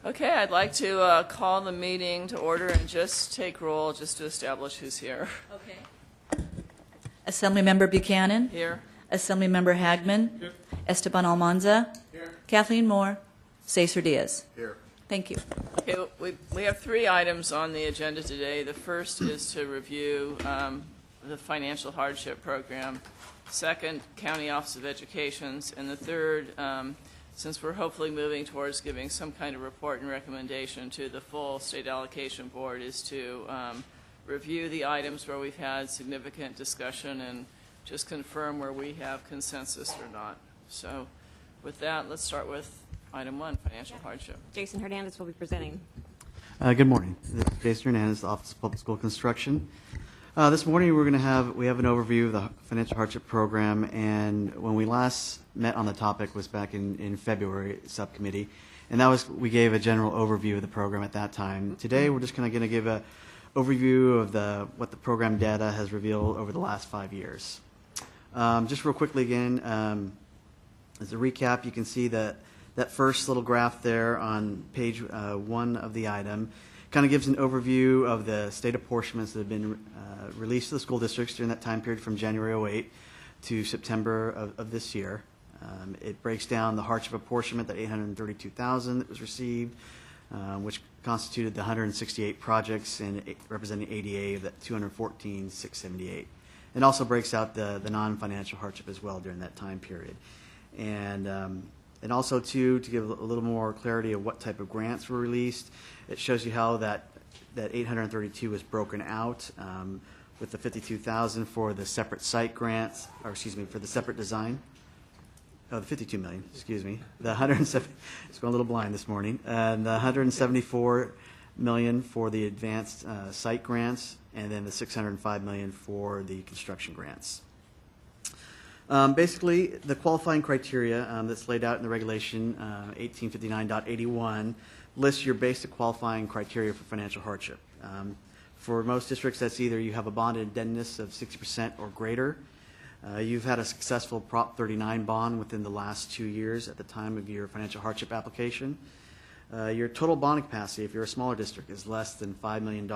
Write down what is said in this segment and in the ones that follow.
Okay, I'd like to call the meeting to order and just take roll just to establish who's here. Okay. Assemblymember Buchanan. Here. Assemblymember Hagman. Here. Esteban Almanza. Here. Kathleen Moore. Cesar Diaz. Here. Thank you. Okay, we have 3 items on the agenda today. The first is to review the financial hardship program. Second, County Office of Education's. And the third, since we're hopefully moving towards giving some kind of report and recommendation to the full state allocation board, is to review the items where we've had significant discussion and just confirm where we have consensus or not. So with that, let's start with item 1, financial hardship. Jason Hernandez will be presenting. Good morning. This is Jason Hernandez, Office of Public School Construction. This morning we have an overview of the financial hardship program, and when we last met on the topic was back in February subcommittee, and we gave a general overview of the program at that time. Today we're just kind of going to give an overview of what the program data has revealed over the last 5 years. Just real quickly again, as a recap, you can see that first little graph there on page 1 of the item kind of gives an overview of the state apportionments that have been released to the school districts during that time period from January 2008 to September of this year. It breaks down the hardship apportionment, that $832,000 that was received, which constituted the 168 projects and representing ADA of that $214,678. It also breaks out the non-financial hardship as well during that time period. And also, too, to give a little more clarity of what type of grants were released, it shows you how that 832 was broken out with the 52,000 for the separate site grants, or excuse me, for the separate design. Oh, the 52 million, excuse me. The 107, it's going a little blind this morning. And the 174 million for the advanced site grants, and then the 605 million for the construction grants. Basically, the qualifying criteria that's laid out in the regulation 1859.81 lists your basic qualifying criteria for financial hardship. For most districts, that's either you have a bond indebtedness of 60% or greater, you've had a successful Prop 39 bond within the last 2 years at the time of your financial hardship application, your total bond capacity, if you're a smaller district, is less than $5 million,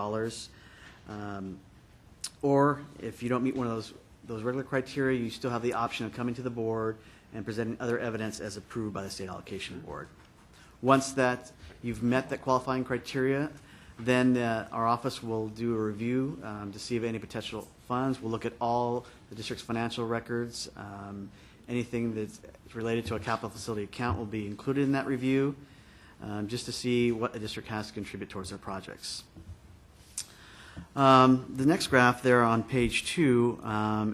or if you don't meet one of those regular criteria, you still have the option of coming to the board and presenting other evidence as approved by the state allocation board. Once that you've met that qualifying criteria, then our office will do a review to see if any potential funds. We'll look at all the district's financial records. Anything that's related to a capital facility account will be included in that review, just to see what the district has to contribute towards their projects. The next graph there on page 2,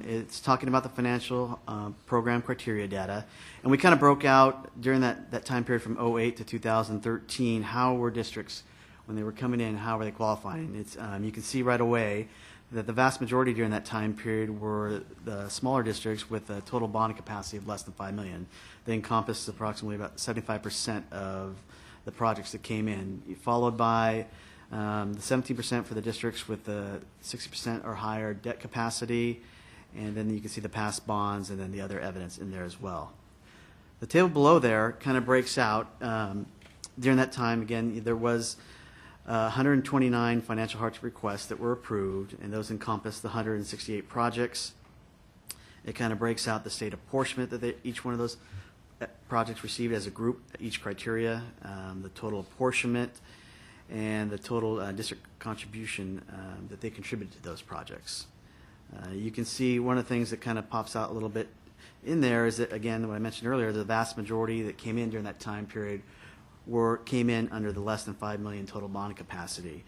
it's talking about the financial program criteria data. And we kind of broke out during that time period from 2008 to 2013, how were districts, when they were coming in, how were they qualifying? It's, you can see right away that the vast majority during that time period were the smaller districts with a total bond capacity of less than $5 million. They encompassed approximately about 75% of the projects that came in, followed by the 17% for the districts with the 60% or higher debt capacity, and then you can see the past bonds and then the other evidence in there as well. The table below there kind of breaks out. During that time, again, there was 129 financial hardship requests that were approved, and those encompass the 168 projects. It kind of breaks out the state apportionment that each one of those projects received as a group, each criteria, the total apportionment, and the total district contribution that they contributed to those projects. You can see one of the things that kind of pops out a little bit in there is that, again, what I mentioned earlier, the vast majority that came in during that time period came in under the less than $5 million total bond capacity.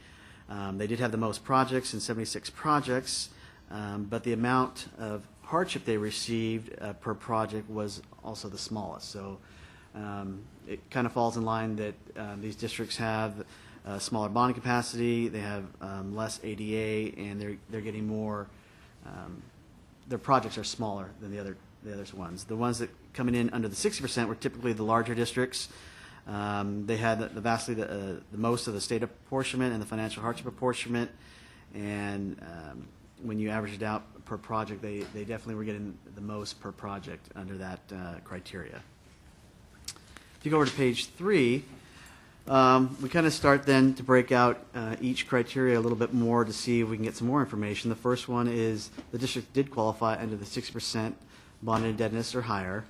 They did have the most projects, in 76 projects, but the amount of hardship they received per project was also the smallest. So it kind of falls in line that these districts have smaller bond capacity, they have less ADA, and they're getting more. Their projects are smaller than the other ones. The ones that coming in under the 60% were typically the larger districts. They had the most of the state apportionment and the financial hardship apportionment, and when you averaged it out per project, they definitely were getting the most per project under that criteria. If you go over to page 3, We kind of start then to break out each criteria a little bit more to see if we can get some more information. The first one is the district did qualify under the 6% bonded indebtedness or higher.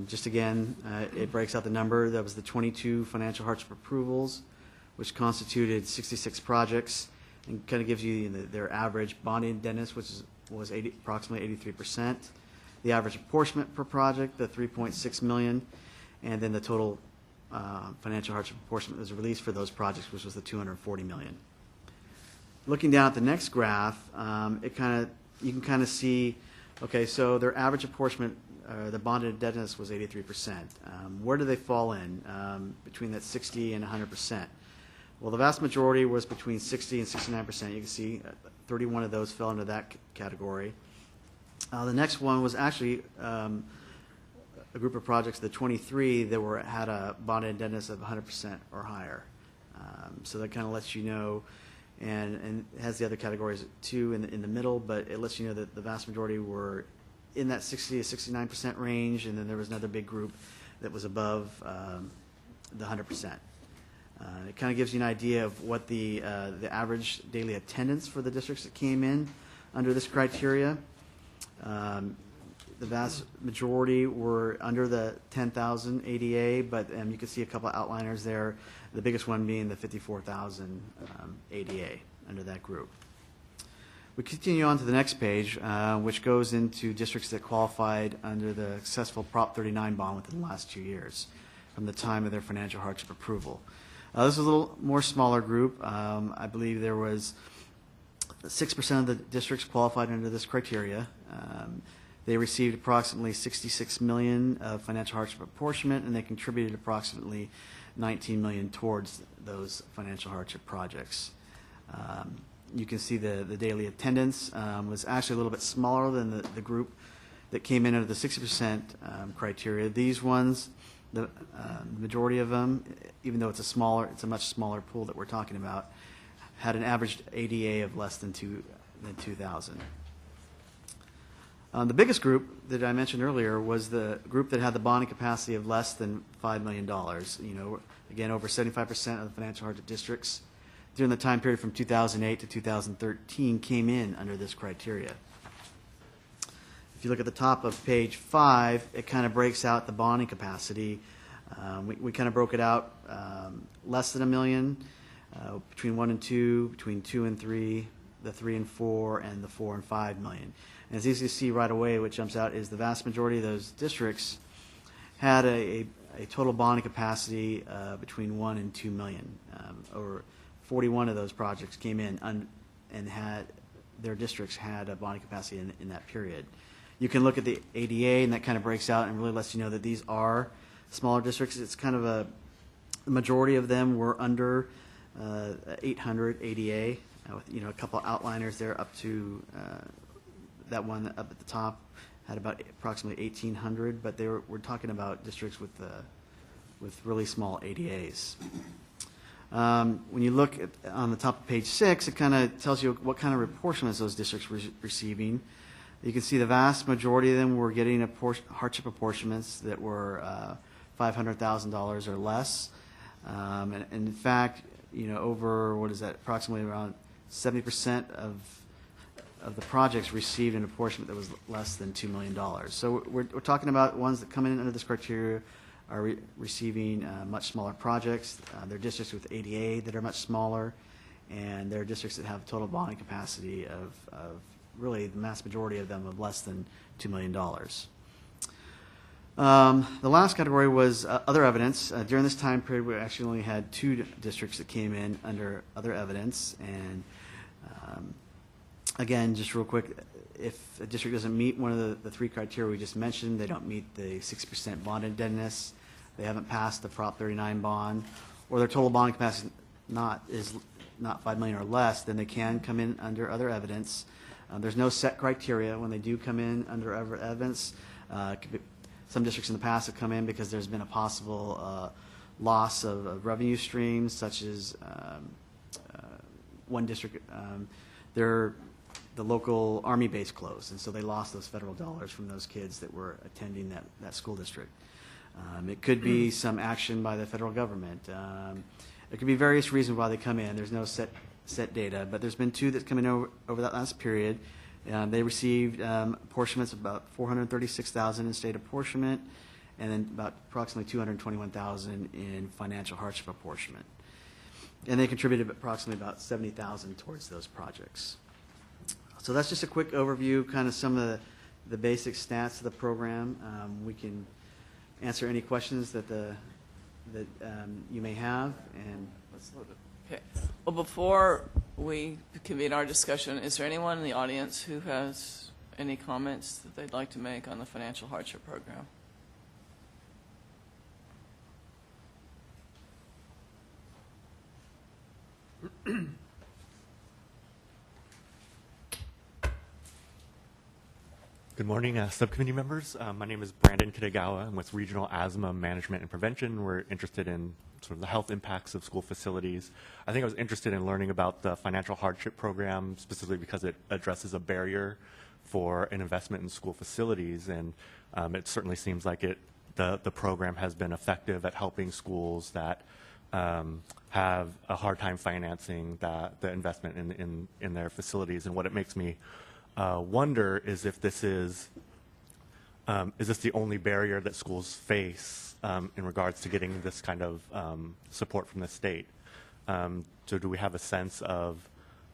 Just again, it breaks out the number. That was the 22 financial hardship approvals, which constituted 66 projects, and kind of gives you their average bonded indebtedness, which was approximately 83%. The average apportionment per project, the 3.6 million, and then the total financial hardship apportionment that was released for those projects, which was the 240 million. Looking down at the next graph, you can kind of see, okay, so their average apportionment, the bonded indebtedness was 83%. Where do they fall in between that 60 and 100%? Well, the vast majority was between 60 and 69%. You can see 31 of those fell into that category. The next one was actually a group of projects, the 23, that had a bonded indebtedness of 100% or higher. So that kind of lets you know, and it has the other categories too in the middle, but it lets you know that the vast majority were in that 60 to 69% range, and then there was another big group that was above the 100%. It kind of gives you an idea of what the average daily attendance for the districts that came in under this criteria. The vast majority were under the 10,000 ADA, but you can see a couple of outliners there, the biggest one being the 54,000 ADA under that group. We continue on to the next page, which goes into districts that qualified under the successful Prop 39 bond within the last 2 years from the time of their financial hardship approval. This is a little more smaller group. I believe there was 6% of the districts qualified under this criteria. They received approximately 66 million of financial hardship apportionment, and they contributed approximately 19 million towards those financial hardship projects. You can see the daily attendance was actually a little bit smaller than the group that came in under the 60% criteria. These ones, the majority of them, even though it's a much smaller pool that we're talking about, had an average ADA of less than 2,000. The biggest group that I mentioned earlier was the group that had the bonding capacity of less than $5 million. You know, again, over 75% of the financial hardship districts during the time period from 2008 to 2013 came in under this criteria. If you look at the top of page 5, it kind of breaks out the bonding capacity. We kind of broke it out less than $1 million, between 1 and 2, between 2 and 3, the 3 and 4, and the 4 and 5 million. And it's easy to see right away what jumps out is the vast majority of those districts had a total bonding capacity between 1 and 2 million. Over 41 of those projects came in and their districts had a bonding capacity in that period. You can look at the ADA, and that kind of breaks out and really lets you know that these are smaller districts. It's kind of the majority of them were under 800 ADA, with a couple of outliners there up to that one up at the top had about approximately 1,800, but we're talking about districts with really small ADAs. When you look on the top of page 6, it kind of tells you what kind of apportionments those districts were receiving. You can see the vast majority of them were getting hardship apportionments that were $500,000 or less. And in fact, over, approximately around 70% of the projects received an apportionment that was less than $2 million. So we're talking about ones that come in under this criteria are receiving much smaller projects. They're districts with ADA that are much smaller, and they're districts that have total bonding capacity of really the vast majority of them of less than $2 million. The last category was other evidence. During this time period, we actually only had 2 districts that came in under other evidence. And again, just real quick, if a district doesn't meet one of the 3 criteria we just mentioned, they don't meet the 6% bond indebtedness, they haven't passed the Prop 39 bond, or their total bonding capacity is not $5 million or less, then they can come in under other evidence. There's no set criteria when they do come in under other evidence. Some districts in the past have come in because there's been a possible loss of revenue streams, such as one district, the local Army base closed, and so they lost those federal dollars from those kids that were attending that school district. It could be some action by the federal government. There could be various reasons why they come in. There's no set data, but there's been 2 that's come in over that last period. They received apportionments of about $436,000 in state apportionment, and then about approximately $221,000 in financial hardship apportionment. And they contributed approximately about $70,000 towards those projects. So that's just a quick overview, kind of some of the basic stats of the program. We can answer any questions that you may have, and Let's load it. Okay. Well, before we convene our discussion, is there anyone in the audience who has any comments that they'd like to make on the financial hardship program? Good morning, subcommittee members. My name is Brandon Kitagawa. I'm with Regional Asthma Management and Prevention. We're interested in sort of the health impacts of school facilities. I think I was interested in learning about the financial hardship program, specifically because it addresses a barrier for an investment in school facilities, and it certainly seems like the program has been effective at helping schools that have a hard time financing the investment in their facilities. And what it makes me wonder is if this is this the only barrier that schools face in regards to getting this kind of support from the state? So do we have a sense of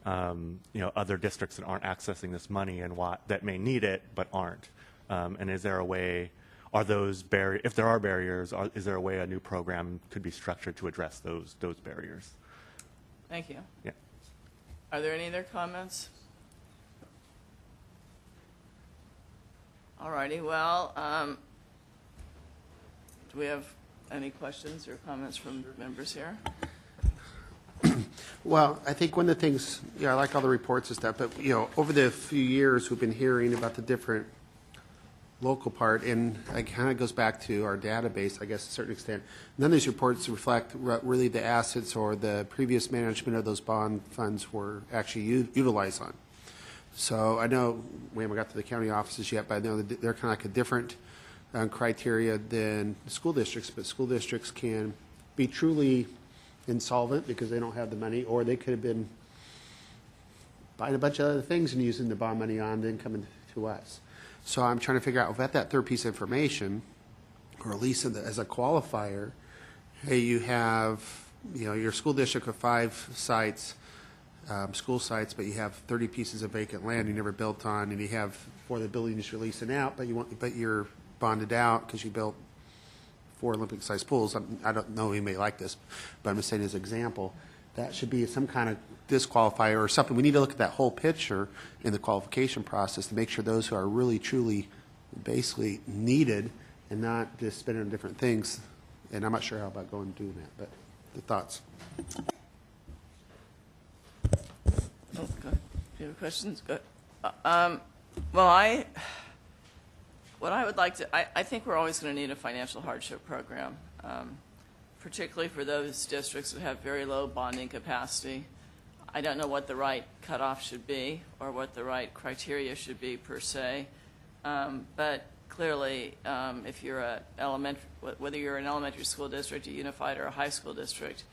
other districts that aren't accessing this money and that may need it but aren't? And is there a way? Are those if there are barriers, is there a way a new program could be structured to address those barriers? Thank you. Yeah. Are there any other comments? All righty. Well, do we have any questions or comments from members here? Well, I think one of the things, I like all the reports and stuff, but, over the few years, we've been hearing about the different local part, and it kind of goes back to our database, I guess, to a certain extent. None of these reports reflect really the assets or the previous management of those bond funds were actually utilized on. So I know we haven't got to the county offices yet, but I know that they're kind of like a different criteria than school districts, but school districts can be truly insolvent because they don't have the money, or they could have been buying a bunch of other things and using the bond money on, then coming to us. So I'm trying to figure out if at that third piece of information, or at least as a qualifier, hey, you have your school district of 5 sites, school sites, but you have 30 pieces of vacant land you never built on, and you have 4 of the buildings you're leasing out, but you're bonded out because you built 4 Olympic-sized pools. I don't know you may like this, but I'm just saying as an example, that should be some kind of disqualifier or something. We need to look at that whole picture in the qualification process to make sure those who are really, truly, basically needed and not just spending on different things. And I'm not sure how about going and doing that, but the thoughts. Oh, good. Do you have questions? Good. Well, what I would like to, I think we're always going to need a financial hardship program, particularly for those districts that have very low bonding capacity. I don't know what the right cutoff should be or what the right criteria should be per se, but clearly, if you're whether you're an elementary school district, a unified, or a high school district,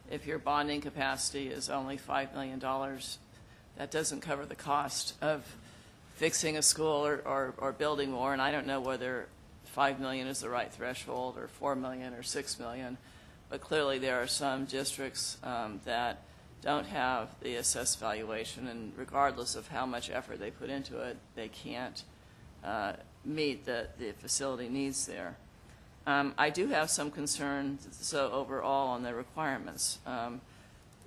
if your bonding capacity is only $5 million, that doesn't cover the cost of fixing a school or building more. And I don't know whether $5 million is the right threshold, or $4 million, or $6 million. But clearly there are some districts that don't have the assessed valuation, and regardless of how much effort they put into it, they can't meet the facility needs there. I do have some concerns overall on the requirements.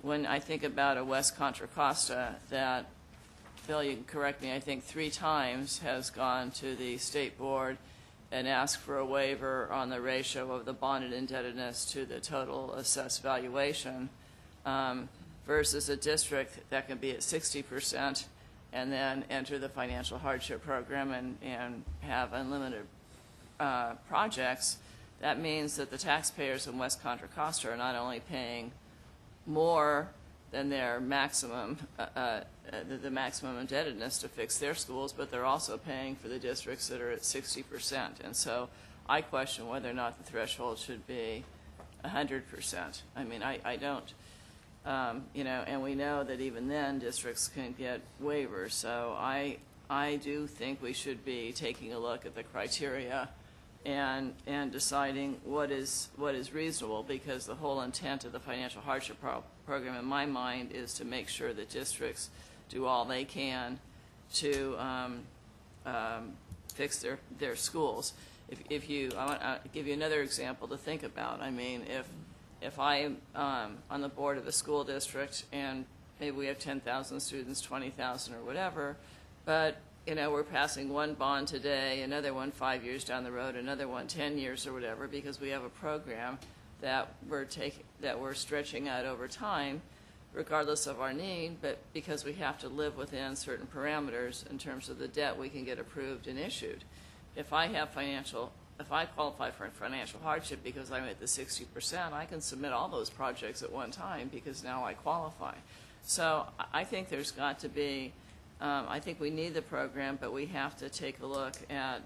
When I think about a West Contra Costa that, Phil, you can correct me, I think 3 times has gone to the state board and asked for a waiver on the ratio of the bonded indebtedness to the total assessed valuation, versus a district that can be at 60% and then enter the financial hardship program and have unlimited projects. That means that the taxpayers in West Contra Costa are not only paying more than their maximum, the maximum indebtedness to fix their schools, but they're also paying for the districts that are at 60%. And so I question whether or not the threshold should be 100%. I mean, I don't, you know, and we know that even then districts can get waivers. So I do think we should be taking a look at the criteria and deciding what is reasonable, because the whole intent of the financial hardship program in my mind is to make sure that districts do all they can to fix their schools. If you, I want to give you another example to think about. I mean, if I'm on the board of a school district and maybe we have 10,000 students, 20,000 or whatever, but you know, we're passing one bond today, another one 5 years down the road, another one 10 years or whatever, because we have a program that we're stretching out over time, regardless of our need, but because we have to live within certain parameters in terms of the debt we can get approved and issued. If I qualify for financial hardship because I'm at the 60%, I can submit all those projects at one time because now I qualify. So I think there's got to be, I think we need the program, but we have to take a look at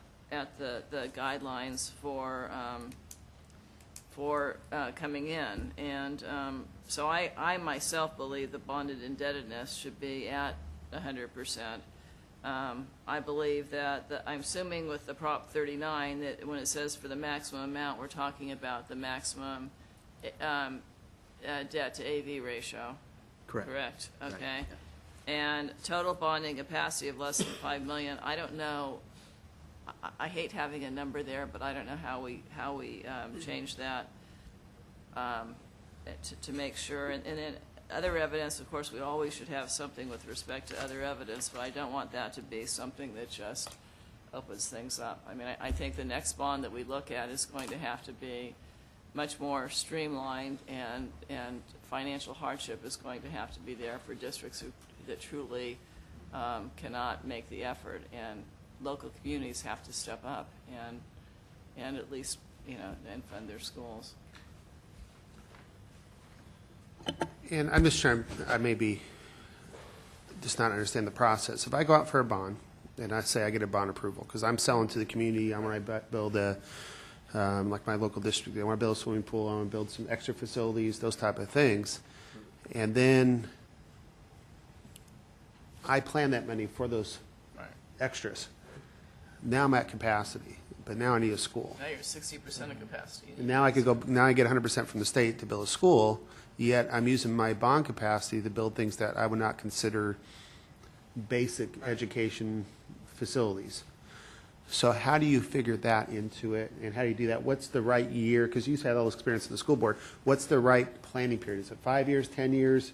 the guidelines for coming in. And so I myself believe the bonded indebtedness should be at 100%. I believe that, I'm assuming with the Prop 39 that when it says for the maximum amount, we're talking about the maximum debt to AV ratio. Correct. Correct, Right, okay. yeah. And total bonding capacity of less than 5 million, I don't know, I hate having a number there, but I don't know how we change that to make sure. And then other evidence, of course, we always should have something with respect to other evidence, but I don't want that to be something that just opens things up. I mean, I think the next bond that we look at is going to have to be much more streamlined, and financial hardship is going to have to be there for districts that truly cannot make the effort, and local communities have to step up and at least, you know, and fund their schools. And I'm just trying, I maybe just not understand the process. If I go out for a bond, and I say I get a bond approval, because I'm selling to the community, I want to build a, like my local district, I want to build a swimming pool, I want to build some extra facilities, those type of things. And then I plan that money for those extras. Now I'm at capacity, but now I need a school. Now you're 60% of capacity. And now I could go, now I get 100% from the state to build a school, yet I'm using my bond capacity to build things that I would not consider basic education facilities. So how do you figure that into it, and how do you do that? What's the right year? Because you've had all this experience in the school board. What's the right planning period? Is it 5 years, 10 years?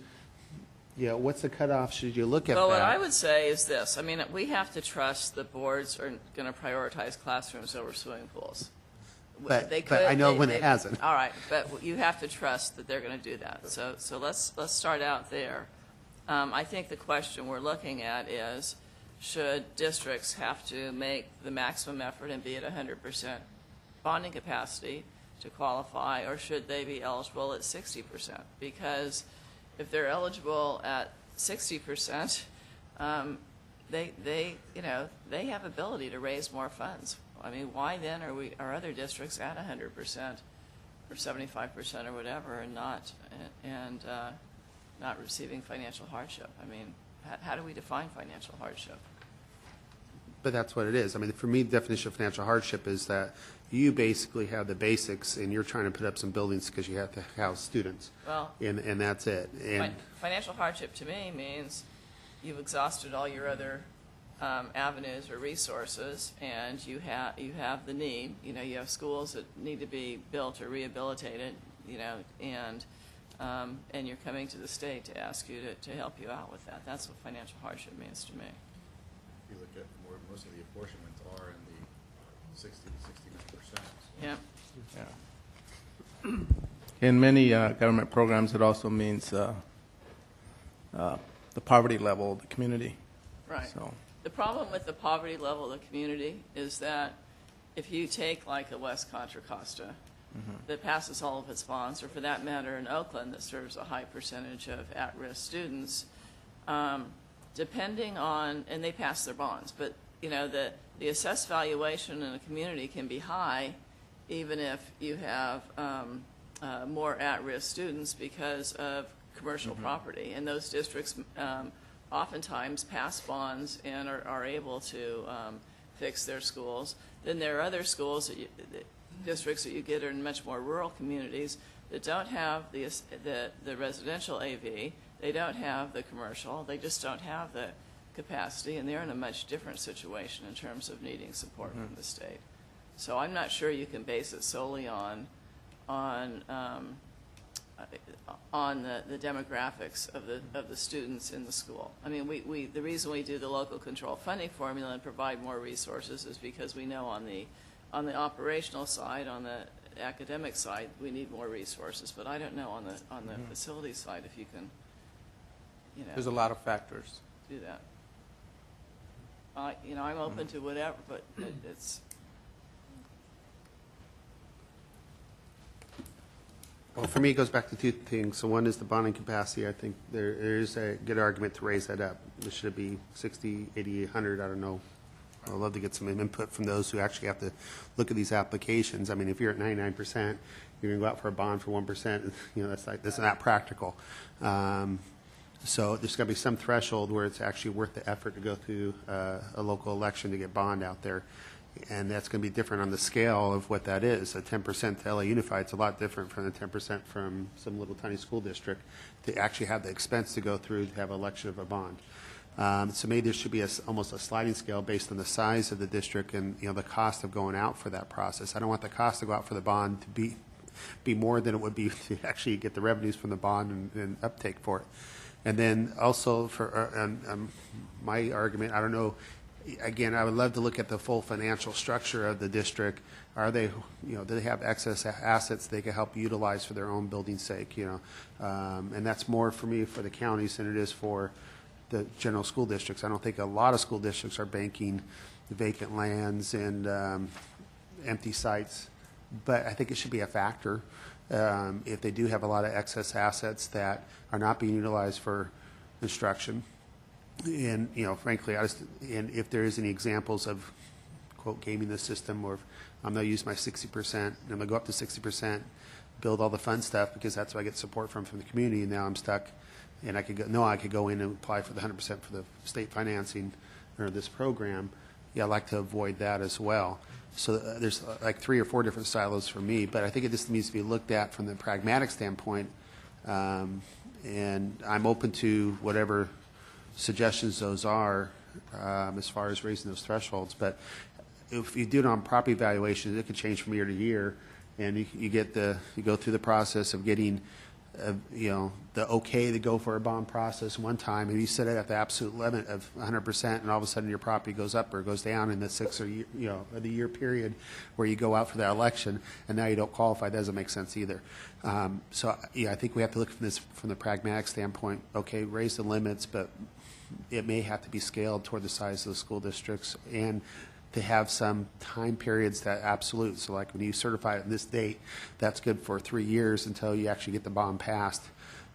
Yeah, what's the cutoff? Should you look at Well, that? what I would say is this. I mean, we have to trust the boards are going to prioritize classrooms over swimming pools. But They I know they- when it hasn't. All right, but you have to trust that they're going to do that. So let's start out there. I think the question we're looking at is, should districts have to make the maximum effort and be at 100% bonding capacity to qualify, or should they be eligible at 60%? Because if they're eligible at 60%, they have ability to raise more funds. I mean, why then are other districts at 100% or 75% or whatever and not receiving financial hardship? I mean, how do we define financial hardship? But that's what it is. I mean, for me, the definition of financial hardship is that you basically have the basics, and you're trying to put up some buildings because you have to house students. Well, And that's it. And financial hardship to me means you've exhausted all your other avenues or resources, and you have the need. You know, you have schools that need to be built or rehabilitated. You know, and you're coming to the state to ask you to help you out with that. That's what financial hardship means to me. If you look at where most of the apportionments are in the 60 to 69%. Yeah. In many government programs, it also means the poverty level of the community. Right. So, The problem with the poverty level of the community is that if you take like a West Contra Costa that passes all of its bonds, or for that matter in Oakland that serves a high percentage of at-risk students, depending on, and they pass their bonds, but you know, the assessed valuation in a community can be high even if you have more at-risk students because of commercial property. And those districts oftentimes pass bonds and are able to fix their schools. Then there are other schools, districts that you get in much more rural communities that don't have the residential AV, they don't have the commercial, they just don't have the capacity, and they're in a much different situation in terms of needing support from the state. So I'm not sure you can base it solely on the demographics of the students in the school. I mean, the reason we do the local control funding formula and provide more resources is because we know on the operational side, on the academic side, we need more resources. But I don't know on the facility side if you can, There's a lot of factors. do that. I'm open to whatever, but it's. Well, for me, it goes back to two things. So one is the bonding capacity. I think there is a good argument to raise that up. Should it be 60, 80, 100? I don't know. I'd love to get some input from those who actually have to look at these applications. I mean, if you're at 99%, you're going to go out for a bond for 1%. That's not practical. So there's got to be some threshold where it's actually worth the effort to go through a local election to get bond out there. And that's going to be different on the scale of what that is. A 10% to LA Unified, it's a lot different from the 10% from some little tiny school district to actually have the expense to go through to have an election of a bond. So maybe there should be almost a sliding scale based on the size of the district and the cost of going out for that process. I don't want the cost to go out for the bond to be more than it would be to actually get the revenues from the bond and uptake for it. And then also for my argument, I don't know. Again, I would love to look at the full financial structure of the district. Are they, do they have excess assets they can help utilize for their own building's sake? And that's more for me for the counties than it is for the general school districts. I don't think a lot of school districts are banking vacant lands and empty sites, but I think it should be a factor if they do have a lot of excess assets that are not being utilized for instruction. And, frankly, and if there is any examples of, quote, gaming the system, or if I'm going to use my 60%, and I'm going to go up to 60%, build all the fun stuff because that's what I get support from the community, and now I'm stuck, and I could go in and apply for the 100% for the state financing or this program. Yeah, I'd like to avoid that as well. So there's like 3 or 4 different silos for me, but I think it just needs to be looked at from the pragmatic standpoint, and I'm open to whatever suggestions those are as far as raising those thresholds. But if you do it on property valuations, it could change from year to year, and you go through the process of getting the okay to go for a bond process one time, and you set it at the absolute limit of 100%, and all of a sudden your property goes up or goes down in the 6 or the year period where you go out for that election, and now you don't qualify. That doesn't make sense either. So I think we have to look from this from the pragmatic standpoint. Okay, raise the limits, but it may have to be scaled toward the size of the school districts, and to have some time periods that absolute. So like when you certify it in this date, that's good for 3 years until you actually get the bond passed,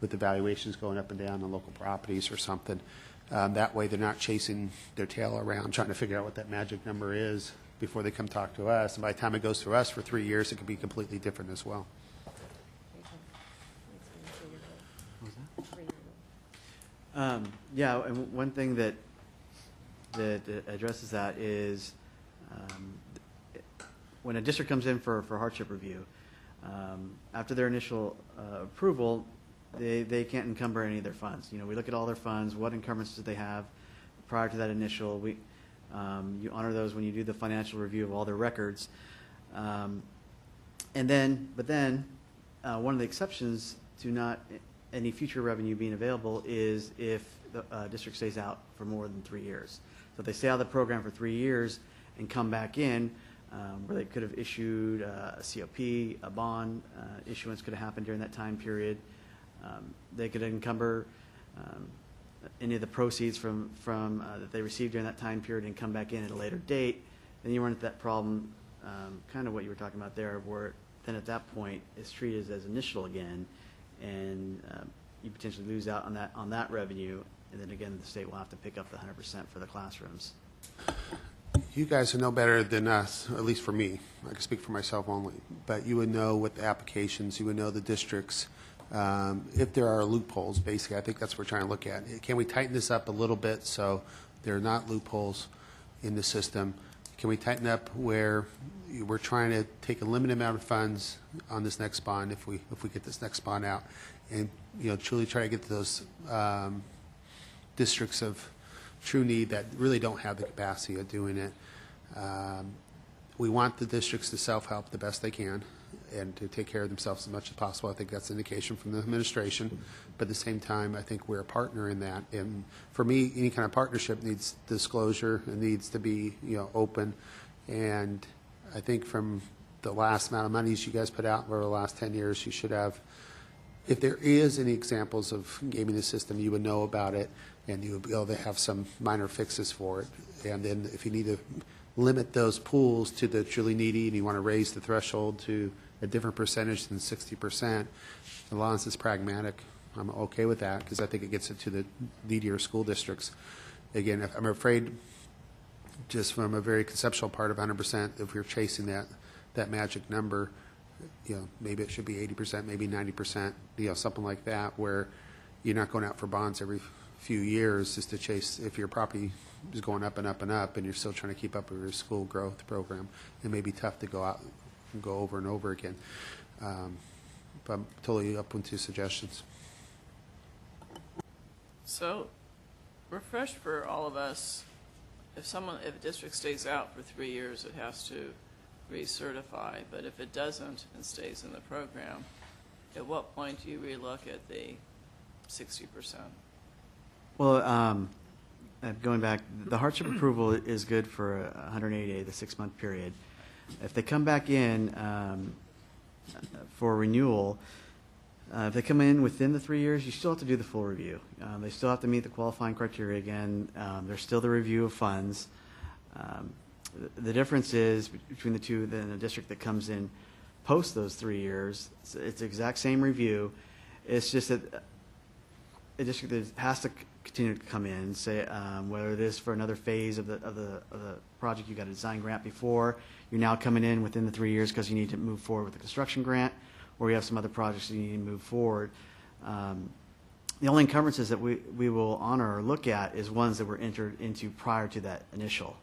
with the valuations going up and down on local properties or something. That way they're not chasing their tail around trying to figure out what that magic number is before they come talk to us. And by the time it goes through us for 3 years, it could be completely different as well. Yeah, and one thing that addresses that is when a district comes in for hardship review, after their initial approval, they can't encumber any of their funds. We look at all their funds, what encumbrances do they have prior to that initial. You honor those when you do the financial review of all their records. But then one of the exceptions to not any future revenue being available is if the district stays out for more than 3 years. So if they stay out of the program for 3 years and come back in, where they could have issued a COP, a bond issuance could have happened during that time period. They could encumber any of the proceeds from that they received during that time period and come back in at a later date. Then you run into that problem, kind of what you were talking about there, where then at that point it's treated as initial again, and you potentially lose out on that revenue, and then again the state will have to pick up the 100% for the classrooms. You guys would know better than us, at least for me. I can speak for myself only. But you would know what the applications, you would know the districts. If there are loopholes, basically, I think that's what we're trying to look at. Can we tighten this up a little bit so there are not loopholes in the system? Can we tighten up where we're trying to take a limited amount of funds on this next bond if we get this next bond out, and truly try to get to those districts of true need that really don't have the capacity of doing it. We want the districts to self-help the best they can and to take care of themselves as much as possible. I think that's an indication from the administration. But at the same time, I think we're a partner in that. And for me, any kind of partnership needs disclosure. It needs to be open. And I think from the last amount of monies you guys put out over the last 10 years, you should have, if there is any examples of gaming the system, you would know about it, and you would be able to have some minor fixes for it. And then if you need to limit those pools to the truly needy and you want to raise the threshold to a different percentage than 60%, as long as it's pragmatic, I'm okay with that, because I think it gets it to the needier school districts. Again, I'm afraid, just from a very conceptual part of 100%, if we're chasing that magic number, maybe it should be 80%, maybe 90%, something like that, where you're not going out for bonds every few years just to chase, if your property is going up and up and up and you're still trying to keep up with your school growth program, it may be tough to go out and go over and over again. But I'm totally open to suggestions. So, refresh for all of us, if a district stays out for 3 years, it has to recertify, but if it doesn't and stays in the program, at what point do you relook at the 60%? Well, going back, the hardship approval is good for 180 days, the 6-month period. If they come back in for renewal, if they come in within the 3 years, you still have to do the full review. They still have to meet the qualifying criteria again. There's still the review of funds. The difference is between the two, then a district that comes in post those 3 years, it's the exact same review. It's just that a district that has to continue to come in, say whether it is for another phase of the project, you got a design grant before, you're now coming in within the 3 years because you need to move forward with the construction grant, or you have some other projects that you need to move forward. The only encumbrances that we will honor or look at is ones that were entered into prior to that initial.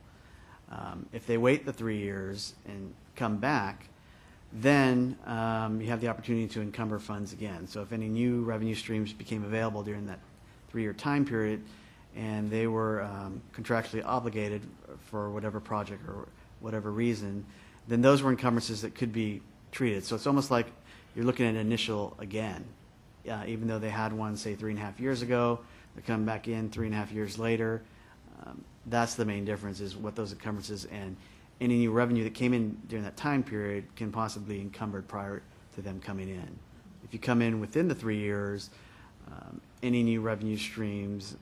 If they wait the 3 years and come back, then you have the opportunity to encumber funds again. So if any new revenue streams became available during that 3-year time period and they were contractually obligated for whatever project or whatever reason, then those were encumbrances that could be treated. So it's almost like you're looking at an initial again. Even though they had one, say, 3.5 years ago, they come back in 3.5 years later. That's the main difference, is what those encumbrances and any new revenue that came in during that time period can possibly be encumbered prior to them coming in. If you come in within the 3 years, any new revenue streams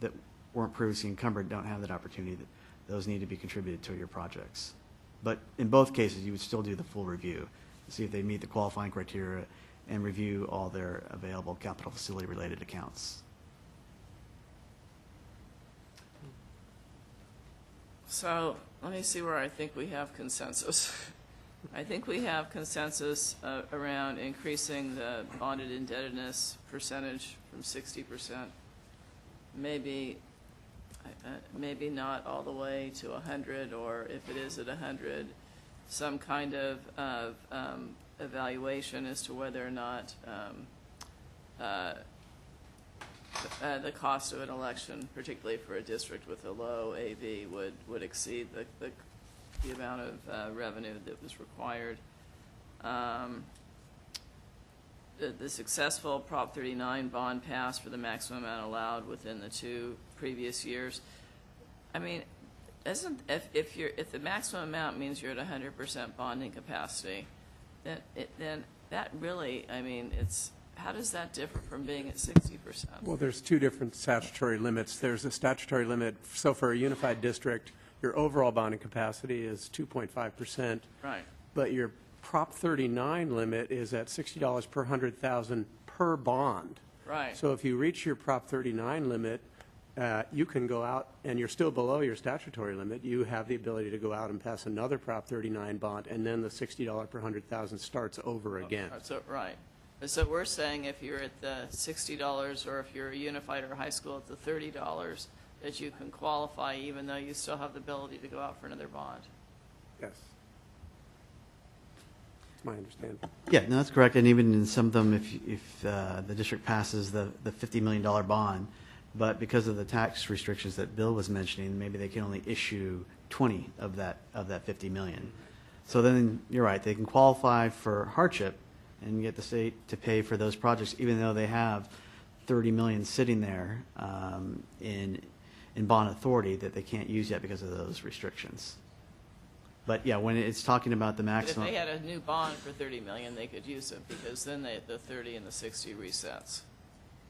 that weren't previously encumbered don't have that opportunity. Those need to be contributed to your projects. But in both cases, you would still do the full review to see if they meet the qualifying criteria and review all their available capital facility related accounts. So let me see where I think we have consensus. I think we have consensus around increasing the bonded indebtedness percentage from 60%. Maybe not all the way to 100, or if it is at 100, some kind of evaluation as to whether or not the cost of an election, particularly for a district with a low AV, would exceed the amount of revenue that was required. The successful Prop 39 bond pass for the maximum amount allowed within the 2 previous years. I mean, if the maximum amount means you're at 100% bonding capacity, then that really, I mean, how does that differ from being at 60%? Well, there's 2 different statutory limits. There's a statutory limit. So for a unified district, your overall bonding capacity is 2.5%. Right. But your Prop 39 limit is at $60 per 100,000 per bond. Right. So if you reach your Prop 39 limit, you can go out, and you're still below your statutory limit, you have the ability to go out and pass another Prop 39 bond, and then the $60 per 100,000 starts over again. So, right. So we're saying if you're at the $60 or if you're a unified or high school at the $30, that you can qualify even though you still have the ability to go out for another bond. Yes. That's my understanding. Yeah, no, that's correct. And even in some of them, if the district passes the $50 million bond, but because of the tax restrictions that Bill was mentioning, maybe they can only issue 20 of that $50 million. So then you're right, they can qualify for hardship and get the state to pay for those projects, even though they have 30 million sitting there in bond authority that they can't use yet because of those restrictions. But yeah, when it's talking about the But if maximum, they had a new bond for 30 million, they could use it because then the 30 and the 60 resets.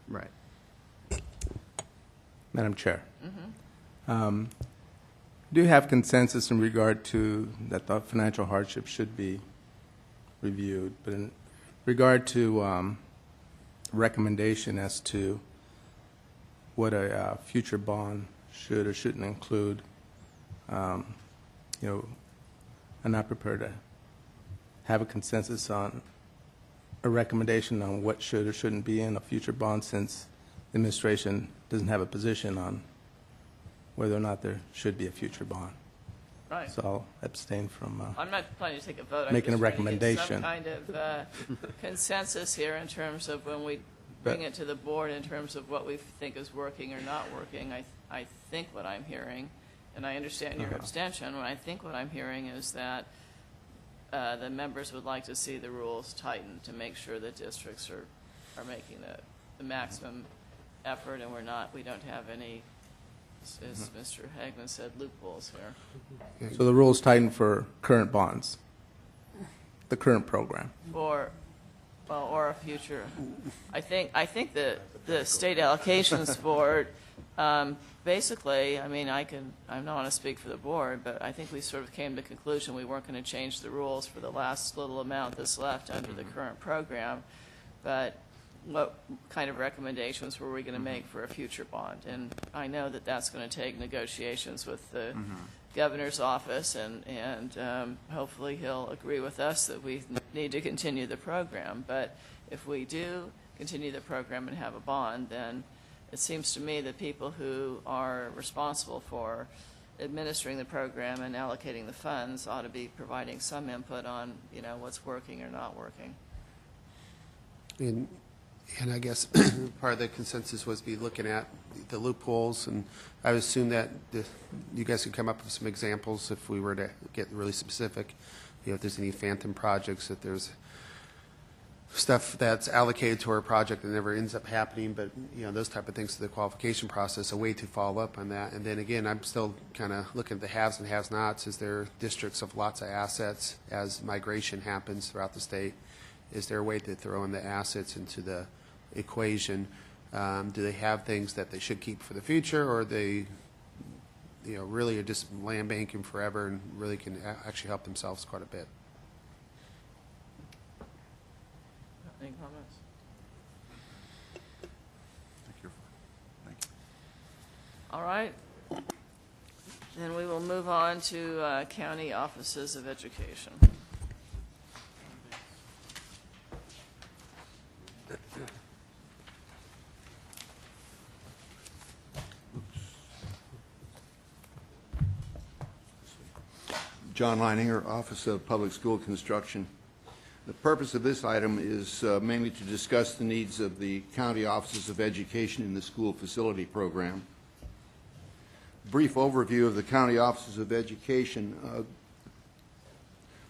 right? Madam Chair. Do you have consensus in regard to that the financial hardship should be reviewed, but in regard to recommendation as to what a future bond should or shouldn't include, I'm not prepared to have a consensus on a recommendation on what should or shouldn't be in a future bond, since the administration doesn't have a position on whether or not there should be a future bond. Right. So I'll abstain from I'm not planning to take a vote. making a I'm just trying to get some recommendation. kind of consensus here in terms of when we bring it to the board in terms of what we think is working or not working. I think what I'm hearing, and I understand your abstention, I think what I'm hearing is that the members would like to see the rules tightened to make sure that districts are making the maximum effort, and we don't have any, as Mr. Hagman said, loopholes here. So the rules tighten for current bonds, the current program. Or a future. I think the state allocations board, basically, I mean, I don't want to speak for the board, but I think we sort of came to the conclusion we weren't going to change the rules for the last little amount that's left under the current program. But what kind of recommendations were we going to make for a future bond? And I know that that's going to take negotiations with the governor's office, and hopefully he'll agree with us that we need to continue the program. But if we do continue the program and have a bond, then it seems to me that people who are responsible for administering the program and allocating the funds ought to be providing some input on, what's working or not working. And I guess part of the consensus was be looking at the loopholes, and I would assume that you guys could come up with some examples if we were to get really specific. If there's any phantom projects, if there's stuff that's allocated to our project that never ends up happening, but those type of things to the qualification process, a way to follow up on that. And then again, I'm still kind of looking at the haves and has-nots. Is there districts of lots of assets as migration happens throughout the state? Is there a way to throw in the assets into the equation? Do they have things that they should keep for the future, or they, really are just land banking forever and really can actually help themselves quite a bit? Any comments? All right. Then we will move on to county offices of education. John Leininger, Office of Public School Construction. The purpose of this item is mainly to discuss the needs of the county offices of education in the school facility program. Brief overview of the county offices of education.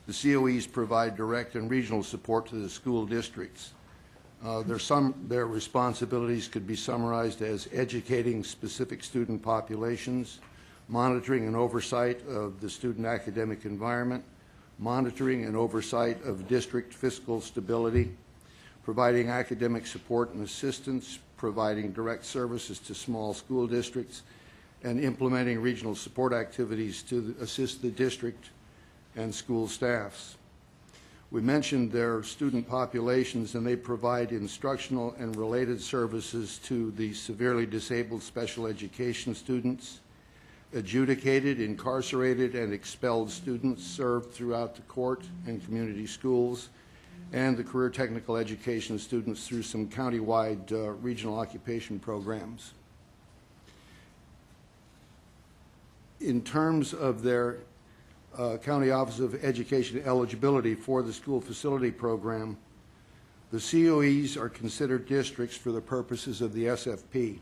The COEs provide direct and regional support to the school districts. Their responsibilities could be summarized as educating specific student populations, monitoring and oversight of the student academic environment, monitoring and oversight of district fiscal stability, providing academic support and assistance, providing direct services to small school districts, and implementing regional support activities to assist the district and school staffs. We mentioned their student populations, and they provide instructional and related services to the severely disabled special education students, adjudicated, incarcerated, and expelled students served throughout the court and community schools, and the career technical education students through some county-wide regional occupation programs. In terms of their County Office of Education eligibility for the school facility program, the COEs are considered districts for the purposes of the SFP.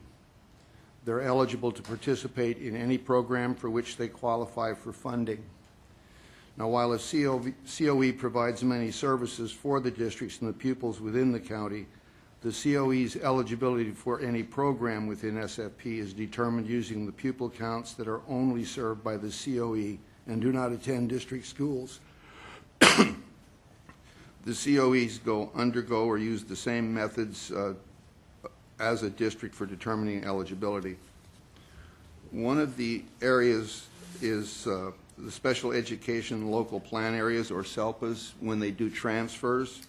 They're eligible to participate in any program for which they qualify for funding. Now, while a COE provides many services for the districts and the pupils within the county, the COE's eligibility for any program within SFP is determined using the pupil counts that are only served by the COE and do not attend district schools. The COEs undergo or use the same methods as a district for determining eligibility. One of the areas is the special education local plan areas, or SELPAs, when they do transfers.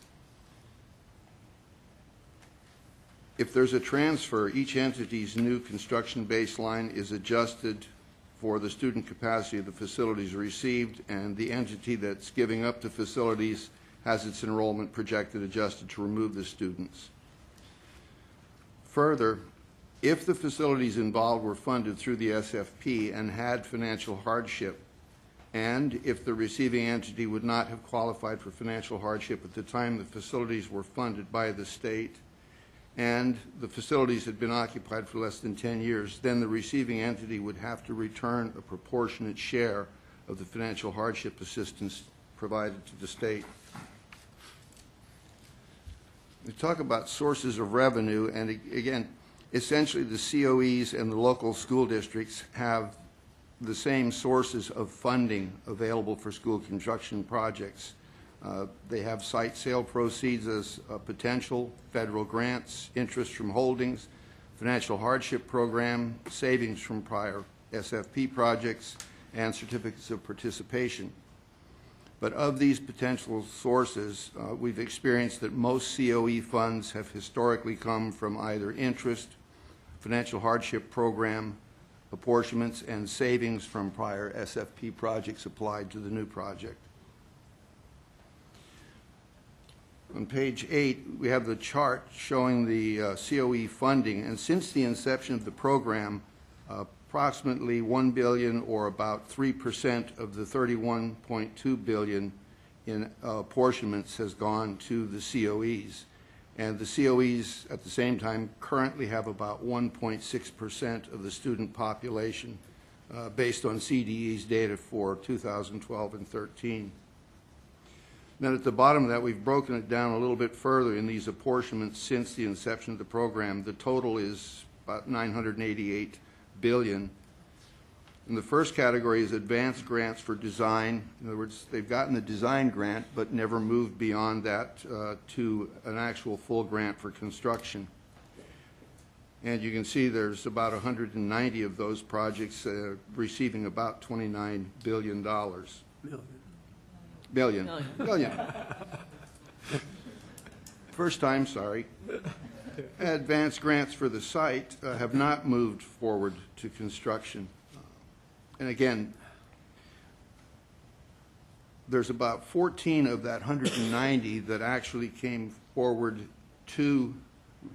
If there's a transfer, each entity's new construction baseline is adjusted for the student capacity of the facilities received, and the entity that's giving up the facilities has its enrollment projected adjusted to remove the students. Further, if the facilities involved were funded through the SFP and had financial hardship, and if the receiving entity would not have qualified for financial hardship at the time the facilities were funded by the state, and the facilities had been occupied for less than 10 years, then the receiving entity would have to return a proportionate share of the financial hardship assistance provided to the state. We talk about sources of revenue, and again, essentially the COEs and the local school districts have the same sources of funding available for school construction projects. They have site sale proceeds as potential, federal grants, interest from holdings, financial hardship program, savings from prior SFP projects, and certificates of participation. But of these potential sources, we've experienced that most COE funds have historically come from either interest, financial hardship program, apportionments, and savings from prior SFP projects applied to the new project. On page 8, we have the chart showing the COE funding, and since the inception of the program, approximately $1 billion, or about 3% of the $31.2 billion in apportionments, has gone to the COEs. And the COEs, at the same time, currently have about 1.6% of the student population, based on CDE's data for 2012 and 13. Then at the bottom of that, we've broken it down a little bit further in these apportionments since the inception of the program. The total is about $988 billion. And the first category is advanced grants for design. In other words, they've gotten the design grant but never moved beyond that to an actual full grant for construction. And you can see there's about 190 of those projects receiving about $29 billion. Billion. First time, sorry. Advanced grants for the site have not moved forward to construction. And again, there's about 14 of that 190 that actually came forward to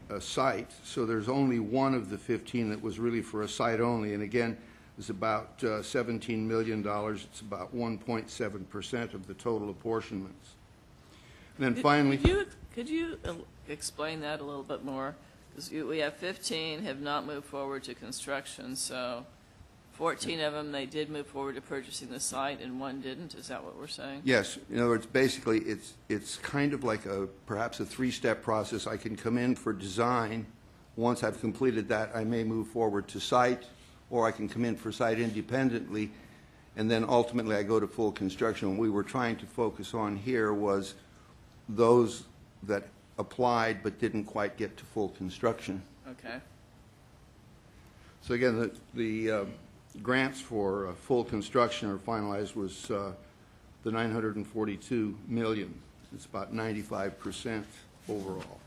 a site. So there's only one of the 15 that was really for a site only. And again, it's about $17 million. It's about 1.7% of the total apportionments. And then finally, Could you explain that a little bit more? Because we have 15 have not moved forward to construction, so 14 of them, they did move forward to purchasing the site, and one didn't. Is that what we're saying? yes, in other words, basically, it's kind of like perhaps a three-step process. I can come in for design. Once I've completed that, I may move forward to site, or I can come in for site independently, and then ultimately I go to full construction. What we were trying to focus on here was those that applied but didn't quite get to full construction. Okay. So again, the grants for full construction or finalized was the $942 million. It's about 95% overall.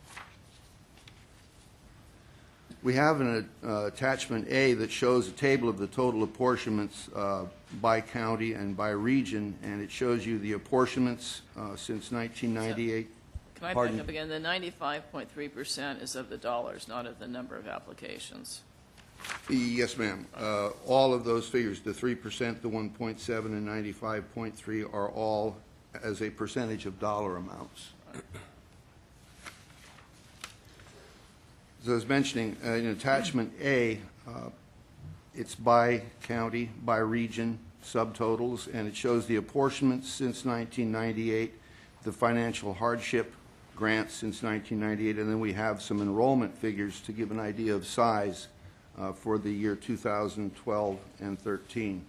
We have an attachment A that shows a table of the total apportionments by county and by region, and it shows you the apportionments since 1998. Can I Pardon? back up again? The 95.3% is of the dollars, not of the number of applications. Yes, ma'am. All of those figures, the 3%, the 1.7, and 95.3 are all as a percentage of dollar amounts. As I was mentioning, in attachment A, it's by county, by region, subtotals, and it shows the apportionments since 1998, the financial hardship grants since 1998, and then we have some enrollment figures to give an idea of size for the year 2012 and 13.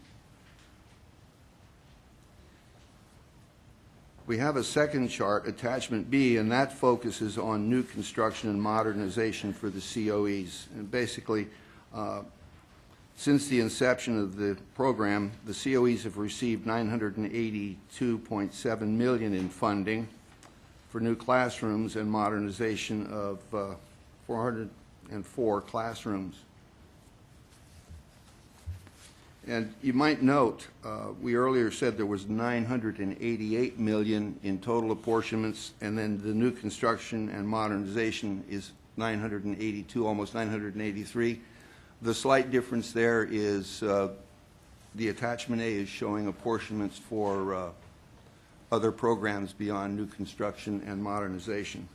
We have a second chart, attachment B, and that focuses on new construction and modernization for the COEs. And basically, since the inception of the program, the COEs have received $982.7 million in funding for new classrooms and modernization of 404 classrooms. And you might note, we earlier said there was $988 million in total apportionments, and then the new construction and modernization is 982, almost 983. The slight difference there is the attachment A is showing apportionments for other programs beyond new construction and modernization.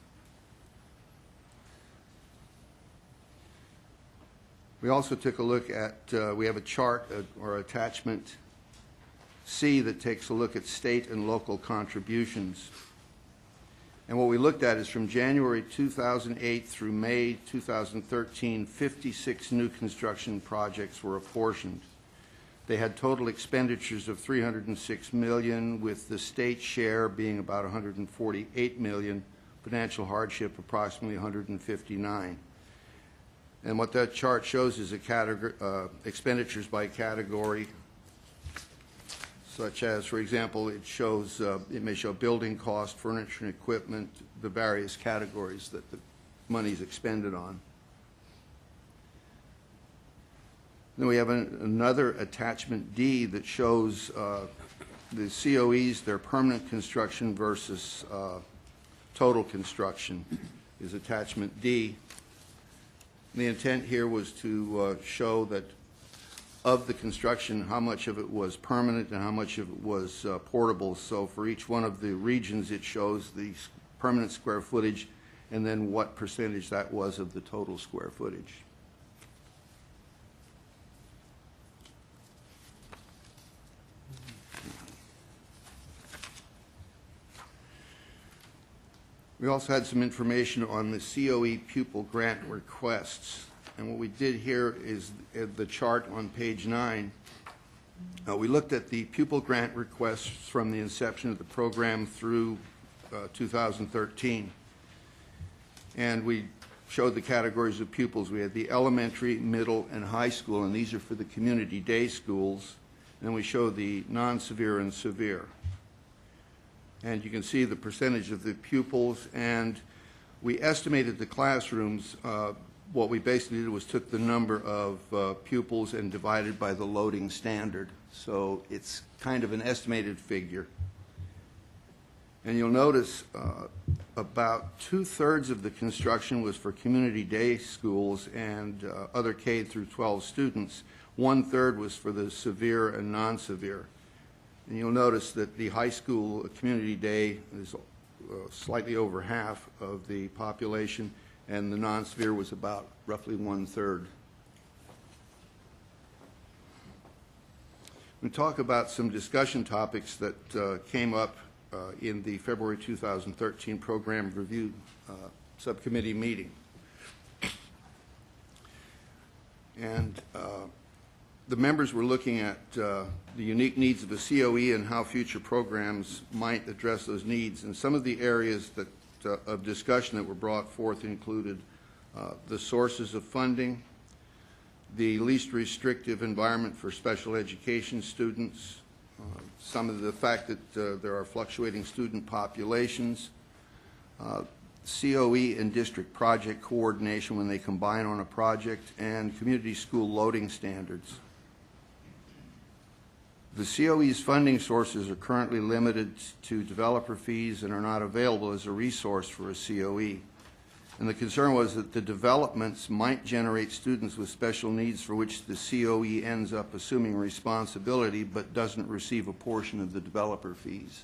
We also took a look at, we have a chart or attachment C that takes a look at state and local contributions. And what we looked at is from January 2008 through May 2013, 56 new construction projects were apportioned. They had total expenditures of $306 million, with the state share being about $148 million, financial hardship approximately $159. And what that chart shows is a category, expenditures by category, such as, for example, it shows, it may show building cost, furniture and equipment, the various categories that the money is expended on. Then we have another attachment D that shows the COEs, their permanent construction versus total construction is attachment D. The intent here was to show that of the construction, how much of it was permanent and how much of it was portable. So for each one of the regions, it shows the permanent square footage and then what percentage that was of the total square footage. We also had some information on the COE pupil grant requests. And what we did here is the chart on page 9. We looked at the pupil grant requests from the inception of the program through 2013. And we showed the categories of pupils. We had the elementary, middle, and high school, and these are for the community day schools. And we show the non-severe and severe. And you can see the percentage of the pupils, and we estimated the classrooms. What we basically did was took the number of pupils and divided by the loading standard. So it's kind of an estimated figure. And you'll notice about 2/3 of the construction was for community day schools and other K through 12 students. 1/3 was for the severe and non-severe. And you'll notice that the high school community day is slightly over half of the population, and the non-severe was about roughly 1/3. We talk about some discussion topics that came up in the February 2013 program review subcommittee meeting. And the members were looking at the unique needs of a COE and how future programs might address those needs. And some of the areas that of discussion that were brought forth included the sources of funding, the least restrictive environment for special education students, some of the fact that there are fluctuating student populations, COE and district project coordination when they combine on a project, and community school loading standards. The COE's funding sources are currently limited to developer fees and are not available as a resource for a COE. And the concern was that the developments might generate students with special needs for which the COE ends up assuming responsibility but doesn't receive a portion of the developer fees.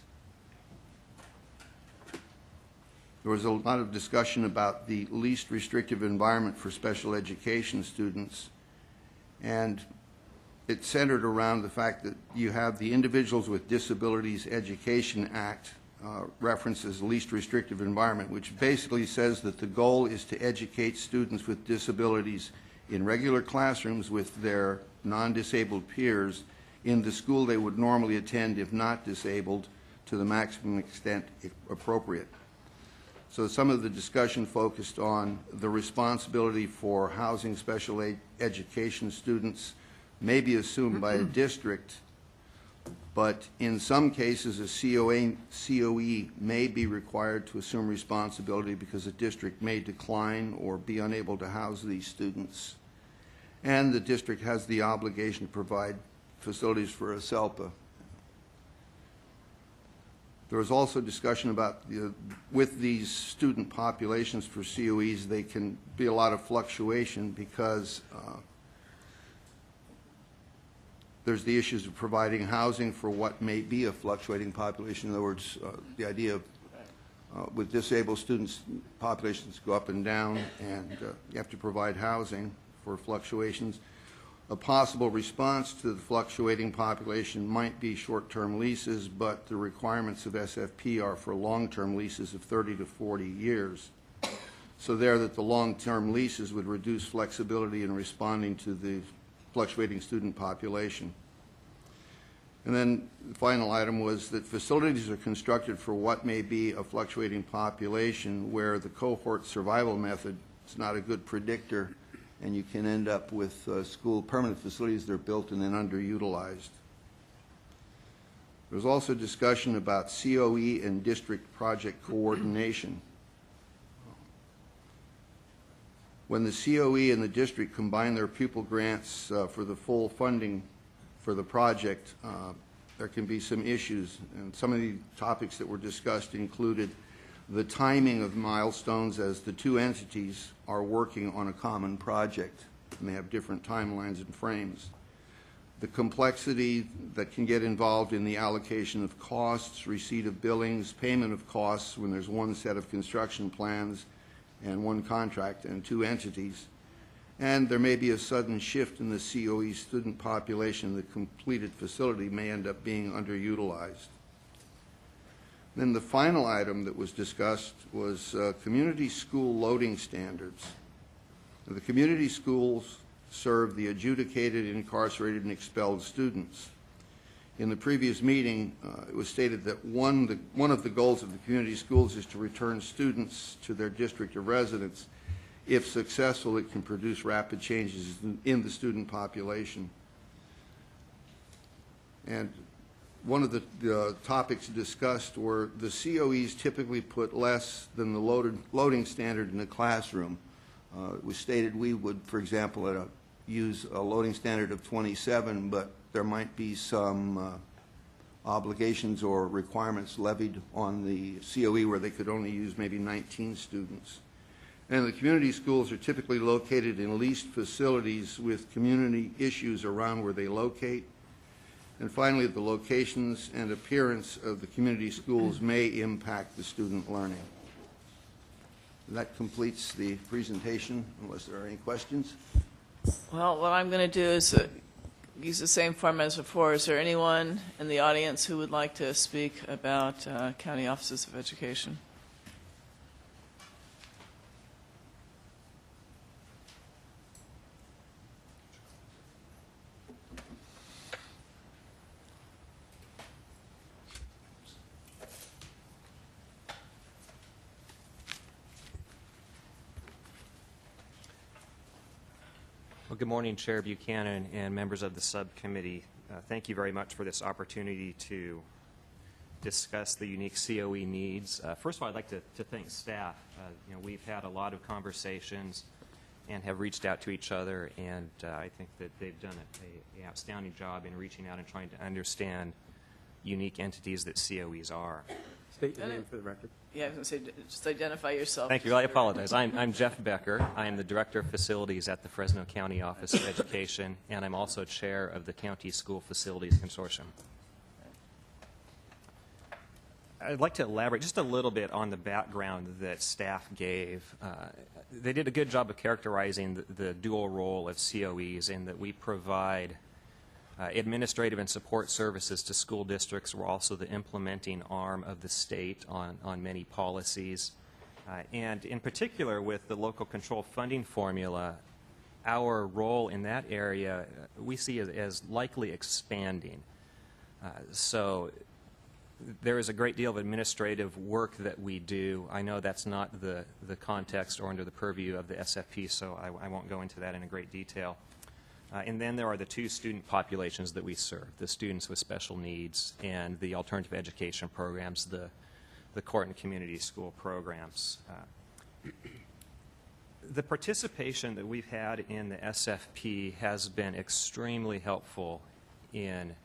There was a lot of discussion about the least restrictive environment for special education students, and it centered around the fact that you have the Individuals with Disabilities Education Act references least restrictive environment, which basically says that the goal is to educate students with disabilities in regular classrooms with their non-disabled peers in the school they would normally attend if not disabled to the maximum extent appropriate. So some of the discussion focused on the responsibility for housing special education students may be assumed by a district, but in some cases a COE may be required to assume responsibility because a district may decline or be unable to house these students. And the district has the obligation to provide facilities for a SELPA. There was also discussion about with these student populations for COEs, they can be a lot of fluctuation because there's the issues of providing housing for what may be a fluctuating population. In other words, the idea of with disabled students, populations go up and down, and you have to provide housing for fluctuations. A possible response to the fluctuating population might be short-term leases, but the requirements of SFP are for long-term leases of 30 to 40 years. So there that the long-term leases would reduce flexibility in responding to the fluctuating student population. And then the final item was that facilities are constructed for what may be a fluctuating population where the cohort survival method is not a good predictor, and you can end up with school permanent facilities that are built and then underutilized. There was also discussion about COE and district project coordination. When the COE and the district combine their pupil grants for the full funding for the project, there can be some issues. And some of the topics that were discussed included the timing of milestones as the two entities are working on a common project, and they have different timelines and frames. The complexity that can get involved in the allocation of costs, receipt of billings, payment of costs when there's one set of construction plans and one contract and two entities. And there may be a sudden shift in the COE student population. The completed facility may end up being underutilized. Then the final item that was discussed was community school loading standards. The community schools serve the adjudicated, incarcerated, and expelled students. In the previous meeting, it was stated that one of the goals of the community schools is to return students to their district of residence. If successful, it can produce rapid changes in the student population. And one of the topics discussed were the COEs typically put less than the loading standard in the classroom. It was stated we would, for example, use a loading standard of 27, but there might be some obligations or requirements levied on the COE where they could only use maybe 19 students. And the community schools are typically located in leased facilities with community issues around where they locate. And finally, the locations and appearance of the community schools may impact the student learning. That completes the presentation, unless there are any questions. Well, what I'm going to do is use the same format as before. Is there anyone in the audience who would like to speak about county offices of education? Well, good morning, Chair Buchanan and members of the subcommittee. Thank you very much for this opportunity to discuss the unique COE needs. First of all, I'd like to thank staff. We've had a lot of conversations and have reached out to each other, and I think that they've done an outstanding job in reaching out and trying to understand unique entities that COEs are. State your name for the record. Yeah, I was going to say, just identify yourself. Thank you. I apologize. I'm Jeff Becker. I am the Director of Facilities at the Fresno County Office of Education, and I'm also Chair of the County School Facilities Consortium. I'd like to elaborate just a little bit on the background that staff gave. They did a good job of characterizing the dual role of COEs in that we provide administrative and support services to school districts. We're also the implementing arm of the state on many policies. And in particular with the local control funding formula, our role in that area we see as likely expanding. So there is a great deal of administrative work that we do. I know that's not the context or under the purview of the SFP, so I won't go into that in a great detail. And then there are the two student populations that we serve, the students with special needs and the alternative education programs, the court and community school programs. The participation that we've had in the SFP has been extremely helpful in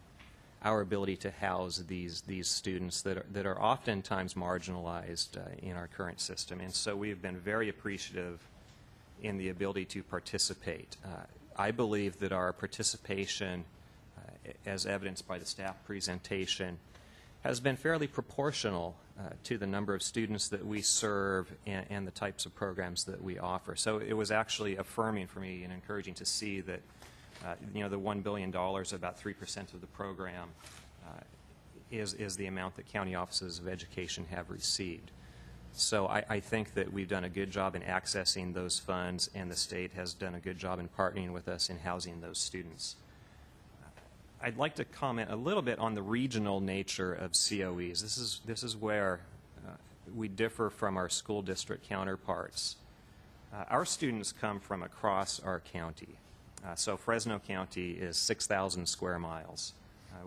our ability to house these students that are oftentimes marginalized in our current system. And so we've been very appreciative in the ability to participate. I believe that our participation, as evidenced by the staff presentation, has been fairly proportional to the number of students that we serve and the types of programs that we offer. So it was actually affirming for me and encouraging to see that the $1 billion, about 3% of the program, is the amount that county offices of education have received. So I think that we've done a good job in accessing those funds, and the state has done a good job in partnering with us in housing those students. I'd like to comment a little bit on the regional nature of COEs. This is where we differ from our school district counterparts. Our students come from across our county. So Fresno County is 6,000 square miles.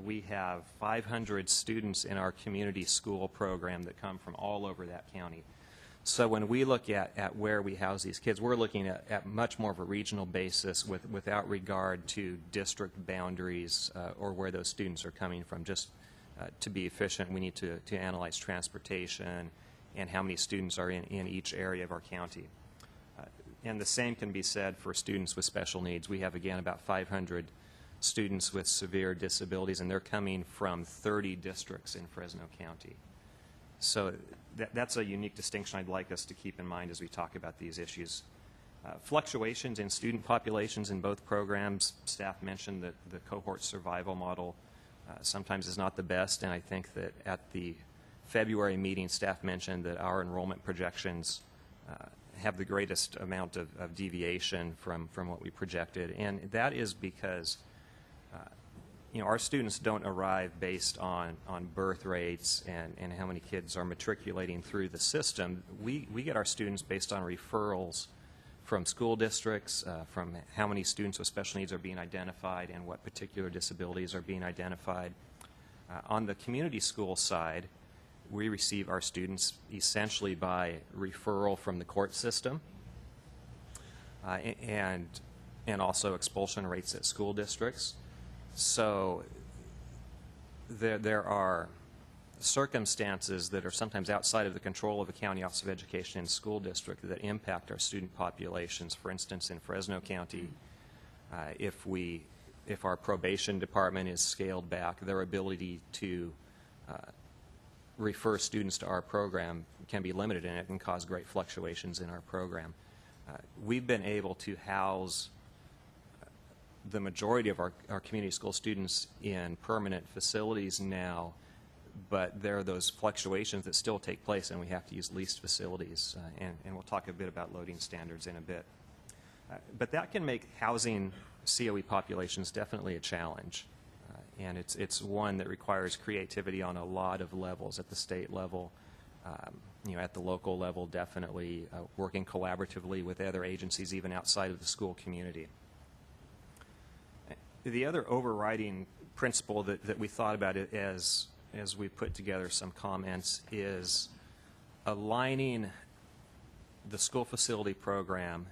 We have 500 students in our community school program that come from all over that county. So when we look at where we house these kids, we're looking at much more of a regional basis without regard to district boundaries or where those students are coming from. Just to be efficient, we need to analyze transportation and how many students are in each area of our county. And the same can be said for students with special needs. We have, again, about 500 students with severe disabilities, and they're coming from 30 districts in Fresno County. So that's a unique distinction I'd like us to keep in mind as we talk about these issues. Fluctuations in student populations in both programs. Staff mentioned that the cohort survival model sometimes is not the best, and I think that at the February meeting, staff mentioned that our enrollment projections have the greatest amount of deviation from what we projected, and that is because our students don't arrive based on birth rates and how many kids are matriculating through the system. We get our students based on referrals from school districts, from how many students with special needs are being identified and what particular disabilities are being identified. On the community school side, we receive our students essentially by referral from the court system and also expulsion rates at school districts. So there are circumstances that are sometimes outside of the control of the County Office of Education and School District that impact our student populations. For instance, in Fresno County, if our probation department is scaled back, their ability to refer students to our program can be limited, and it can cause great fluctuations in our program. We've been able to house the majority of our community school students in permanent facilities now, but there are those fluctuations that still take place, and we have to use leased facilities, and we'll talk a bit about loading standards in a bit. But that can make housing COE populations definitely a challenge. And it's one that requires creativity on a lot of levels, at the state level, at the local level, definitely working collaboratively with other agencies, even outside of the school community. The other overriding principle that we thought about it as we put together some comments is aligning the school facility program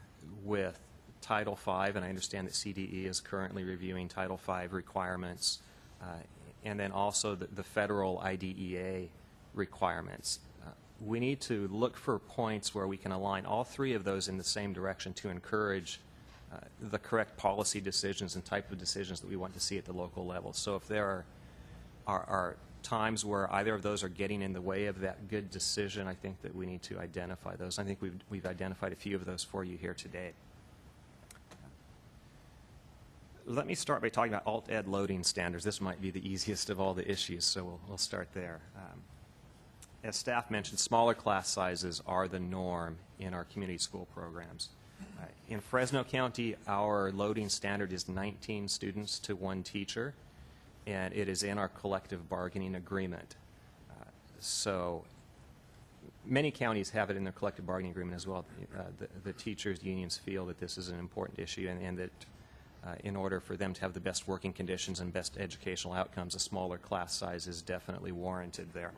with Title V, and I understand that CDE is currently reviewing Title V requirements, and then also the federal IDEA requirements. We need to look for points where we can align all three of those in the same direction to encourage the correct policy decisions and type of decisions that we want to see at the local level. So if there are times where either of those are getting in the way of that good decision, I think that we need to identify those. I think we've identified a few of those for you here today. Let me start by talking about alt-ed loading standards. This might be the easiest of all the issues, so we'll start there. As staff mentioned, smaller class sizes are the norm in our community school programs. In Fresno County, our loading standard is 19 students to one teacher, and it is in our collective bargaining agreement. So many counties have it in their collective bargaining agreement as well. The teachers' unions feel that this is an important issue, and that in order for them to have the best working conditions and best educational outcomes, a smaller class size is definitely warranted there.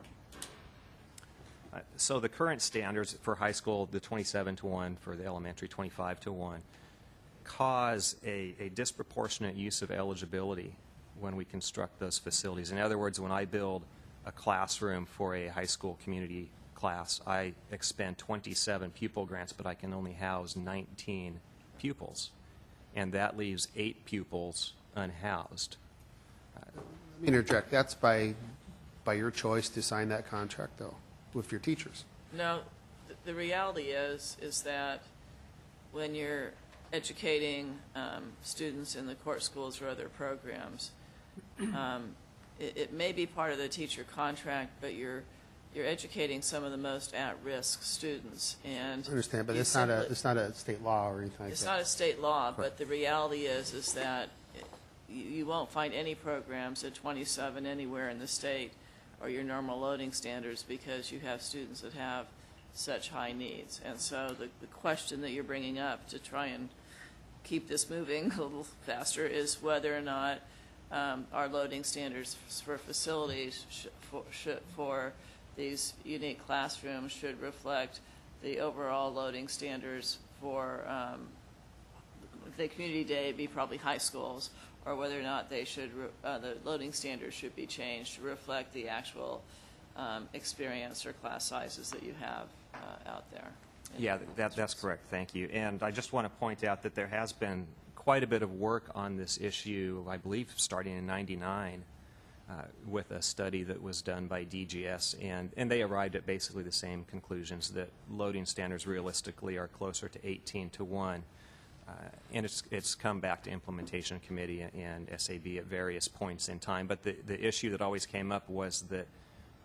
So the current standards for high school, the 27 to 1, for the elementary 25 to 1, cause a disproportionate use of eligibility when we construct those facilities. In other words, when I build a classroom for a high school community class, I expend 27 pupil grants, but I can only house 19 pupils, and that leaves 8 pupils unhoused. Let me interject. That's by your choice to sign that contract, though, with your teachers. No, the reality is that when you're educating students in the court schools or other programs, it may be part of the teacher contract, but you're educating some of the most at-risk students. And I understand, but it's not a state law or anything like it's that. not a state law, but the reality is that you won't find any programs at 27 anywhere in the state or your normal loading standards, because you have students that have such high needs. And so the question that you're bringing up to try and keep this moving a little faster is whether or not our loading standards for facilities for these unique classrooms should reflect the overall loading standards for the community day be probably high schools, or whether or not they should the loading standards should be changed to reflect the actual experience or class sizes that you have out there. Yeah, that's correct. Thank you. And I just want to point out that there has been quite a bit of work on this issue, I believe starting in '99, with a study that was done by DGS, and they arrived at basically the same conclusions, that loading standards realistically are closer to 18 to 1. And it's come back to implementation committee and SAB at various points in time. But the issue that always came up was that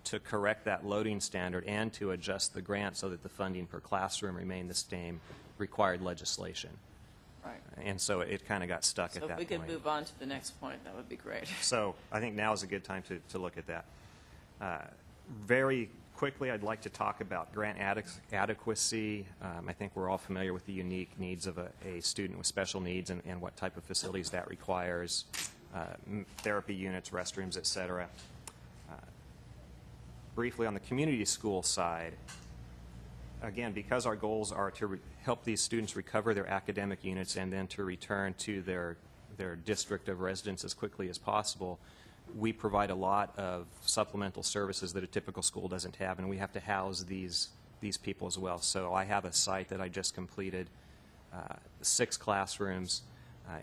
to correct that loading standard and to adjust the grant so that the funding per classroom remained the same required legislation. Right. And so it kind of got stuck at that point. So if we could move on to the next point, that would be great. So I think now is a good time to look at that. Very quickly, I'd like to talk about grant adequacy. I think we're all familiar with the unique needs of a student with special needs and what type of facilities that requires, therapy units, restrooms, et cetera. Briefly, on the community school side, again, because our goals are to help these students recover their academic units and then to return to their district of residence as quickly as possible, we provide a lot of supplemental services that a typical school doesn't have, and we have to house these people as well. So I have a site that I just completed, 6 classrooms,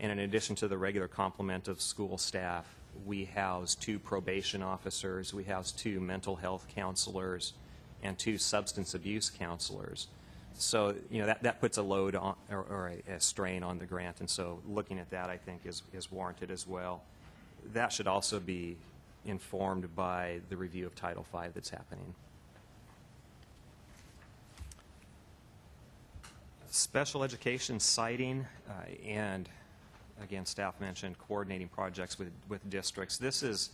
and in addition to the regular complement of school staff, we house 2 probation officers, we house 2 mental health counselors, and 2 substance abuse counselors. So, you know, that puts a load on, or a strain on the grant, and so looking at that, I think, is warranted as well. That should also be informed by the review of Title V that's happening. Special education siting, and again, staff mentioned coordinating projects with districts. This is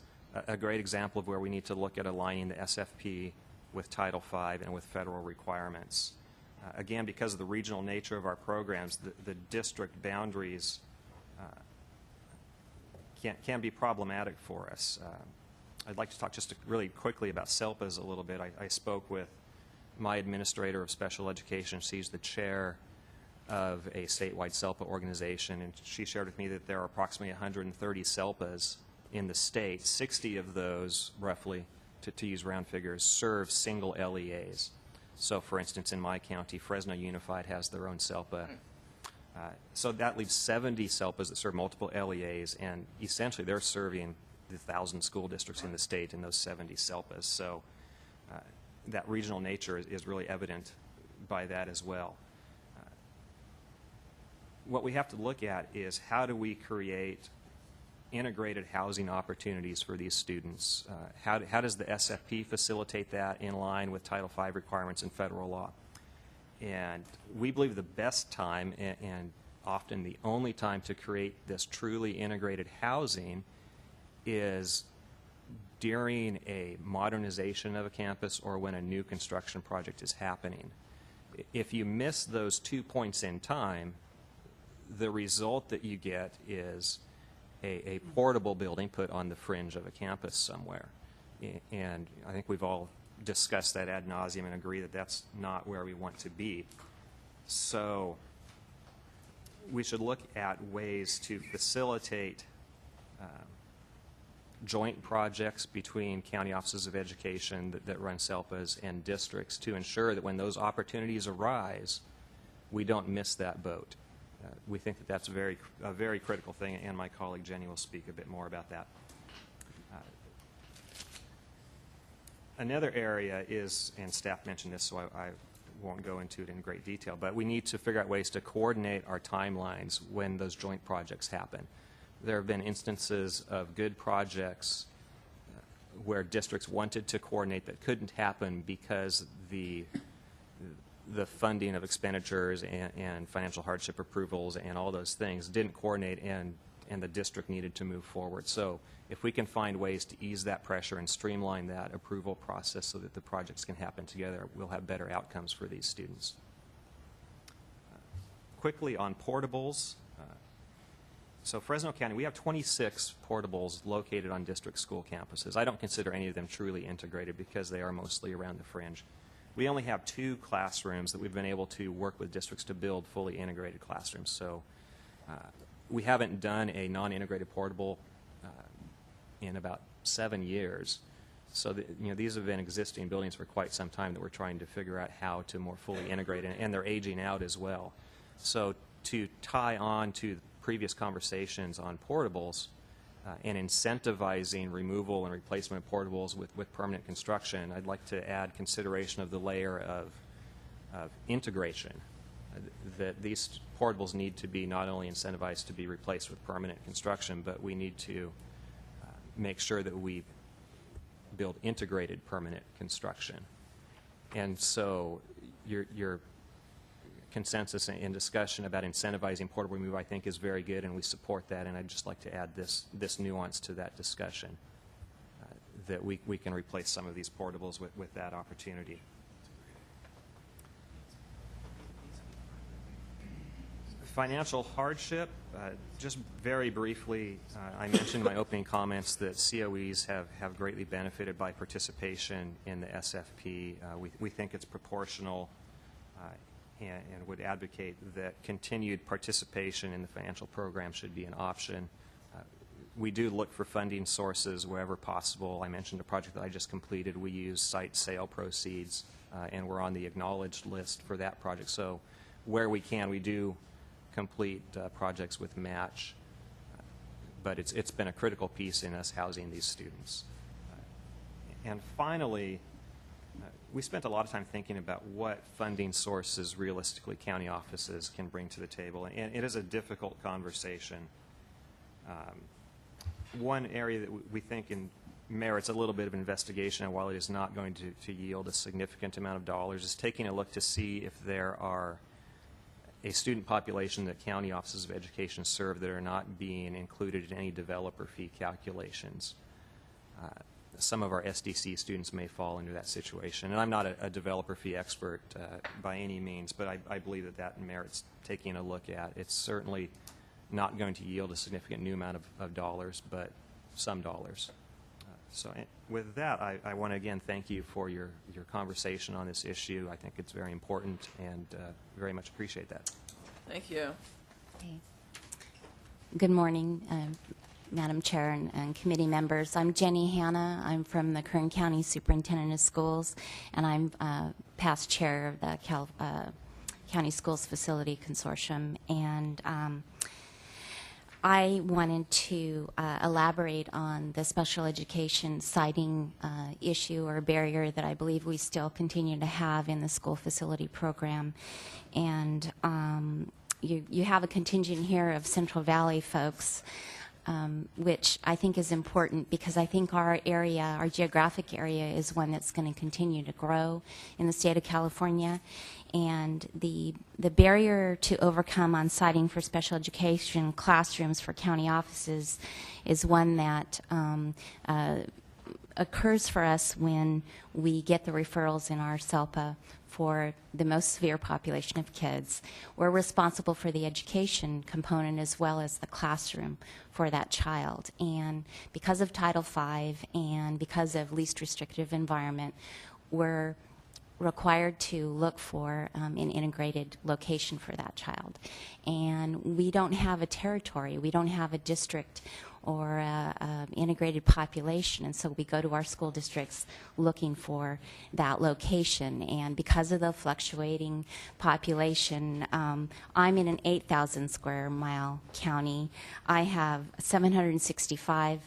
a great example of where we need to look at aligning the SFP with Title V and with federal requirements. Again, because of the regional nature of our programs, the district boundaries can be problematic for us. I'd like to talk just really quickly about SELPAs a little bit. I spoke with my administrator of special education. She's the chair of a statewide SELPA organization, and she shared with me that there are approximately 130 SELPAs in the state. 60 of those, roughly, to use round figures, serve single LEAs. So, for instance, in my county, Fresno Unified has their own SELPA. So that leaves 70 SELPAs that serve multiple LEAs, and essentially they're serving the 1,000 school districts in the state in those 70 SELPAs. So that regional nature is really evident by that as well. What we have to look at is how do we create integrated housing opportunities for these students? How does the SFP facilitate that in line with Title V requirements and federal law? And we believe the best time and often the only time to create this truly integrated housing is during a modernization of a campus or when a new construction project is happening. If you miss those 2 points in time, the result that you get is a portable building put on the fringe of a campus somewhere. And I think we've all discussed that ad nauseum and agree that that's not where we want to be. So we should look at ways to facilitate joint projects between county offices of education that run SELPAs and districts to ensure that when those opportunities arise, we don't miss that boat. We think that that's a very critical thing, and my colleague Jenny will speak a bit more about that. Another area is, and staff mentioned this, so I won't go into it in great detail, but we need to figure out ways to coordinate our timelines when those joint projects happen. There have been instances of good projects where districts wanted to coordinate that couldn't happen because the funding of expenditures and financial hardship approvals and all those things didn't coordinate, and the district needed to move forward. So if we can find ways to ease that pressure and streamline that approval process so that the projects can happen together, we'll have better outcomes for these students. Quickly on portables. So Fresno County, we have 26 portables located on district school campuses. I don't consider any of them truly integrated because they are mostly around the fringe. We only have 2 classrooms that we've been able to work with districts to build fully integrated classrooms. So we haven't done a non-integrated portable in about 7 years. So these have been existing buildings for quite some time that we're trying to figure out how to more fully integrate, and they're aging out as well. So to tie on to previous conversations on portables and incentivizing removal and replacement of portables with permanent construction, I'd like to add consideration of the layer of integration. That these portables need to be not only incentivized to be replaced with permanent construction, but we need to make sure that we build integrated permanent construction. And so your consensus and discussion about incentivizing portable removal, I think, is very good, and we support that, and I'd just like to add this nuance to that discussion, that we can replace some of these portables with that opportunity. Financial hardship, just very briefly, I mentioned in my opening comments that COEs have greatly benefited by participation in the SFP. We think it's proportional and would advocate that continued participation in the financial program should be an option. We do look for funding sources wherever possible. I mentioned a project that I just completed. We use site sale proceeds, and we're on the acknowledged list for that project. So where we can, we do complete projects with match, but it's been a critical piece in us housing these students. And finally, we spent a lot of time thinking about what funding sources realistically county offices can bring to the table, and it is a difficult conversation. One area that we think merits a little bit of investigation, and while it is not going to yield a significant amount of dollars, is taking a look to see if there are a student population that county offices of education serve that are not being included in any developer fee calculations. Some of our SDC students may fall into that situation. And I'm not a developer fee expert by any means, but I believe that merits taking a look at. It's certainly not going to yield a significant new amount of dollars, but some dollars. So with that, I want to again thank you for your conversation on this issue. I think it's very important and very much appreciate that. Thank you. Okay. Good morning, Madam Chair and committee members. I'm Jenny Hanna. I'm from the Kern County Superintendent of Schools, and I'm past chair of the County Schools Facility Consortium. And I wanted to elaborate on the special education citing issue or barrier that I believe we still continue to have in the school facility program. And you have a contingent here of Central Valley folks, which I think is important because I think our area, our geographic area, is one that's going to continue to grow in the state of California. And the barrier to overcome on citing for special education classrooms for county offices is one that occurs for us when we get the referrals in our SELPA for the most severe population of kids. We're responsible for the education component as well as the classroom for that child. And because of Title V and because of least restrictive environment, we're required to look for an integrated location for that child. And we don't have a territory, we don't have a district or a integrated population, and so we go to our school districts looking for that location. And because of the fluctuating population, I'm in an 8,000 square mile county. I have 765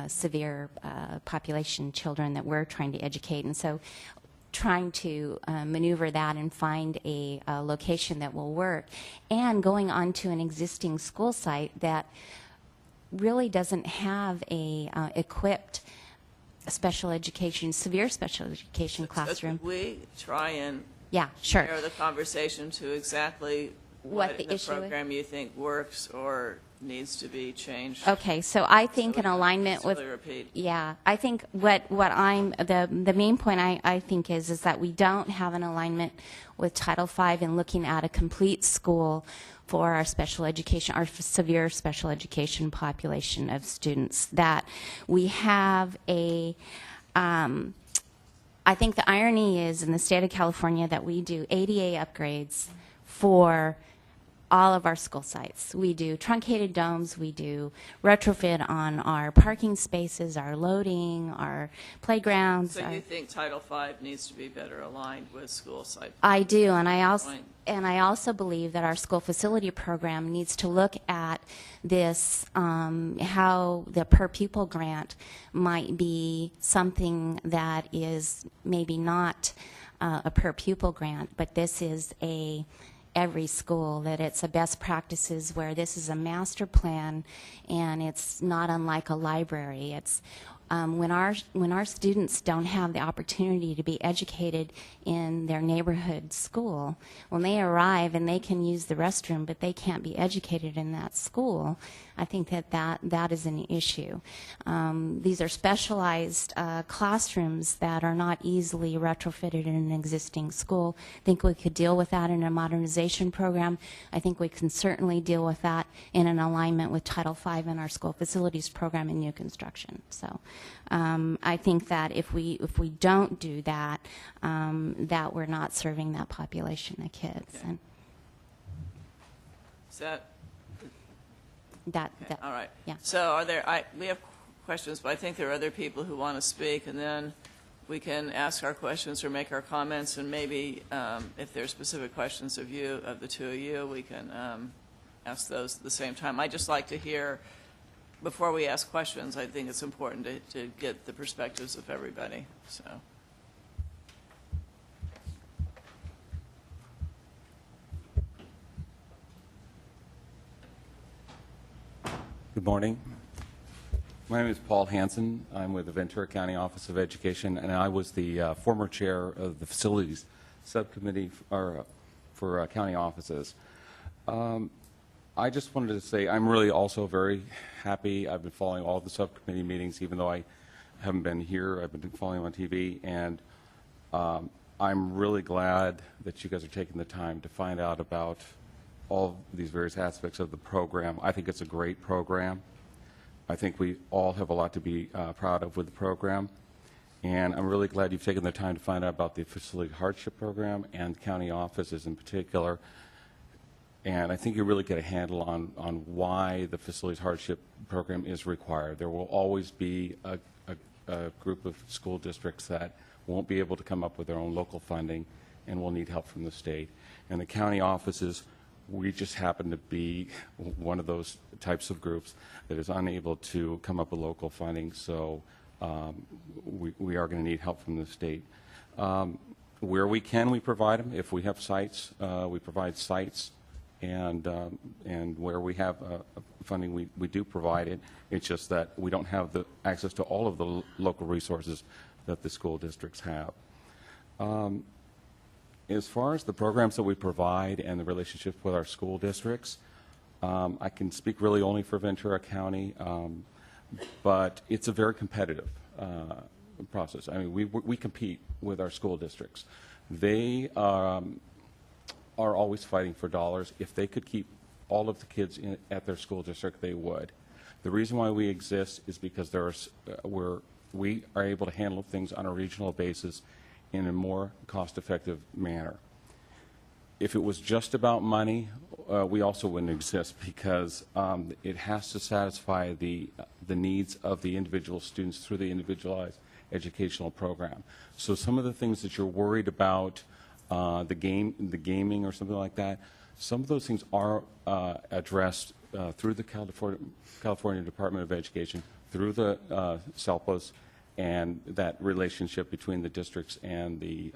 severe population children that we're trying to educate, and so trying to maneuver that and find a location that will work, and going onto an existing school site that really doesn't have a equipped special education, severe special education classroom. Could we try and sure. narrow the conversation to exactly what the in the issue is? program you think works or needs to be changed? Okay, so I think So in alignment with, repeat. I think what I'm, the main point I think is that we don't have an alignment with Title V in looking at a complete school for our special education, our severe special education population of students. That we have a, I think the irony is in the state of California that we do ADA upgrades for all of our school sites. We do truncated domes, we do retrofit on our parking spaces, our loading, our playgrounds. So you think Title V needs to be better aligned with school site? I do, and I Point. also believe that our school facility program needs to look at this, how the per pupil grant might be something that is maybe not a per pupil grant, but this is every school, that it's a best practices where this is a master plan and it's not unlike a library. It's when our students don't have the opportunity to be educated in their neighborhood school, when they arrive and they can use the restroom but they can't be educated in that school, I think that is an issue. These are specialized classrooms that are not easily retrofitted in an existing school. I think we could deal with that in a modernization program. I think we can certainly deal with that in an alignment with Title V in our school facilities program in new construction. So I think that if we don't do that, that we're not serving that population of kids. Okay. And Is that? that, Okay, all right. yeah. So are there, we have questions, but I think there are other people who want to speak, and then we can ask our questions or make our comments, and maybe if there are specific questions of the two of you, we can ask those at the same time. I'd just like to hear, before we ask questions, I think it's important to get the perspectives of everybody, so. Good morning. My name is Paul Hansen. I'm with the Ventura County Office of Education, and I was the former chair of the Facilities Subcommittee for county offices. I just wanted to say I'm really also very happy. I've been following all the subcommittee meetings, even though I haven't been here. I've been following on TV, and I'm really glad that you guys are taking the time to find out about all these various aspects of the program. I think it's a great program. I think we all have a lot to be proud of with the program. And I'm really glad you've taken the time to find out about the Facility Hardship Program and county offices in particular. And I think you really get a handle on why the Facilities Hardship Program is required. There will always be a group of school districts that won't be able to come up with their own local funding and will need help from the state. And the county offices, we just happen to be one of those types of groups that is unable to come up with local funding, so we are going to need help from the state. Where we can, we provide them. If we have sites, we provide sites, and where we have funding, we do provide it. It's just that we don't have the access to all of the local resources that the school districts have. As far as the programs that we provide and the relationship with our school districts, I can speak really only for Ventura County, but it's a very competitive process. I mean, we compete with our school districts. They are always fighting for dollars. If they could keep all of the kids at their school district, they would. The reason why we exist is because we are able to handle things on a regional basis in a more cost-effective manner. If it was just about money, we also wouldn't exist, because it has to satisfy the needs of the individual students through the individualized educational program. So some of the things that you're worried about, the gaming or something like that, some of those things are addressed through the California Department of Education, through the SELPAs, and that relationship between the districts and the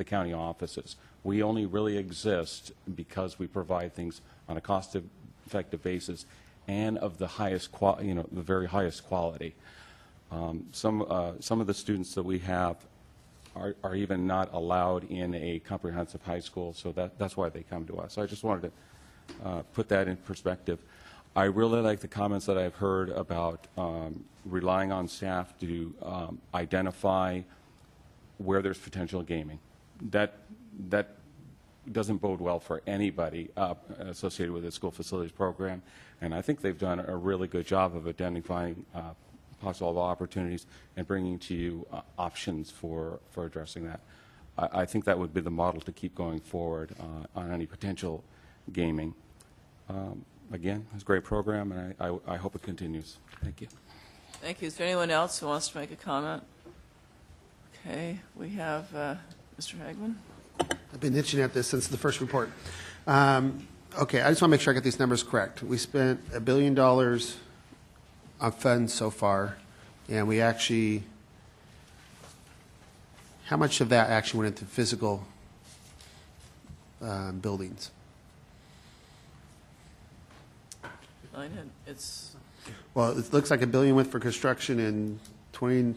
county offices. We only really exist because we provide things on a cost-effective basis and of the highest the very highest quality. Some of the students that we have are even not allowed in a comprehensive high school, so that's why they come to us. So I just wanted to put that in perspective. I really like the comments that I've heard about relying on staff to identify where there's potential gaming. That doesn't bode well for anybody associated with the school facilities program, and I think they've done a really good job of identifying possible opportunities and bringing to you options for addressing that. I think that would be the model to keep going forward on any potential gaming. Again, it's a great program, and I hope it continues. Thank you. Thank you. Is there anyone else who wants to make a comment? Okay, we have Mr. Hagman. I've been itching at this since the first report. Okay, I just want to make sure I get these numbers correct. We spent $1 billion on funds so far, and we actually, how much of that actually went into physical buildings? It's Well, it looks like $1 billion went for construction and 29.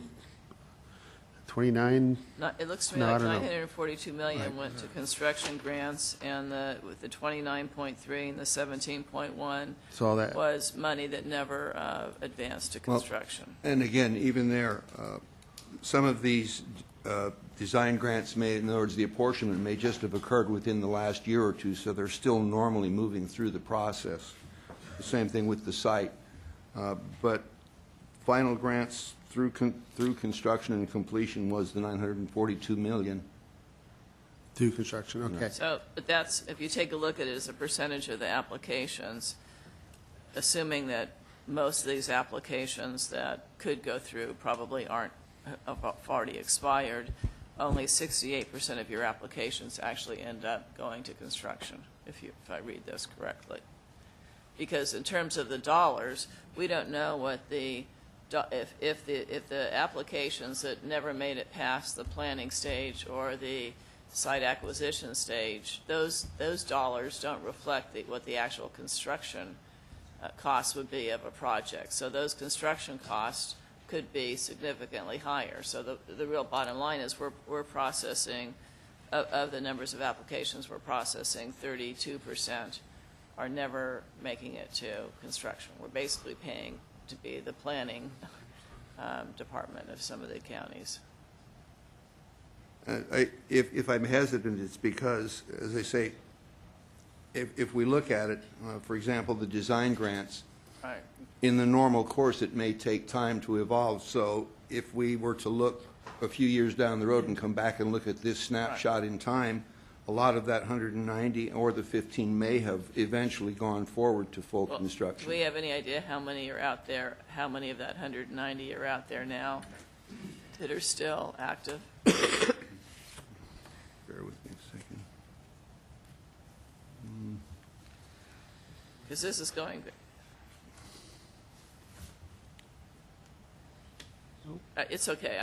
not, it looks to me No, I like don't know. 942 million went to construction grants, and with the 29.3 and the 17.1 So all that. was money that never advanced to Well, construction. And again, even there, some of these design grants may, in other words, the apportionment may just have occurred within the last year or two, so they're still normally moving through the process. The same thing with the site. But final grants through construction and completion was the $942 million. Through construction, okay. So, but that's, if you take a look at it as a percentage of the applications, assuming that most of these applications that could go through probably have already expired, only 68% of your applications actually end up going to construction, if I read this correctly. Because in terms of the dollars, we don't know what if the applications that never made it past the planning stage or the site acquisition stage, those dollars don't reflect what the actual construction costs would be of a project. So those construction costs could be significantly higher. So the real bottom line is we're processing, of the numbers of applications we're processing, 32% are never making it to construction. We're basically paying to be the planning department of some of the counties. If I'm hesitant, it's because, as I say, if we look at it, for example, the design grants, Right. in the normal course, it may take time to evolve. So if we were to look a few years down the road and come back and look at this snapshot in time, a lot of that 190 or the 15 may have eventually gone forward to full Well, construction. do we have any idea how many are out there, how many of that 190 are out there now that are still active? Bear with me a second. Because this is going, it's okay,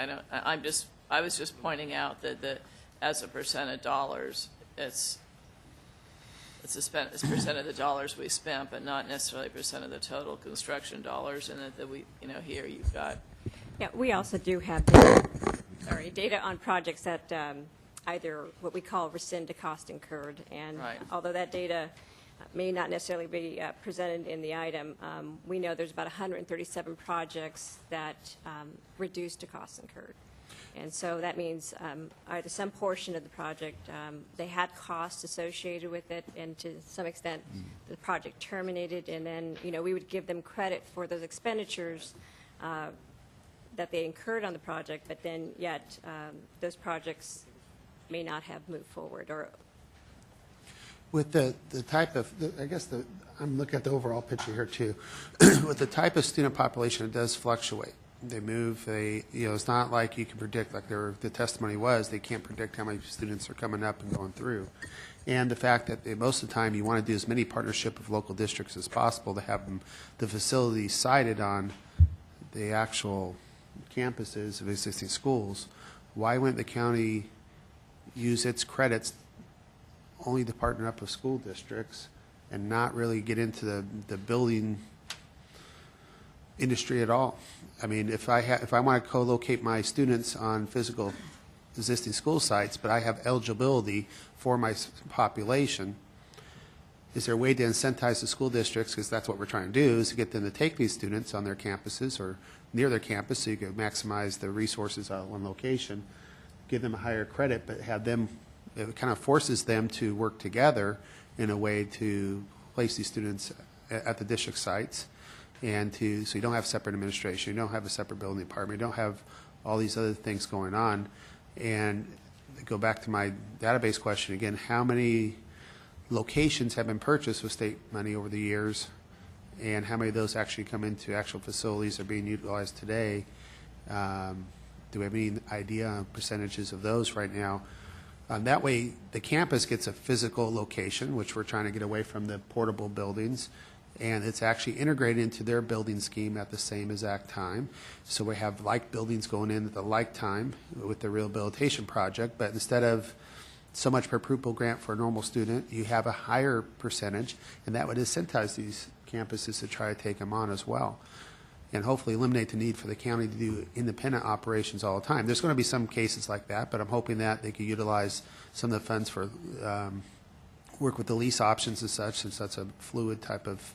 I was just pointing out that as a percent of dollars, it's a percent of the dollars we spent, but not necessarily percent of the total construction dollars, and that we, here you've got. Yeah, we also do have data on projects that either what we call rescind to cost incurred, and Right. although that data may not necessarily be presented in the item, we know there's about 137 projects that reduced to cost incurred. And so that means either some portion of the project, they had costs associated with it, and to some extent, the project terminated, and then, we would give them credit for those expenditures that they incurred on the project, but then yet those projects may not have moved forward. Or With the type of, I'm looking at the overall picture here too. With the type of student population, it does fluctuate. They move, it's not like you can predict, like the testimony was, they can't predict how many students are coming up and going through. And the fact that most of the time you want to do as many partnership with local districts as possible to have the facilities sited on the actual campuses of existing schools. Why wouldn't the county use its credits only to partner up with school districts and not really get into the building industry at all? I mean, if I want to co-locate my students on physical existing school sites, but I have eligibility for my population, is there a way to incentivize the school districts, because that's what we're trying to do, is to get them to take these students on their campuses or near their campus so you can maximize the resources at one location, give them a higher credit, but have them, it kind of forces them to work together in a way to place these students at the district sites, and so you don't have separate administration, you don't have a separate building department, you don't have all these other things going on. And go back to my database question again, how many locations have been purchased with state money over the years, and how many of those actually come into actual facilities that are being utilized today? Do we have any idea on percentages of those right now? That way, the campus gets a physical location, which we're trying to get away from the portable buildings, and it's actually integrated into their building scheme at the same exact time. So we have like buildings going in at the like time with the rehabilitation project, but instead of so much per pupil grant for a normal student, you have a higher percentage, and that would incentivize these campuses to try to take them on as well, and hopefully eliminate the need for the county to do independent operations all the time. There's going to be some cases like that, but I'm hoping that they could utilize some of the funds for work with the lease options and such, since that's a fluid type of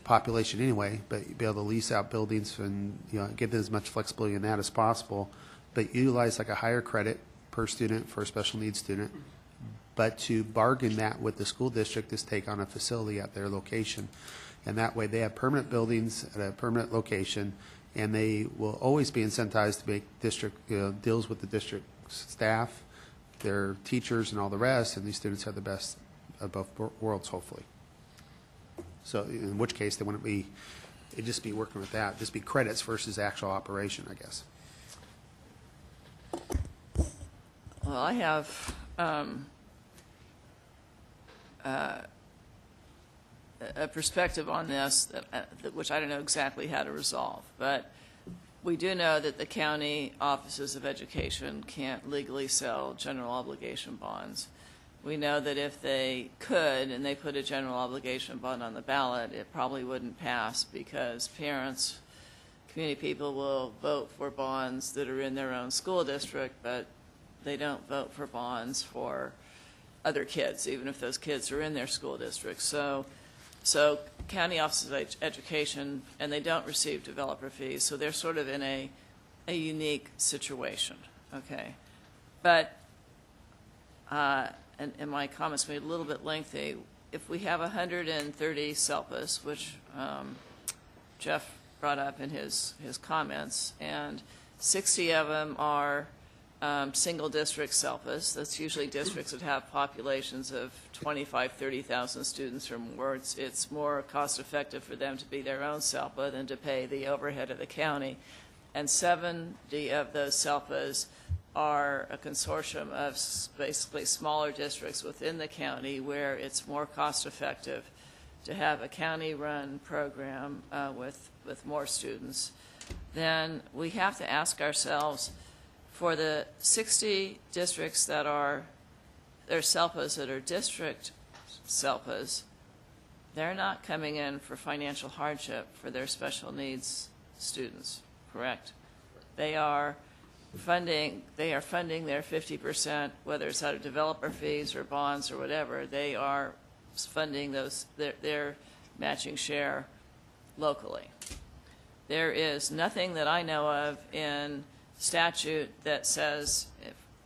population anyway, but be able to lease out buildings and give them as much flexibility in that as possible, but utilize like a higher credit per student for a special needs student, but to bargain that with the school district is take on a facility at their location. And that way they have permanent buildings at a permanent location, and they will always be incentivized to make district deals with the district staff, their teachers, and all the rest, and these students have the best of both worlds, hopefully. So in which case they wouldn't be, it'd just be working with that, just be credits versus actual operation, I guess. Well, I have a perspective on this, which I don't know exactly how to resolve. But we do know that the county offices of education can't legally sell general obligation bonds. We know that if they could, and they put a general obligation bond on the ballot, it probably wouldn't pass, because parents, community people will vote for bonds that are in their own school district, but they don't vote for bonds for other kids, even if those kids are in their school district. So county offices of education, and they don't receive developer fees, so they're sort of in a unique situation, okay? But, and my comments may be a little bit lengthy, if we have 130 SELPAs, which Jeff brought up in his comments, and 60 of them are single district SELPAs. That's usually districts that have populations of 25, 30,000 students or more. It's more cost effective for them to be their own SELPA than to pay the overhead of the county. And 70 of those SELPAs are a consortium of basically smaller districts within the county where it's more cost effective to have a county-run program with more students. Then we have to ask ourselves, for the 60 districts that are, they're SELPAs that are district SELPAs, they're not coming in for financial hardship for their special needs students, correct? They are funding their 50%, whether it's out of developer fees or bonds or whatever. They are funding their matching share locally. There is nothing that I know of in statute that says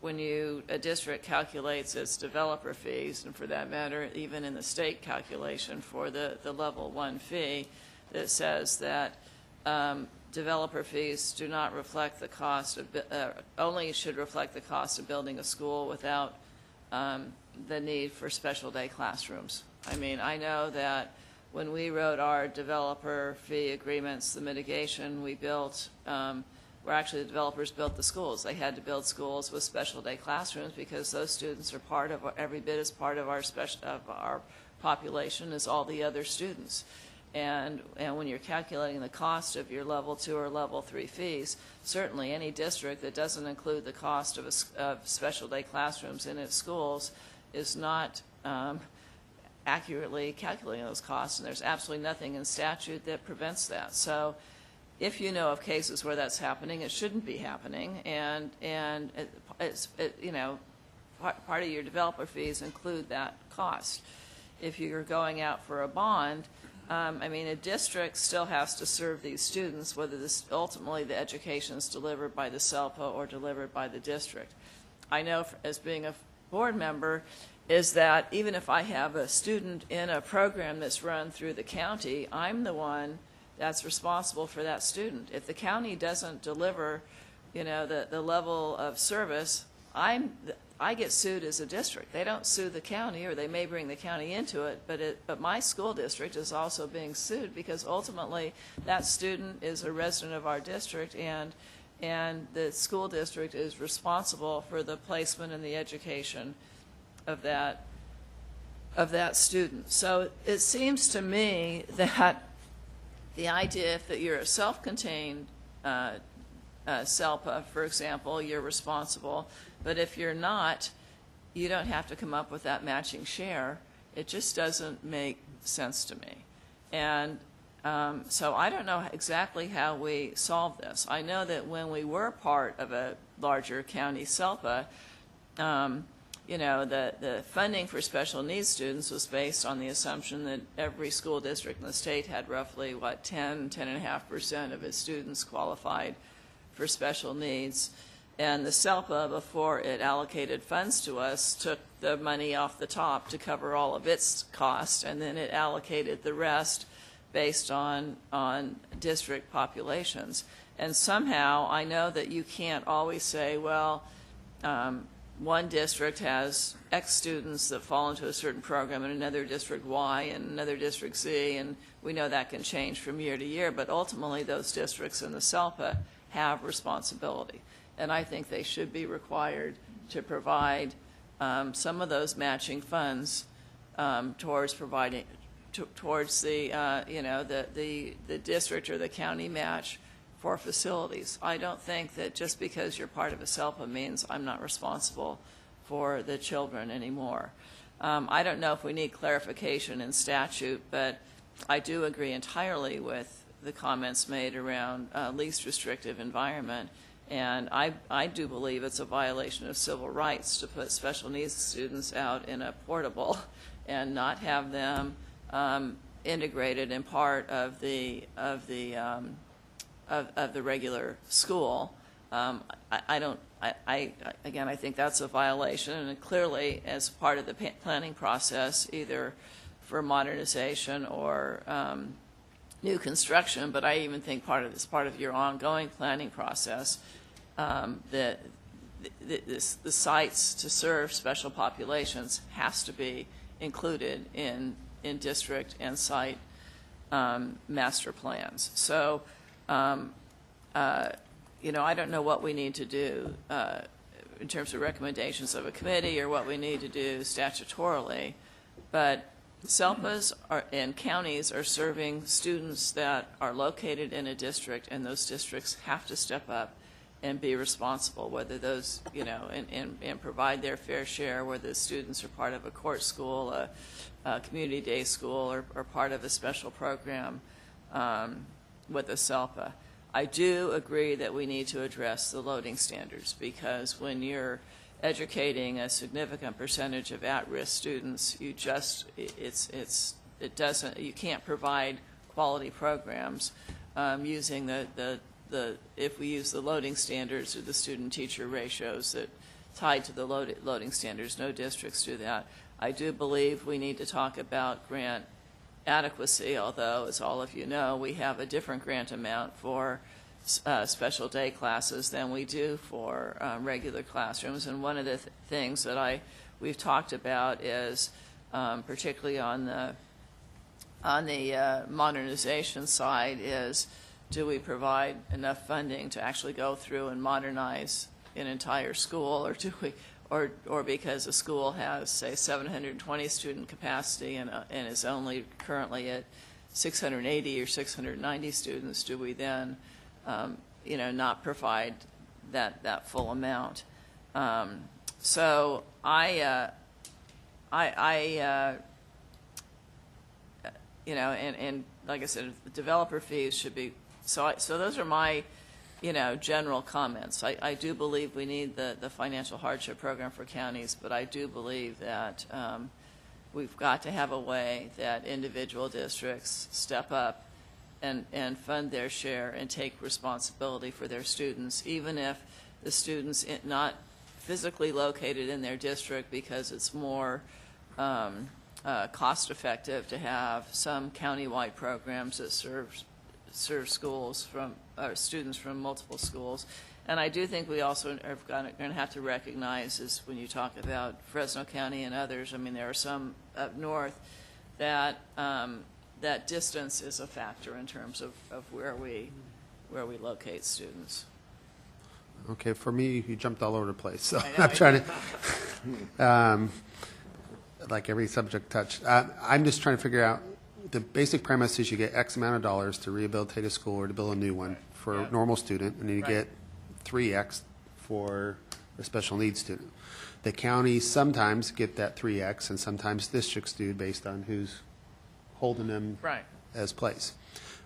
when a district calculates its developer fees, and for that matter, even in the state calculation for the level 1 fee, that says that developer fees do not reflect the cost of, only should reflect the cost of building a school without the need for special day classrooms. I mean, I know that when we wrote our developer fee agreements, the mitigation we built, where actually the developers built the schools. They had to build schools with special day classrooms because those students are part of, every bit as part of our population as all the other students. And when you're calculating the cost of your level 2 or level 3 fees, certainly any district that doesn't include the cost of special day classrooms in its schools is not accurately calculating those costs, and there's absolutely nothing in statute that prevents that. So if you know of cases where that's happening, it shouldn't be happening, and you know, part of your developer fees include that cost. If you're going out for a bond, I mean, a district still has to serve these students, whether ultimately the education is delivered by the SELPA or delivered by the district. I know, as being a board member, is that even if I have a student in a program that's run through the county, I'm the one that's responsible for that student. If the county doesn't deliver, you know, the level of service, I get sued as a district. They don't sue the county, or they may bring the county into it, but my school district is also being sued because ultimately that student is a resident of our district, and the school district is responsible for the placement and the education of that student. So it seems to me that the idea that you're a self-contained SELPA, for example, you're responsible, but if you're not, you don't have to come up with that matching share. It just doesn't make sense to me. And so I don't know exactly how we solve this. I know that when we were part of a larger county SELPA, you know, the funding for special needs students was based on the assumption that every school district in the state had roughly, 10.5% of its students qualified for special needs. And the SELPA, before it allocated funds to us, took the money off the top to cover all of its costs, and then it allocated the rest based on district populations. And somehow, I know that you can't always say, well, one district has X students that fall into a certain program, and another district Y, and another district Z, and we know that can change from year to year, but ultimately those districts in the SELPA have responsibility. And I think they should be required to provide some of those matching funds towards providing, towards the, you know, the district or the county match for facilities. I don't think that just because you're part of a SELPA means I'm not responsible for the children anymore. I don't know if we need clarification in statute, but I do agree entirely with the comments made around least restrictive environment. And I do believe it's a violation of civil rights to put special needs students out in a portable and not have them integrated in part of the regular school. Again, I think that's a violation, and clearly, as part of the planning process, either for modernization or new construction, but I even think part of this, part of your ongoing planning process, the sites to serve special populations has to be included in district and site master plans. So, I don't know what we need to do in terms of recommendations of a committee or what we need to do statutorily, but SELPAs and counties are serving students that are located in a district, and those districts have to step up and be responsible, whether those, and provide their fair share, whether the students are part of a court school, a community day school, or part of a special program with a SELPA. I do agree that we need to address the loading standards, because when you're educating a significant percentage of at-risk students, you can't provide quality programs using if we use the loading standards or the student-teacher ratios that tied to the loading standards. No districts do that. I do believe we need to talk about grant adequacy, although, as all of you know, we have a different grant amount for special day classes than we do for regular classrooms. And one of the things that we've talked about is, particularly on the modernization side, is do we provide enough funding to actually go through and modernize an entire school, or do we, or because a school has, say, 720 student capacity and is only currently at 680 or 690 students, do we then, not provide that full amount? So and like I said, the developer fees should be. So those are my, general comments. I do believe we need the financial hardship program for counties, but I do believe that we've got to have a way that individual districts step up and fund their share and take responsibility for their students, even if the students not physically located in their district, because it's more cost effective to have some countywide programs that serve schools or students from multiple schools. And I do think we also are going to have to recognize, is when you talk about Fresno County and others, I mean, there are some up north that that distance is a factor in terms of where we locate students. Okay, for me, you jumped all over the place, so I'm trying to, like every subject touched. I'm just trying to figure out, the basic premise is you get X amount of dollars to rehabilitate a school or to build a new one for a normal student, and then you get 3X for a special needs student. The counties sometimes get that 3X, and sometimes districts do, based on who's holding them as place.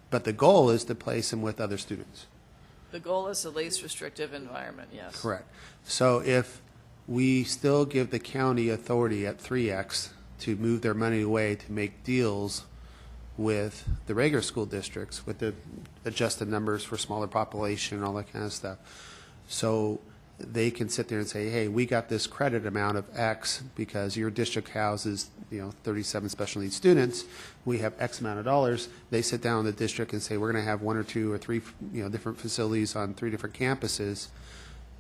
But the goal is to place them with other students. The goal is the least restrictive environment, yes. Correct. So if we still give the county authority at 3X to move their money away to make deals with the regular school districts, with the adjusted numbers for smaller population and all that kind of stuff, so they can sit there and say, hey, we got this credit amount of X because your district houses 37 special needs students. We have X amount of dollars. They sit down in the district and say, we're going to have 1 or 2 or 3 different facilities on 3 different campuses.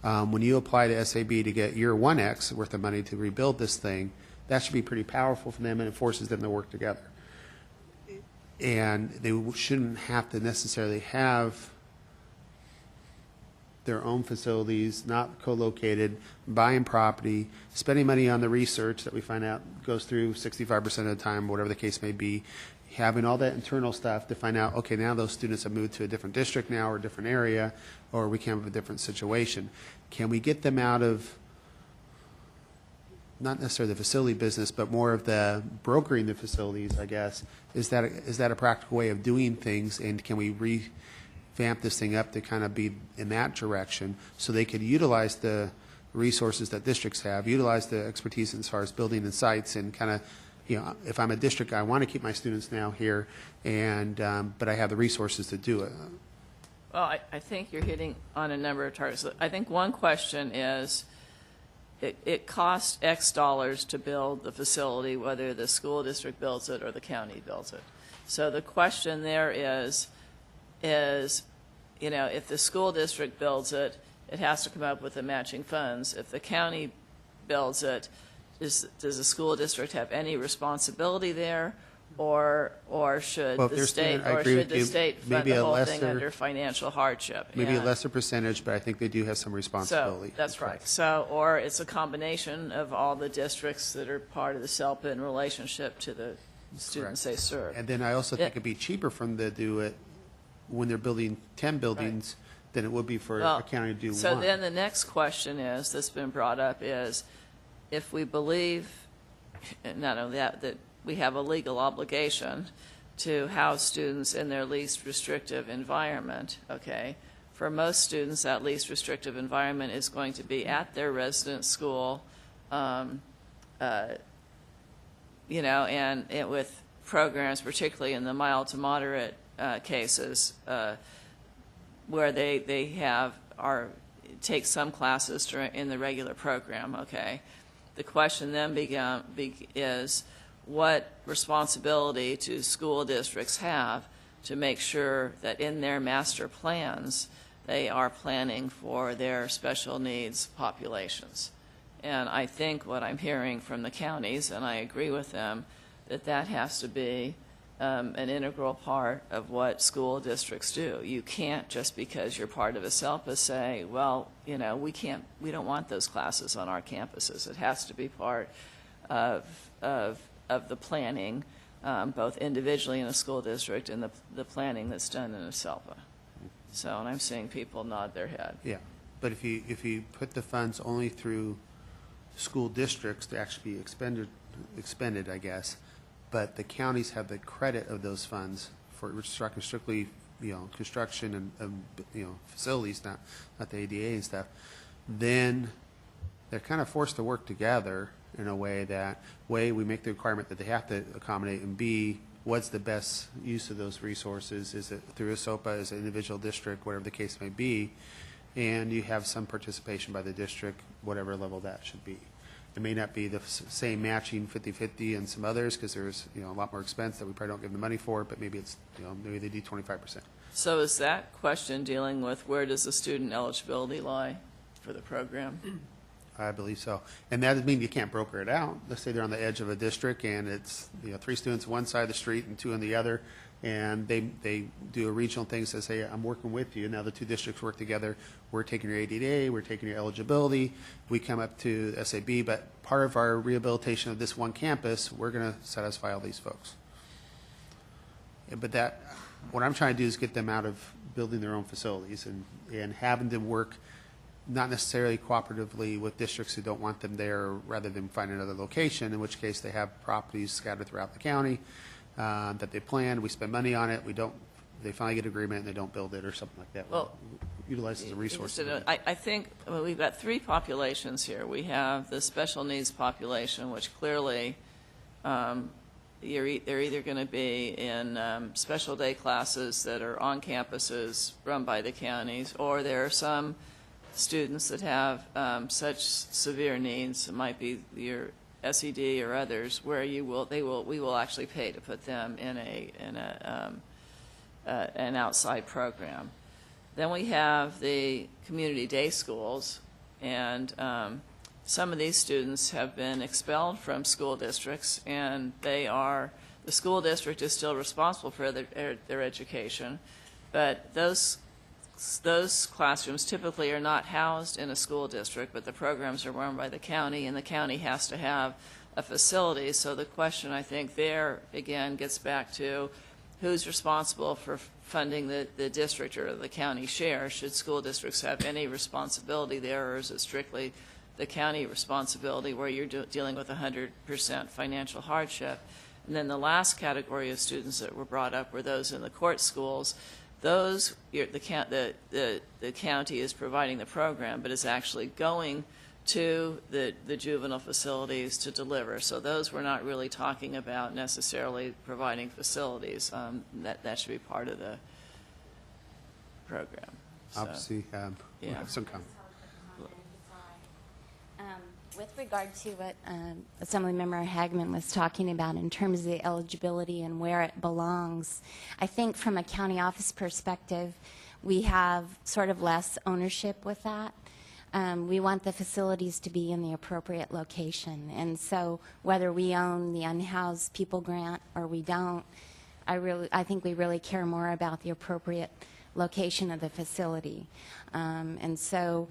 When you apply to SAB to get your 1X worth of money to rebuild this thing, that should be pretty powerful for them, and it forces them to work together. And they shouldn't have to necessarily have their own facilities, not co-located, buying property, spending money on the research that we find out goes through 65% of the time, whatever the case may be, having all that internal stuff to find out, okay, now those students have moved to a different district now, or a different area, or we can have a different situation. Can we get them out of, not necessarily the facility business, but more of the brokering the facilities, I guess? Is that a practical way of doing things, and can we revamp this thing up to kind of be in that direction so they could utilize the resources that districts have, utilize the expertise as far as building and sites, and kind of, if I'm a district, I want to keep my students now here, and but I have the resources to do it. Well, I think you're hitting on a number of targets. I think one question is, it costs X dollars to build the facility, whether the school district builds it or the county builds it. So the question there is, if the school district builds it, it has to come up with the matching funds. If the county builds it, does the school district have any responsibility there, or should Well, if the they're state student- I agree with you. fund Maybe the a whole thing lesser- under financial hardship? Maybe a And lesser percentage, but I think they do have some responsibility. So that's right. So, or it's a combination of all the districts that are part of the SELPA in relationship to the students they serve. And then I also think it'd be cheaper for them to do it when they're building 10 buildings than it would be for a county to do one. So then the next question is, that's been brought up, is if we believe, not only that we have a legal obligation to house students in their least restrictive environment, okay? For most students, that least restrictive environment is going to be at their resident school, and with programs, particularly in the mild to moderate cases, where they take some classes in the regular program, okay? The question then is, what responsibility do school districts have to make sure that in their master plans, they are planning for their special needs populations? And I think what I'm hearing from the counties, and I agree with them, that has to be an integral part of what school districts do. You can't, just because you're part of a SELPA, say, well, we don't want those classes on our campuses. It has to be part of the planning, both individually in a school district and the planning that's done in a SELPA. So, and I'm seeing people nod their head. Yeah, but if you put the funds only through school districts to actually be expended, I guess, but the counties have the credit of those funds for strictly, construction and facilities, not the ADA and stuff, then they're kind of forced to work together in a way that, we make the requirement that they have to accommodate, and B, what's the best use of those resources? Is it through a SOPA, as an individual district, whatever the case may be, and you have some participation by the district, whatever level that should be. It may not be the same matching 50-50 and some others, because there's a lot more expense that we probably don't give the money for, but maybe it's maybe they do 25%. So is that question dealing with where does the student eligibility lie for the program? I believe so, and that doesn't mean you can't broker it out. Let's say they're on the edge of a district and it's 3 students on one side of the street and 2 on the other, and they do a regional thing that say, I'm working with you. Now the 2 districts work together. We're taking your ADA, we're taking your eligibility. We come up to SAB, but part of our rehabilitation of this one campus, we're going to satisfy all these folks. But what I'm trying to do is get them out of building their own facilities and having to work not necessarily cooperatively with districts who don't want them there, rather than find another location, in which case they have properties scattered throughout the county that they plan. We spend money on it. They finally get agreement and they don't build it or something like that. Well, utilize it as a resource. I think we've got 3 populations here. We have the special needs population, which clearly they're either going to be in special day classes that are on campuses run by the counties, or there are some students that have such severe needs, it might be your SED or others, where we will actually pay to put them in an outside program. Then we have the community day schools, and some of these students have been expelled from school districts, and the school district is still responsible for their education, but those classrooms typically are not housed in a school district, but the programs are run by the county, and the county has to have a facility. So the question, I think, there, again, gets back to who's responsible for funding the district or the county share. Should school districts have any responsibility there, or is it strictly the county responsibility where you're dealing with 100% financial hardship? And then the last category of students that were brought up were those in the court schools. Those, the county is providing the program, but is actually going to the juvenile facilities to deliver. So those we're not really talking about necessarily providing facilities. That should be part of the program. So, Obviously, we yeah. have some comment. With regard to what Assemblymember Hagman was talking about in terms of the eligibility and where it belongs, I think from a county office perspective, we have sort of less ownership with that. We want the facilities to be in the appropriate location. And so whether we own the unhoused people grant or we don't, I think we really care more about the appropriate location of the facility. And so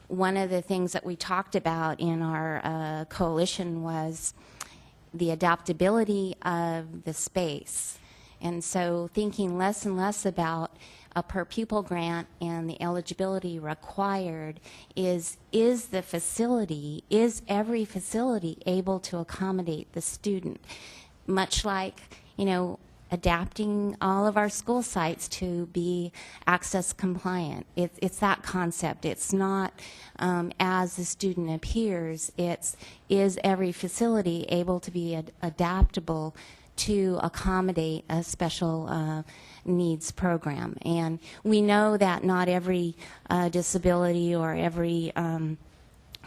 one of the things that we talked about in our coalition was the adaptability of the space. And so thinking less and less about a per pupil grant and the eligibility required is every facility able to accommodate the student? Much like, adapting all of our school sites to be access compliant. It's that concept. It's not as the student appears. Is every facility able to be adaptable to accommodate a special needs program? And we know that not every disability or every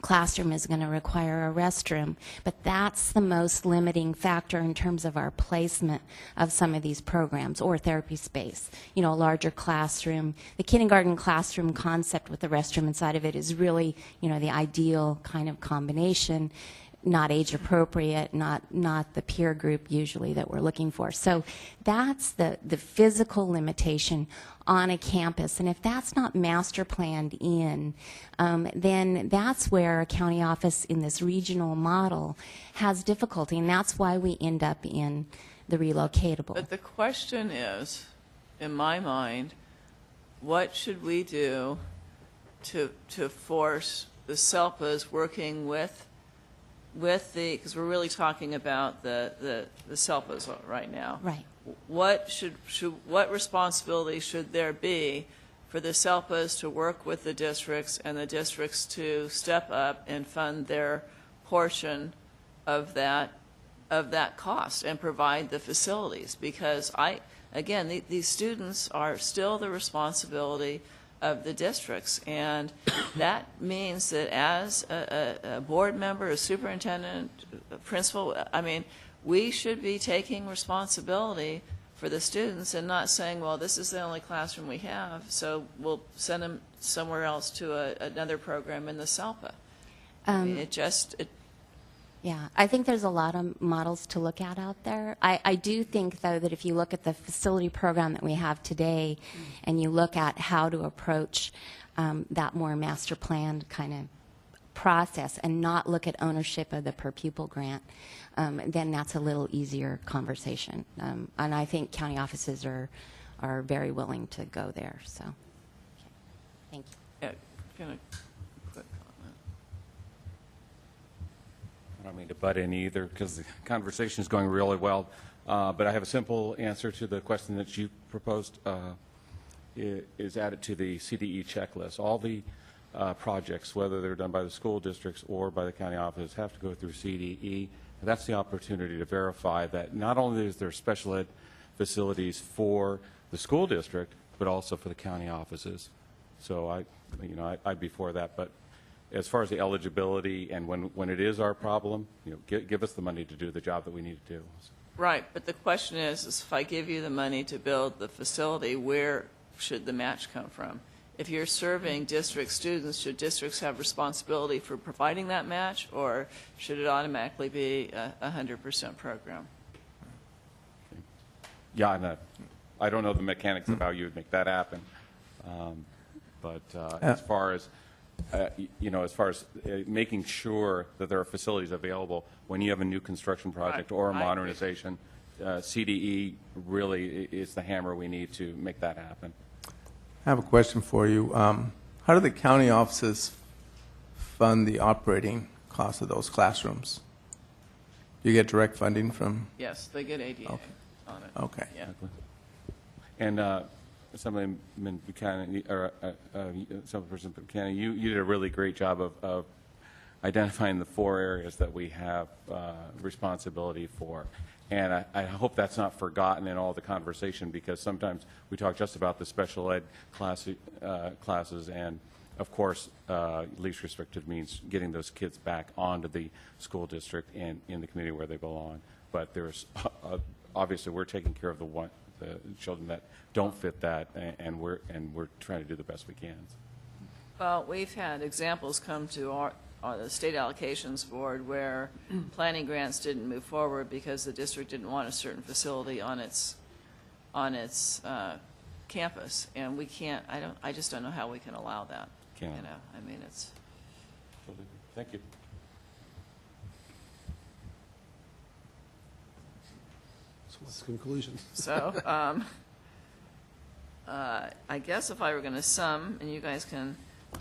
classroom is going to require a restroom, but that's the most limiting factor in terms of our placement of some of these programs, or therapy space. A larger classroom. The kindergarten classroom concept with the restroom inside of it is really, the ideal kind of combination, not age appropriate, not the peer group usually that we're looking for. So that's the physical limitation on a campus. And if that's not master planned in, then that's where a county office in this regional model has difficulty. And that's why we end up in the relocatable. But the question is, in my mind, what should we do to force the SELPAs working with because we're really talking about the SELPAs right now. Right. What what responsibility should there be for the SELPAs to work with the districts and the districts to step up and fund their portion of that cost and provide the facilities? Because again, these students are still the responsibility of the districts, and that means that as a board member, a superintendent, a principal, we should be taking responsibility for the students and not saying, well, this is the only classroom we have, so we'll send them somewhere else to another program in the SELPA. Yeah, I think there's a lot of models to look at out there. I do think, though, that if you look at the facility program that we have today and you look at how to approach that more master planned kind of process and not look at ownership of the per pupil grant, then that's a little easier conversation. And I think county offices are very willing to go there. So, thank you. Yeah, I don't mean to butt in either because the conversation is going really well, but I have a simple answer to the question that you proposed. Is added to the CDE checklist. All the projects, whether they're done by the school districts or by the county office, have to go through CDE. And that's the opportunity to verify that not only is there special ed facilities for the school district, but also for the county offices. So I'd be for that. But as far as the eligibility and when it is our problem, give us the money to do the job that we need to do. right, but the question is if I give you the money to build the facility, where should the match come from? If you're serving district students, should districts have responsibility for providing that match, or should it automatically be a 100% program? Yeah, I don't know the mechanics of how you would make that happen. But as far as making sure that there are facilities available when you have a new construction project or a modernization, CDE really is the hammer we need to make that happen. I have a question for you. How do the county offices fund the operating costs of those classrooms? Do you get direct funding from? Yes, they get ADA on it. Okay. Yeah. And Assemblyman Buchanan, or Assemblyperson Buchanan, you did a really great job of identifying the 4 areas that we have responsibility for. And I hope that's not forgotten in all the conversation, because sometimes we talk just about the special ed classes and Of course, least restrictive means getting those kids back onto the school district and in the community where they belong. But there's, obviously, we're taking care of the children that don't fit that, and we're trying to do the best we can. Well, we've had examples come to the State Allocations Board where planning grants didn't move forward because the district didn't want a certain facility on its campus, and we can't. I just don't know how we can allow that. Can't. You know, I mean, it's. Thank you. So what's the conclusion? So, I guess if I were going to sum, and you guys can,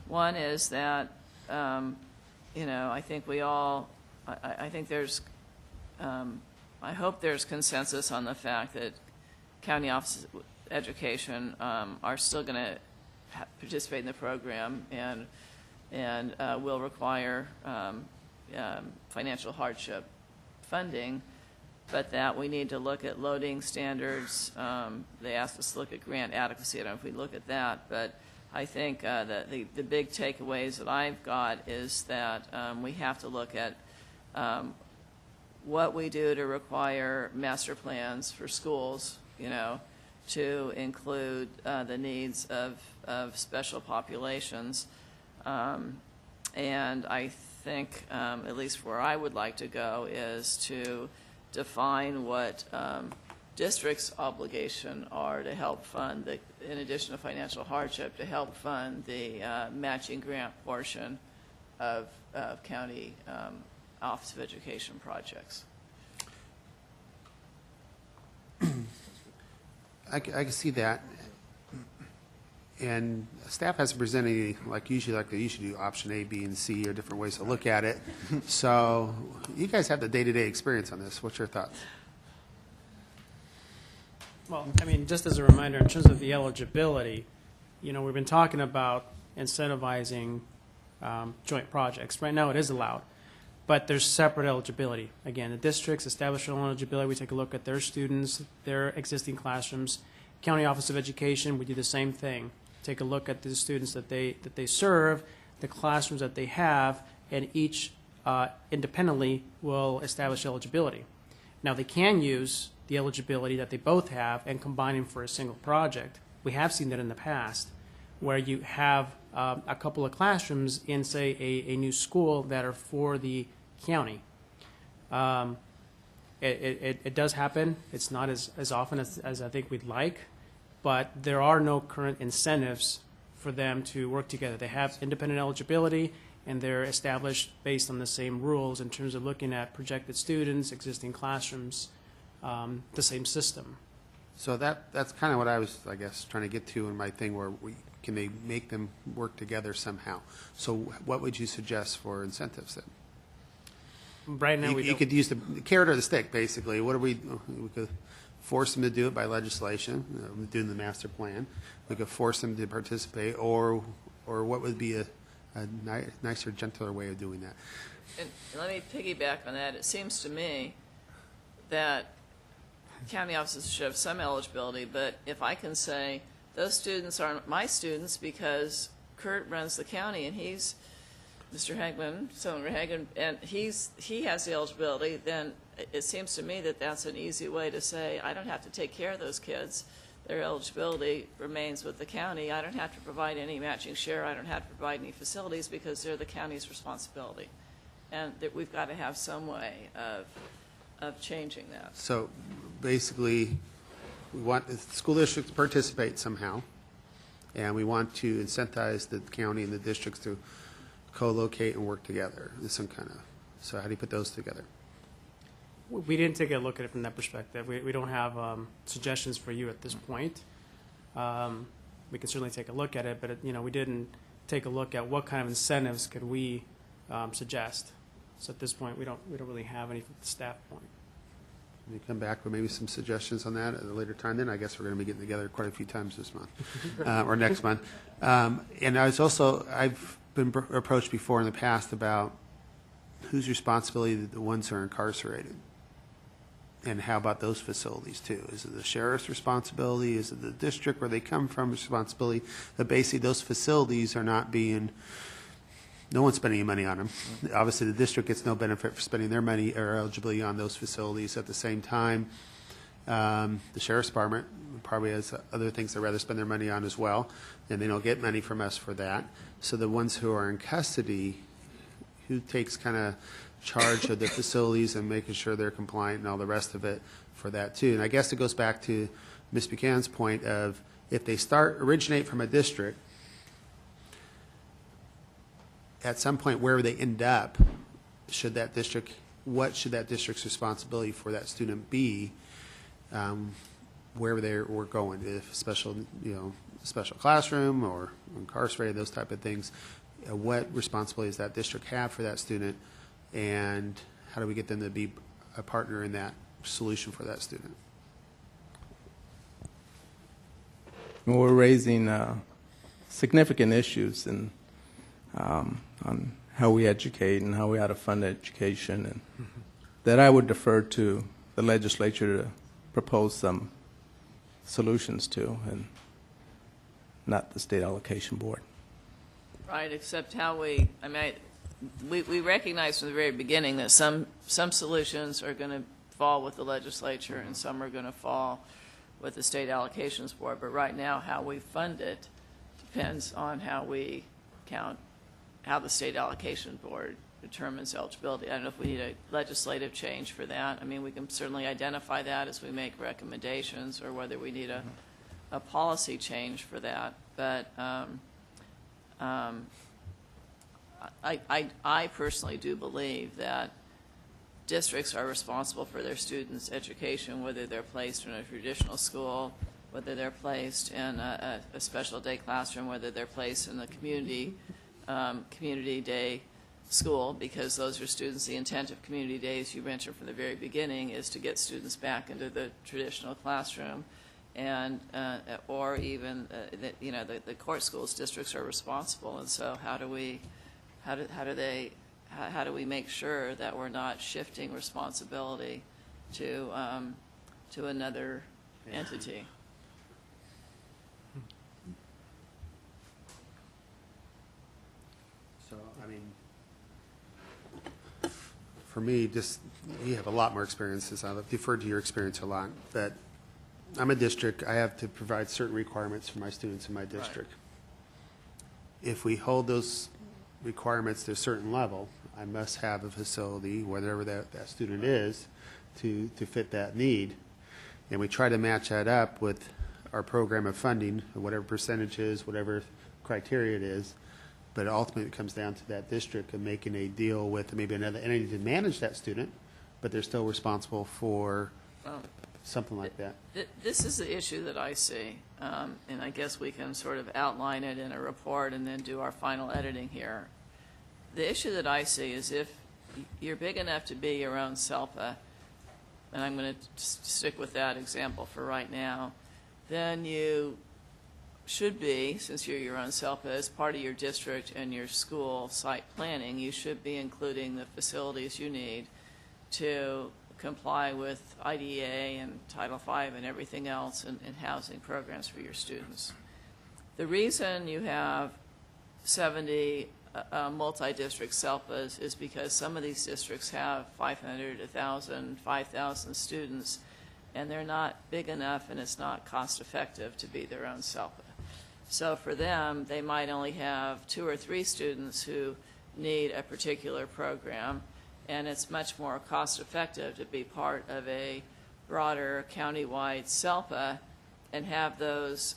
one is that, you know, I think we all, I think there's, I hope there's consensus on the fact that county offices of education are still going to participate in the program and will require financial hardship funding, but that we need to look at loading standards. They asked us to look at grant adequacy. I don't know if we look at that, but I think that the big takeaways that I've got is that we have to look at what we do to require master plans for schools, you know, to include the needs of special populations. And I think, at least where I would like to go, is to define what districts' obligation are to help fund, in addition to financial hardship, to help fund the matching grant portion of county Office of Education projects. I can see that. And staff hasn't presented any, usually they usually do option A, B, and C, or different ways to look at it. So you guys have the day-to-day experience on this. What's your thoughts? Well, I mean, just as a reminder, in terms of the eligibility, you know, we've been talking about incentivizing joint projects. Right now it is allowed, but there's separate eligibility. Again, the districts establish their own eligibility. We take a look at their students, their existing classrooms. County Office of Education, we do the same thing. Take a look at the students that they serve, the classrooms that they have, and each independently will establish eligibility. Now, they can use the eligibility that they both have and combine them for a single project. We have seen that in the past, where you have a couple of classrooms in, say, a new school that are for the county. It does happen. It's not as often as I think we'd like, but there are no current incentives for them to work together. They have independent eligibility, and they're established based on the same rules in terms of looking at projected students, existing classrooms, the same system. So that's kind of what I was, I guess, trying to get to in my thing, where can they make them work together somehow? So what would you suggest for incentives then? Right now, you could use the carrot or the stick, basically. What do we could force them to do it by legislation, doing the master plan. We could force them to participate, or what would be a nicer, gentler way of doing that? And let me piggyback on that. It seems to me that county offices should have some eligibility, but if I can say those students aren't my students because Kurt runs the county and he's Mr. Hagman, Senator Hagan, and he has the eligibility, then it seems to me that that's an easy way to say, I don't have to take care of those kids. Their eligibility remains with the county. I don't have to provide any matching share. I don't have to provide any facilities because they're the county's responsibility. And that we've got to have some way of changing that. So basically, we want the school districts to participate somehow, and we want to incentivize the county and the districts to co-locate and work together. Some kind of. So how do you put those together? We didn't take a look at it from that perspective. We don't have suggestions for you at this point. We can certainly take a look at it, but we didn't take a look at what kind of incentives could we suggest. So at this point, we don't really have any from the staff point. Can you come back with maybe some suggestions on that at a later time? Then I guess we're going to be getting together quite a few times this month or next month. And I've been approached before in the past about whose responsibility the ones who are incarcerated. And how about those facilities too? Is it the sheriff's responsibility? Is it the district where they come from responsibility? That basically those facilities are not being, no one's spending any money on them. Obviously, the district gets no benefit for spending their money or eligibility on those facilities. At the same time, the sheriff's department probably has other things they'd rather spend their money on as well, and they don't get money from us for that. So the ones who are in custody, who takes kind of charge of the facilities and making sure they're compliant and all the rest of it for that too. And I guess it goes back to Ms. Buchanan's point of if they originate from a district, at some point where they end up, what should that district's responsibility for that student be, where they were going, if special classroom or incarcerated, those type of things, what responsibility does that district have for that student, and how do we get them to be a partner in that solution for that student? We're raising significant issues on how we educate and how we ought to fund education, and that I would defer to the legislature to propose some solutions to, and not the state allocation board. Right, except how we recognize from the very beginning that some solutions are going to fall with the legislature and some are going to fall with the state allocations board. But right now, how we fund it depends on how we count, how the state allocation board determines eligibility. I don't know if we need a legislative change for that. I mean, we can certainly identify that as we make recommendations, or whether we need a policy change for that. But I personally do believe that districts are responsible for their students' education, whether they're placed in a traditional school, whether they're placed in a special day classroom, whether they're placed in the community day school, because those are students. The intent of community days, you mentioned from the very beginning, is to get students back into the traditional classroom, and or even the court schools districts are responsible. And so how do we make sure that we're not shifting responsibility to another entity? So, I mean, for me, you have a lot more experiences. I've deferred to your experience a lot, but I'm a district. I have to provide certain requirements for my students in my district. Right. If we hold those requirements to a certain level, I must have a facility, whatever that student is, to fit that need. And we try to match that up with our program of funding, whatever percentage is, whatever criteria it is. But ultimately, it comes down to that district and making a deal with maybe another entity to manage that student, but they're still responsible for something like that. This is the issue that I see, and I guess we can sort of outline it in a report and then do our final editing here. The issue that I see is if you're big enough to be your own SELPA, and I'm going to stick with that example for right now, then you should be, since you're your own SELPA, as part of your district and your school site planning, you should be including the facilities you need to comply with IDEA and Title V and everything else in housing programs for your students. The reason you have 70 multi-district SELPAs is because some of these districts have 500, 1,000, 5,000 students, and they're not big enough and it's not cost effective to be their own SELPA. So for them, they might only have 2 or 3 students who need a particular program, and it's much more cost effective to be part of a broader countywide SELPA and have those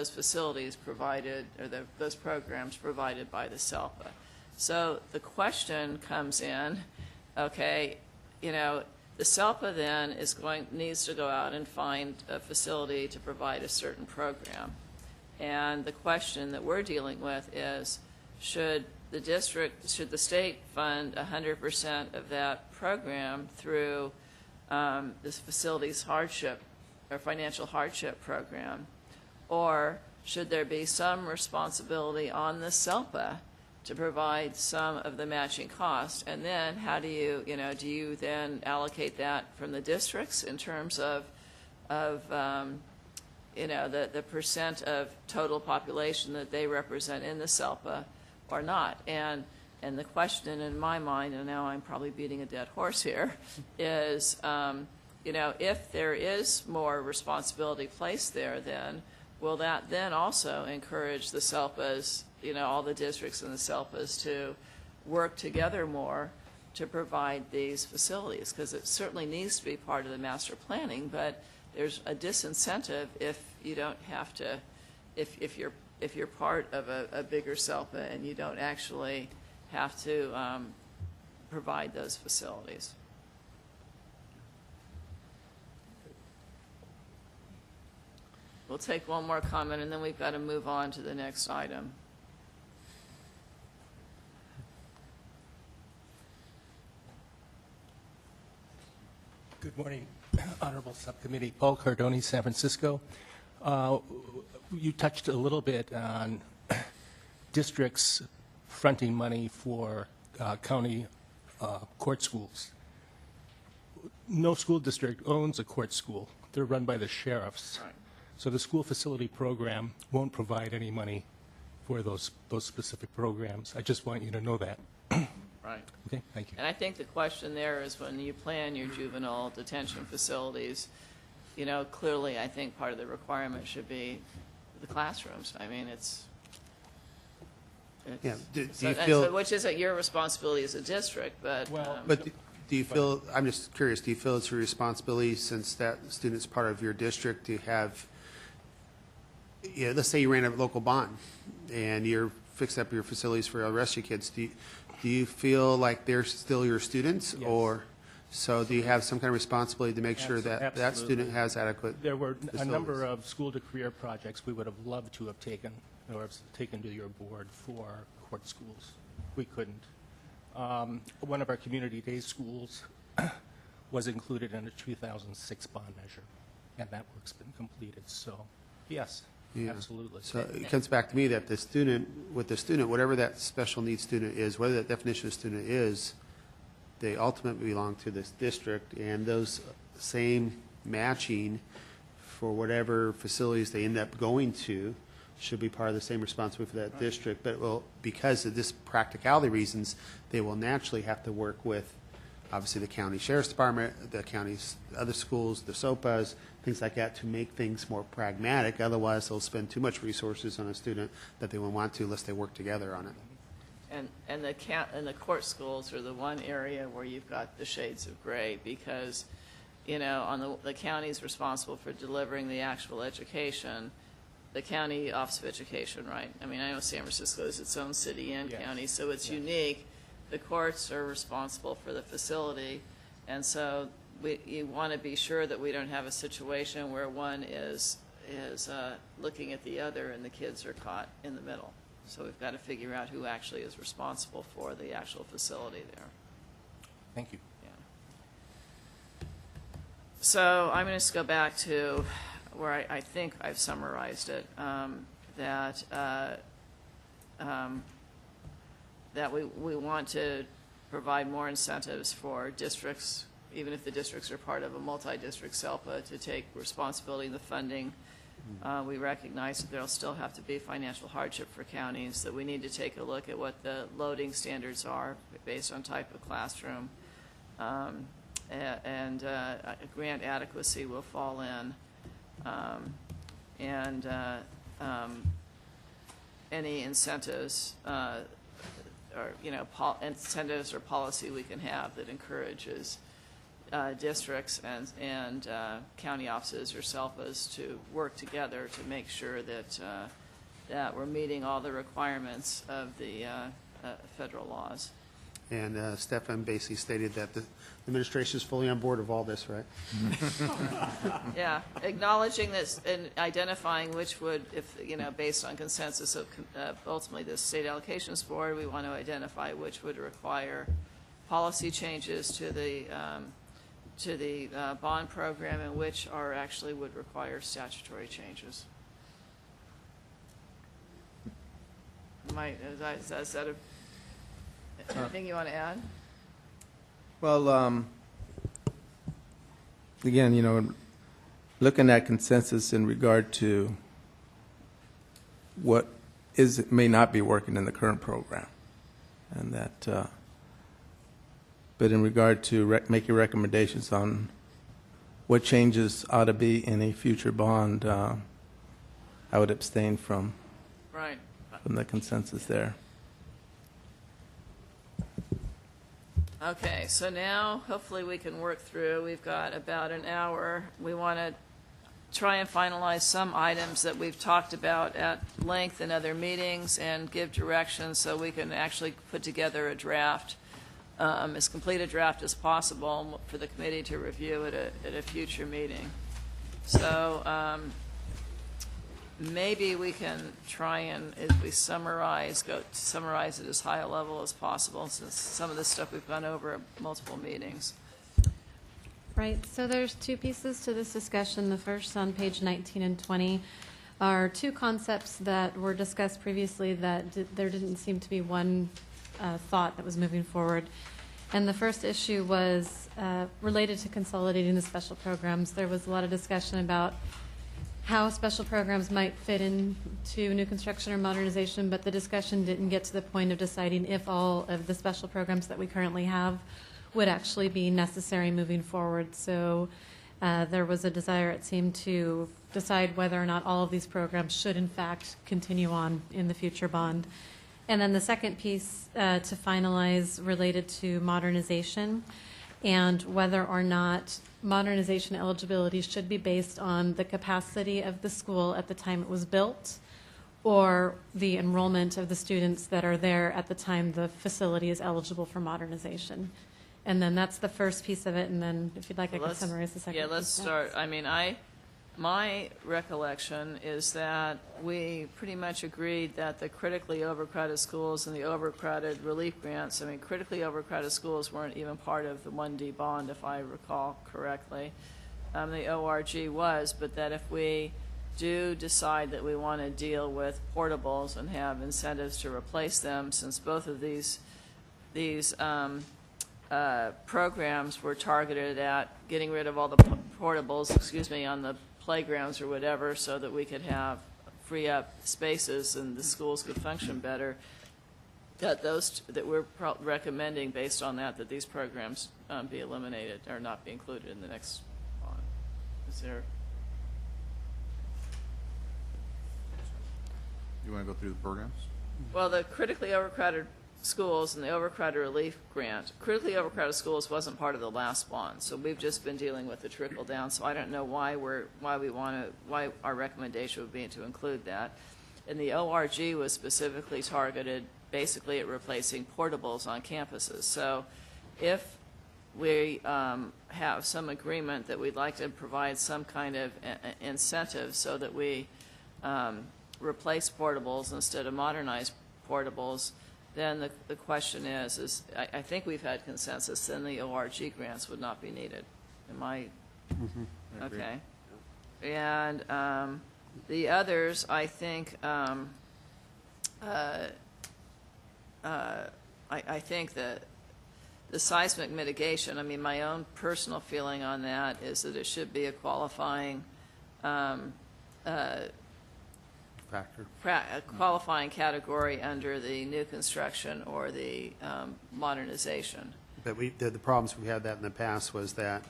facilities provided, or those programs provided by the SELPA. So the question comes in, okay, the SELPA then needs to go out and find a facility to provide a certain program. And the question that we're dealing with is, should the state fund 100% of that program through this facilities hardship or financial hardship program? Or should there be some responsibility on the SELPA to provide some of the matching cost? And then how do you, do you then allocate that from the districts in terms of the percent of total population that they represent in the SELPA or not? And the question in my mind, and now I'm probably beating a dead horse here, is, if there is more responsibility placed there, then will that then also encourage the SELPAs, all the districts and the SELPAs to work together more to provide these facilities? Because it certainly needs to be part of the master planning, but there's a disincentive if you don't have to, if you're part of a bigger SELPA and you don't actually have to provide those facilities. We'll take one more comment, and then we've got to move on to the next item. Good morning, Honorable Subcommittee. Paul Cardoni, San Francisco. You touched a little bit on districts fronting money for county court schools. No school district owns a court school. They're run by the sheriffs. Right. So the school facility program won't provide any money for those specific programs. I just want you to know that. Right. Okay, thank you. And I think the question there is when you plan your juvenile detention facilities, clearly I think part of the requirement should be the classrooms. I mean, Yeah. Do so, you feel, which isn't your responsibility as a district, but. but do you feel, I'm just curious, do you feel it's your responsibility, since that student's part of your district, to have, let's say you ran a local bond and you're fixing up your facilities for the rest of your kids, do you feel like they're still your students? Yes. Or, so do you have some kind of responsibility to make sure that that student has adequate There were facilities? a number of school-to-career projects we would have loved to have taken or taken to your board for court schools. We couldn't. One of our community day schools was included in a 2006 bond measure, and that work's been completed. So, yes, absolutely. So it comes back to me that the student, whatever that special needs student is, whatever that definition of student is, they ultimately belong to this district, and those same matching for whatever facilities they end up going to should be part of the same responsibility for that district. But because of this practicality reasons, they will naturally have to work with, obviously, the county sheriff's department, the county's other schools, the SOPAs, things like that, to make things more pragmatic. Otherwise, they'll spend too much resources on a student that they won't want to unless they work together on it. And the court schools are the one area where you've got the shades of gray, because, on the county's responsible for delivering the actual education, the county Office of Education, right? I mean, I know San Francisco is its own city and county, so it's unique. The courts are responsible for the facility, and so you want to be sure that we don't have a situation where one is looking at the other and the kids are caught in the middle. So we've got to figure out who actually is responsible for the actual facility there. Thank you. Yeah. So I'm going to go back to where I think I've summarized it, that we want to provide more incentives for districts, even if the districts are part of a multi-district SELPA, to take responsibility in the funding. We recognize that there will still have to be financial hardship for counties, that we need to take a look at what the loading standards are based on type of classroom, and grant adequacy will fall in, and any incentives or incentives or policy we can have that encourages districts and county offices or SELPAs to work together to make sure that that we're meeting all the requirements of the federal laws. And Stefan basically stated that the administration is fully on board of all this, right? Yeah, acknowledging this and identifying which would, if based on consensus of ultimately the state allocations board, we want to identify which would require policy changes to the bond program, and which are actually would require statutory changes. Is that a Anything you want to add? Well, again, looking at consensus in regard to what may not be working in the current program, and that, but in regard to making recommendations on what changes ought to be in a future bond, I would abstain from the consensus there. Okay, so now hopefully we can work through. We've got about an hour. We want to try and finalize some items that we've talked about at length in other meetings and give direction so we can actually put together a draft, as complete a draft as possible for the committee to review at a future meeting. So maybe we can try and, as we summarize it as high a level as possible, since some of this stuff we've gone over at multiple meetings. Right, so there's two pieces to this discussion. The first on page 19 and 20 are two concepts that were discussed previously that there didn't seem to be one thought that was moving forward. And the first issue was related to consolidating the special programs. There was a lot of discussion about how special programs might fit into new construction or modernization, but the discussion didn't get to the point of deciding if all of the special programs that we currently have would actually be necessary moving forward. So there was a desire, it seemed, to decide whether or not all of these programs should in fact continue on in the future bond. And then the second piece to finalize related to modernization and whether or not modernization eligibility should be based on the capacity of the school at the time it was built or the enrollment of the students that are there at the time the facility is eligible for modernization. And then that's the first piece of it, and then if you'd like, I can summarize the second piece. Yeah, let's start. I mean, my recollection is that we pretty much agreed that the critically overcrowded schools and the overcrowded relief grants, I mean, critically overcrowded schools weren't even part of the 1D bond, if I recall correctly. The ORG was, but that if we do decide that we want to deal with portables and have incentives to replace them, since both of these programs were targeted at getting rid of all the portables, on the playgrounds or whatever, so that we could free up spaces and the schools could function better. That we're recommending based on that these programs be eliminated or not be included in the next bond. Is there? You want to go through the programs? Well, the critically overcrowded schools and the overcrowded relief grant. Critically overcrowded schools wasn't part of the last bond, so we've just been dealing with the trickle down. So I don't know why our recommendation would be to include that. And the ORG was specifically targeted basically at replacing portables on campuses. So if we have some agreement that we'd like to provide some kind of incentive so that we replace portables instead of modernize portables, then the question is I think we've had consensus, then the ORG grants would not be needed. Am I? Mm-hmm. Okay. And the others, I think, I think that the seismic mitigation, I mean, my own personal feeling on that is that it should be a qualifying qualifying category under the new construction or the modernization. But the problems we had that in the past was that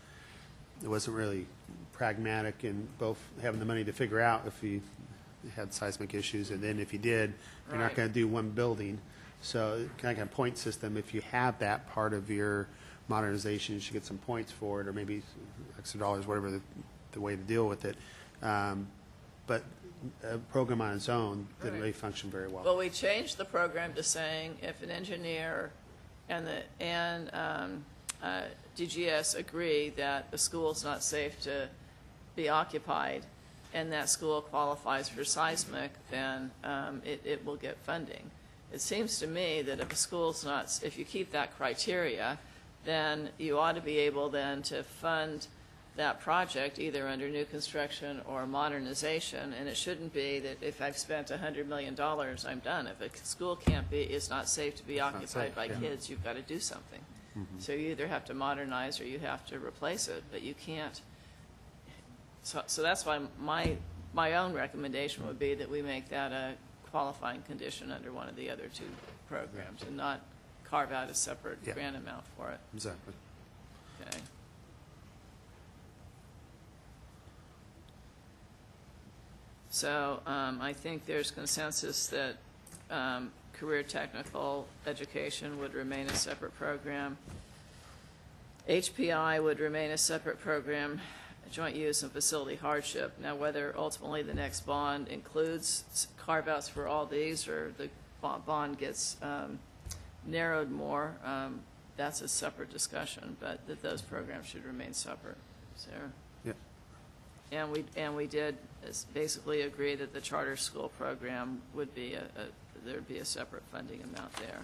it wasn't really pragmatic in both having the money to figure out if you had seismic issues, and then if you did, you're not going to do one building. So kind of a point system, if you have that part of your modernization, you should get some points for it, or maybe extra dollars, whatever the way to deal with it. But a program on its own didn't really function very well. Well, we changed the program to saying if an engineer and DGS agree that the school's not safe to be occupied and that school qualifies for seismic, then it will get funding. It seems to me that if a school's not, if you keep that criteria, then you ought to be able then to fund that project either under new construction or modernization, and it shouldn't be that if I've spent $100 million, I'm done. If a school is not safe to be occupied safe, by yeah. kids, you've got to do something. Mm-hmm. So you either have to modernize or you have to replace it, but you can't. So that's why my own recommendation would be that we make that a qualifying condition under one of the other two programs and not carve out a separate Yeah. grant amount for it. Exactly. Okay. So I think there's consensus that career technical education would remain a separate program. HPI would remain a separate program, joint use and facility hardship. Now, whether ultimately the next bond includes carve-outs for all these or the bond gets narrowed more, that's a separate discussion, but that those programs should remain separate. Sarah? Yeah. And we did basically agree that the charter school program would be there'd be a separate funding amount there.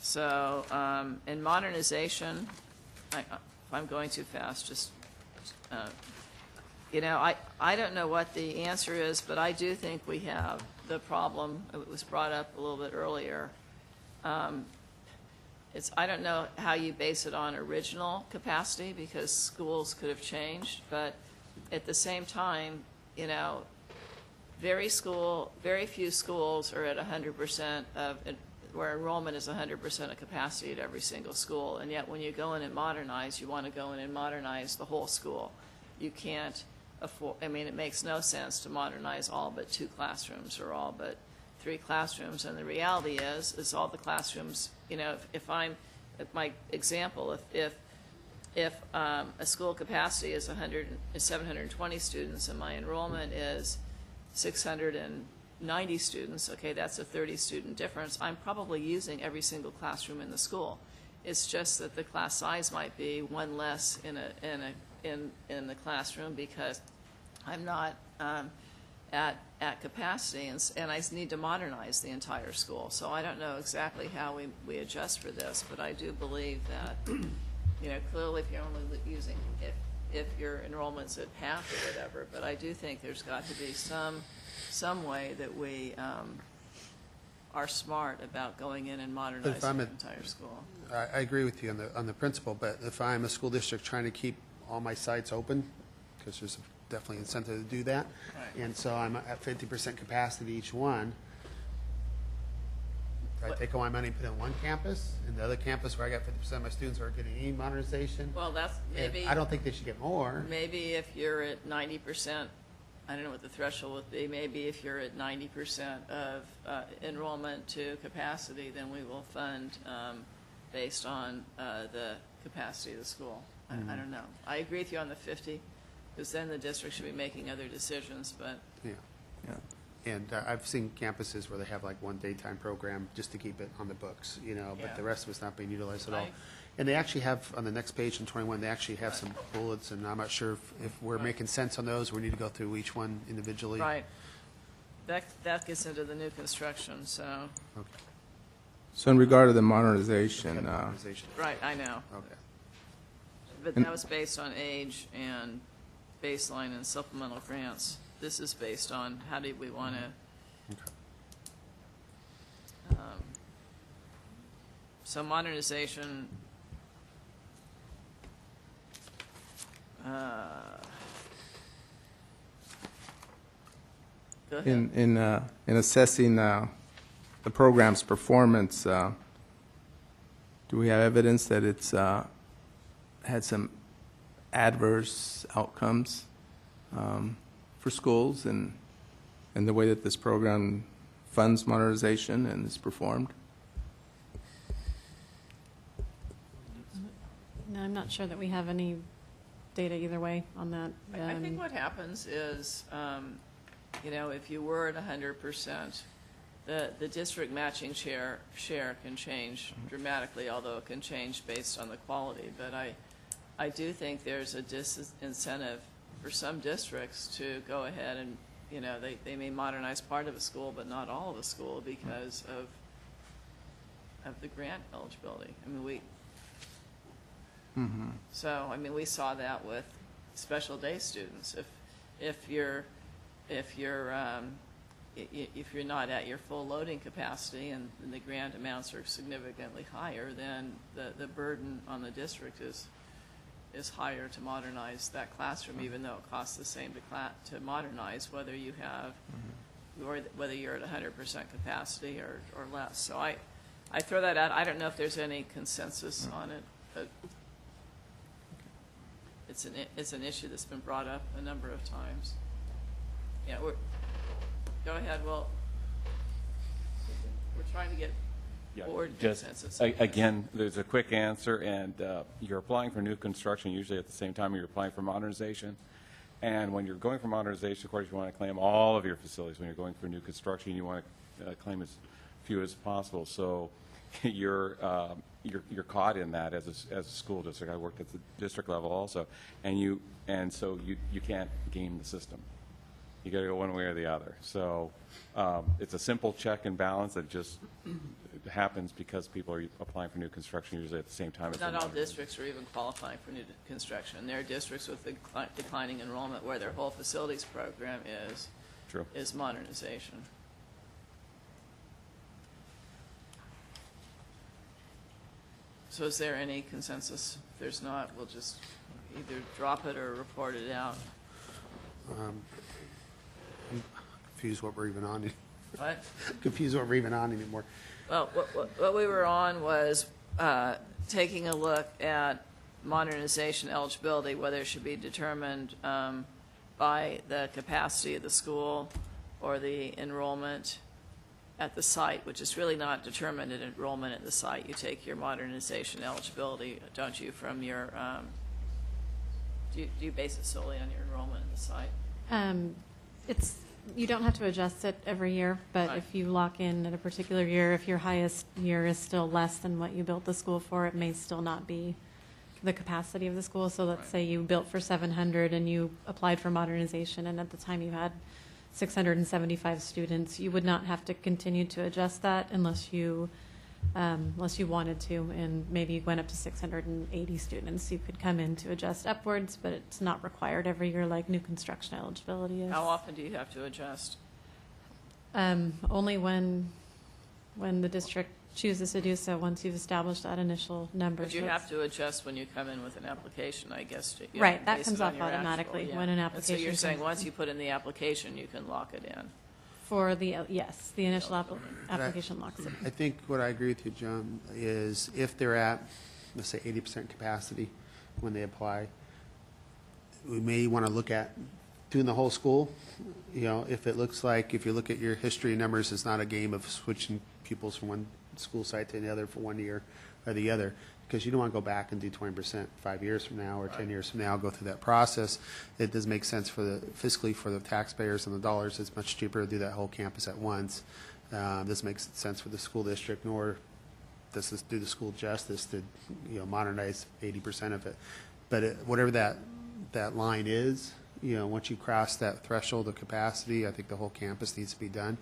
So in modernization, if I'm going too fast, just I don't know what the answer is, but I do think we have the problem. It was brought up a little bit earlier. I don't know how you base it on original capacity because schools could have changed, but at the same time, very few schools are at 100% of where enrollment is 100% of capacity at every single school, and yet when you go in and modernize, you want to go in and modernize the whole school. You can't afford. I mean, it makes no sense to modernize all but 2 classrooms or all but 3 classrooms, and the reality is all the classrooms, if my example, if a school capacity is 720 students and my enrollment is 690 students, okay, that's a 30-student difference. I'm probably using every single classroom in the school. It's just that the class size might be 1 less in the classroom because I'm not at capacity, and I need to modernize the entire school. So I don't know exactly how we adjust for this, but I do believe that, clearly if you're only using, if your enrollment's at half or whatever, but I do think there's got to be some way that we are smart about going in and modernizing the entire school. I agree with you on the principle, but if I'm a school district trying to keep all my sites open, because there's definitely incentive to do that, Right. and so I'm at 50% capacity each one, do I take all my money and put it in one campus, and the other campus where I got 50% of my students aren't getting any modernization? Well, that's maybe. I don't think they should get more. Maybe if you're at 90%, I don't know what the threshold would be, maybe if you're at 90% of enrollment to capacity, then we will fund based on the capacity of the school. I don't know. I agree with you on the 50, because then the district should be making other decisions, but. Yeah. And I've seen campuses where they have like one daytime program just to keep it on the books, but Yeah. the rest of it's not being utilized at all. Right. And they actually have, on the next page in 21, they actually have some bullets, and I'm not sure if we're making sense on those. We need to go through each one individually. Right. That gets into the new construction, so. Okay. So in regard to the modernization, Modernization. Right, I know. Okay. But that was based on age and baseline and supplemental grants. This is based on how do we want to. Okay. So modernization. Go ahead. in assessing the program's performance, do we have evidence that it's had some adverse outcomes for schools and the way that this program funds modernization and is performed? No, I'm not sure that we have any data either way on that. I think what happens is, if you were at 100%, the district matching share can change dramatically, although it can change based on the quality. But I do think there's a disincentive for some districts to go ahead and, they may modernize part of a school, but not all of a school because of the grant eligibility. I mean, So, I mean, we saw that with special day students. If you're not at your full loading capacity and the grant amounts are significantly higher, then the burden on the district is higher to modernize that classroom, even though it costs the same to modernize, whether you have, or whether you're at 100% capacity or less. So I throw that out. I don't know if there's any consensus on it, but it's an issue that's been brought up a number of times. Yeah, go ahead. Well, we're trying to get board consensus. Again, there's a quick answer, and you're applying for new construction usually at the same time you're applying for modernization. And when you're going for modernization, of course, you want to claim all of your facilities. When you're going for new construction, you want to claim as few as possible. So you're caught in that as a school district. I worked at the district level also, and so you can't game the system. You got to go one way or the other. So it's a simple check and balance that just happens because people are applying for new construction usually at the same time. Not all districts are even qualifying for new construction. There are districts with declining enrollment where their whole facilities program is modernization. So is there any consensus? If there's not, we'll just either drop it or report it out. I'm confused what we're even on. What? Confused what we're even on anymore. Well, what we were on was taking a look at modernization eligibility, whether it should be determined by the capacity of the school or the enrollment at the site, which is really not determined in enrollment at the site. You take your modernization eligibility, don't you, from your, do you base it solely on your enrollment at the site? You don't have to adjust it every year, but Right. if you lock in at a particular year, if your highest year is still less than what you built the school for, it may still not be the capacity of the school. So let's say you built for 700 and you applied for modernization, and at the time you had 675 students, you would not have to continue to adjust that unless you wanted to, and maybe you went up to 680 students. You could come in to adjust upwards, but it's not required every year like new construction eligibility is. How often do you have to adjust? Only when the district chooses to do so, once you've established that initial number. But you have to adjust when you come in with an application, I guess. Right, that based comes on off your automatically actual, when an And so application you're saying comes- once you put in the application, you can lock it in? For the, yes, the initial application locks it. I think what I agree with you, John, is if they're at, let's say, 80% capacity when they apply, we may want to look at doing the whole school. You know, if it looks like, if you look at your history numbers, it's not a game of switching pupils from one school site to the other for 1 year or the other, because you don't want to go back and do 20% 5 years from now or 10 years from now, go through that process. It does make sense for the fiscally for the taxpayers and the dollars. It's much cheaper to do that whole campus at once. This makes sense for the school district, nor does this do the school justice to, you know, modernize 80% of it. But whatever that line is, you know, once you cross that threshold of capacity, I think the whole campus needs to be done.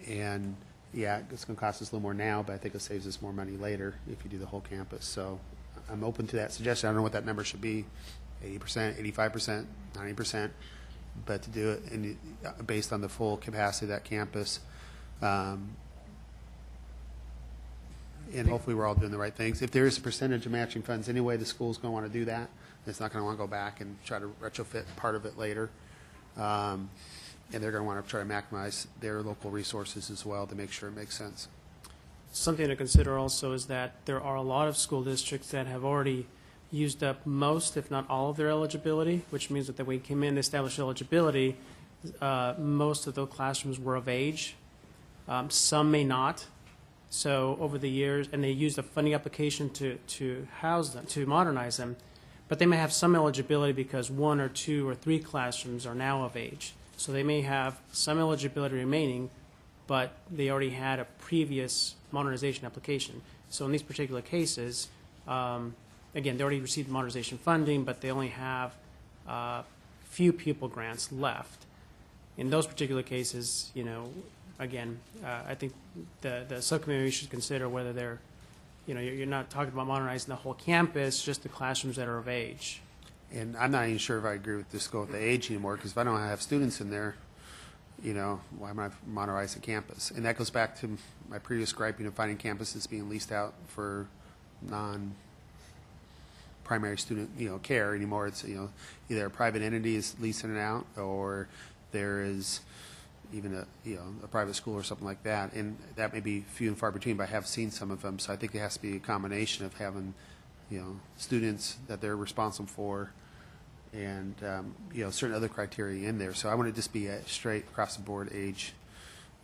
And yeah, it's going to cost us a little more now, but I think it saves us more money later if you do the whole campus. So I'm open to that suggestion. I don't know what that number should be, 80%, 85%, 90%, but to do it based on the full capacity of that campus. And hopefully we're all doing the right things. If there is a percentage of matching funds anyway, the school's going to want to do that. It's not going to want to go back and try to retrofit part of it later. And they're going to want to try to maximize their local resources as well to make sure it makes sense. Something to consider also is that there are a lot of school districts that have already used up most, if not all, of their eligibility, which means that when we came in and established eligibility, most of the classrooms were of age. Some may not. So over the years, and they used a funding application to house them, to modernize them, but they may have some eligibility because 1 or 2 or 3 classrooms are now of age. So they may have some eligibility remaining, but they already had a previous modernization application. So in these particular cases, again, they already received modernization funding, but they only have few pupil grants left. In those particular cases, you know, again, I think the subcommittee should consider whether they're you're not talking about modernizing the whole campus, just the classrooms that are of age. And I'm not even sure if I agree with this go with the age anymore, because if I don't have students in there, why am I modernizing the campus? And that goes back to my previous griping of finding campuses being leased out for non-primary student, care anymore. It's, either a private entity is leasing it out, or there is even a private school or something like that. And that may be few and far between, but I have seen some of them. So I think it has to be a combination of having, students that they're responsible for, and certain other criteria in there. So I want to just be a straight across the board age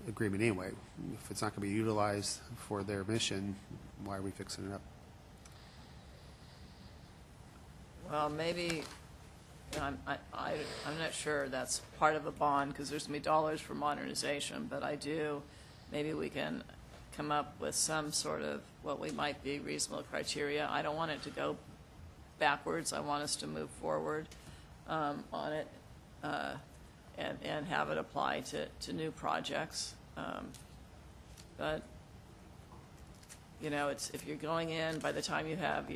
agreement anyway. If it's not going to be utilized for their mission, why are we fixing it up? Well, maybe, I'm not sure that's part of a bond, because there's going to be dollars for modernization, but maybe we can come up with some sort of what we might be reasonable criteria. I don't want it to go backwards. I want us to move forward on it and have it apply to new projects. But if you're going in, by the time you have